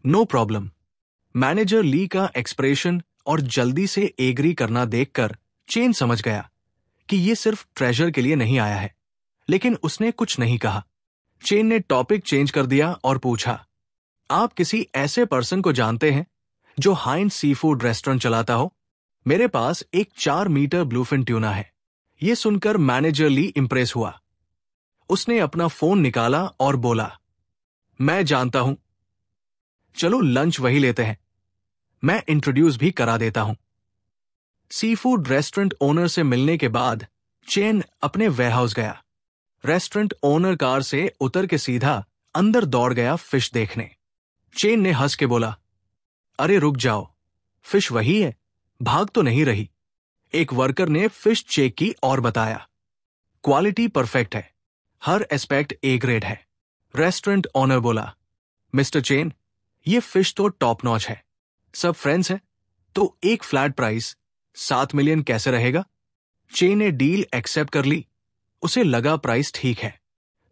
No problem. मैनेजर ली का एक्सप्रेशन और जल्दी से एग्री करना देखकर चेन समझ गया कि ये सिर्फ ट्रेजर के लिए नहीं आया है, लेकिन उसने कुछ नहीं कहा। चेन ने टॉपिक चेंज कर दिया और पूछा, आप किसी ऐसे पर्सन को जानते हैं जो हाइंड सी फूड रेस्टोरेंट चलाता हो? मेरे पास एक 4 मीटर ब्लूफिन ट्यूना है। यह सुनकर मैनेजर ली इंप्रेस हुआ। उसने अपना फोन निकाला और बोला, मैं जानता हूं, चलो लंच वही लेते हैं। मैं इंट्रोड्यूस भी करा देता हूं। सी फूड रेस्टोरेंट ओनर से मिलने के बाद चेन अपने वेयरहाउस गया। रेस्टोरेंट ओनर कार से उतर के सीधा अंदर दौड़ गया फिश देखने। चेन ने हंस के बोला, अरे रुक जाओ, फिश वही है, भाग तो नहीं रही। एक वर्कर ने फिश चेक की और बताया, क्वालिटी परफेक्ट है, हर एस्पेक्ट ए ग्रेड है। रेस्टोरेंट ओनर बोला, मिस्टर चेन, ये फिश तो टॉप नॉच है। सब फ्रेंड्स हैं, तो एक फ्लैट प्राइस 7 मिलियन कैसे रहेगा? चेन ने डील एक्सेप्ट कर ली। उसे लगा प्राइस ठीक है।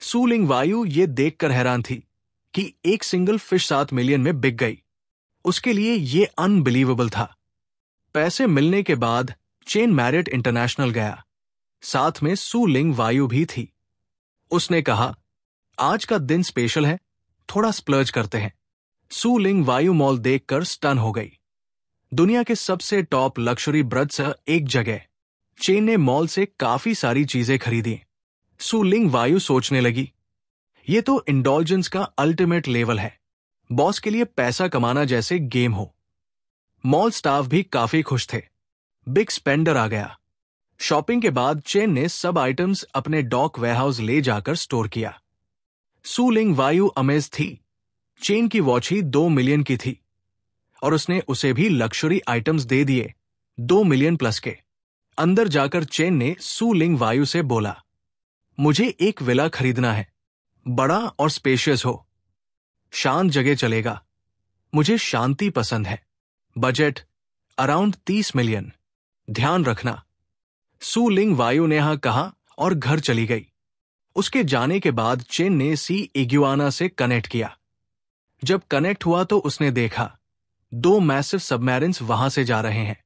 सू लिंग वायु ये देखकर हैरान थी कि एक सिंगल फिश 7 मिलियन में बिक गई। उसके लिए ये अनबिलीवेबल था। पैसे मिलने के बाद चेन मैरियट इंटरनेशनल गया। साथ में सू लिंग वायु भी थी। उसने कहा, आज का दिन स्पेशल है, थोड़ा स्प्लर्ज करते हैं। सू लिंग वायु मॉल देखकर स्टन हो गई। दुनिया के सबसे टॉप लक्जरी ब्रड्स एक जगह। चेन ने मॉल से काफी सारी चीजें खरीदी। सू लिंग वायु सोचने लगी, ये तो इंडल्जेंस का अल्टीमेट लेवल है, बॉस के लिए पैसा कमाना जैसे गेम हो। मॉल स्टाफ भी काफी खुश थे। बिग स्पेंडर आ गया। शॉपिंग के बाद चेन ने सब आइटम्स अपने डॉक वेयरहाउस ले जाकर स्टोर किया। सू लिंग वायु अमेज थी। चेन की वॉच ही 2 मिलियन की थी और उसने उसे भी लक्जरी आइटम्स दे दिए, 2 मिलियन प्लस के। अंदर जाकर चेन ने सू लिंग वायु से बोला, मुझे एक विला खरीदना है, बड़ा और स्पेशियस हो, शांत जगह चलेगा, मुझे शांति पसंद है। बजट अराउंड 30 मिलियन, ध्यान रखना। सू लिंग वायु ने हाँ कहा और घर चली गई। उसके जाने के बाद चेन ने सी इग्युआना से कनेक्ट किया। जब कनेक्ट हुआ तो उसने देखा 2 मैसिव सबमरीन्स वहां से जा रहे हैं।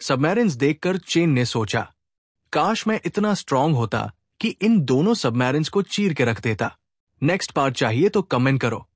सबमरीन्स देखकर चेन ने सोचा, काश मैं इतना स्ट्रांग होता कि इन दोनों सबमरीन्स को चीर के रख देता। नेक्स्ट पार्ट चाहिए तो कमेंट करो।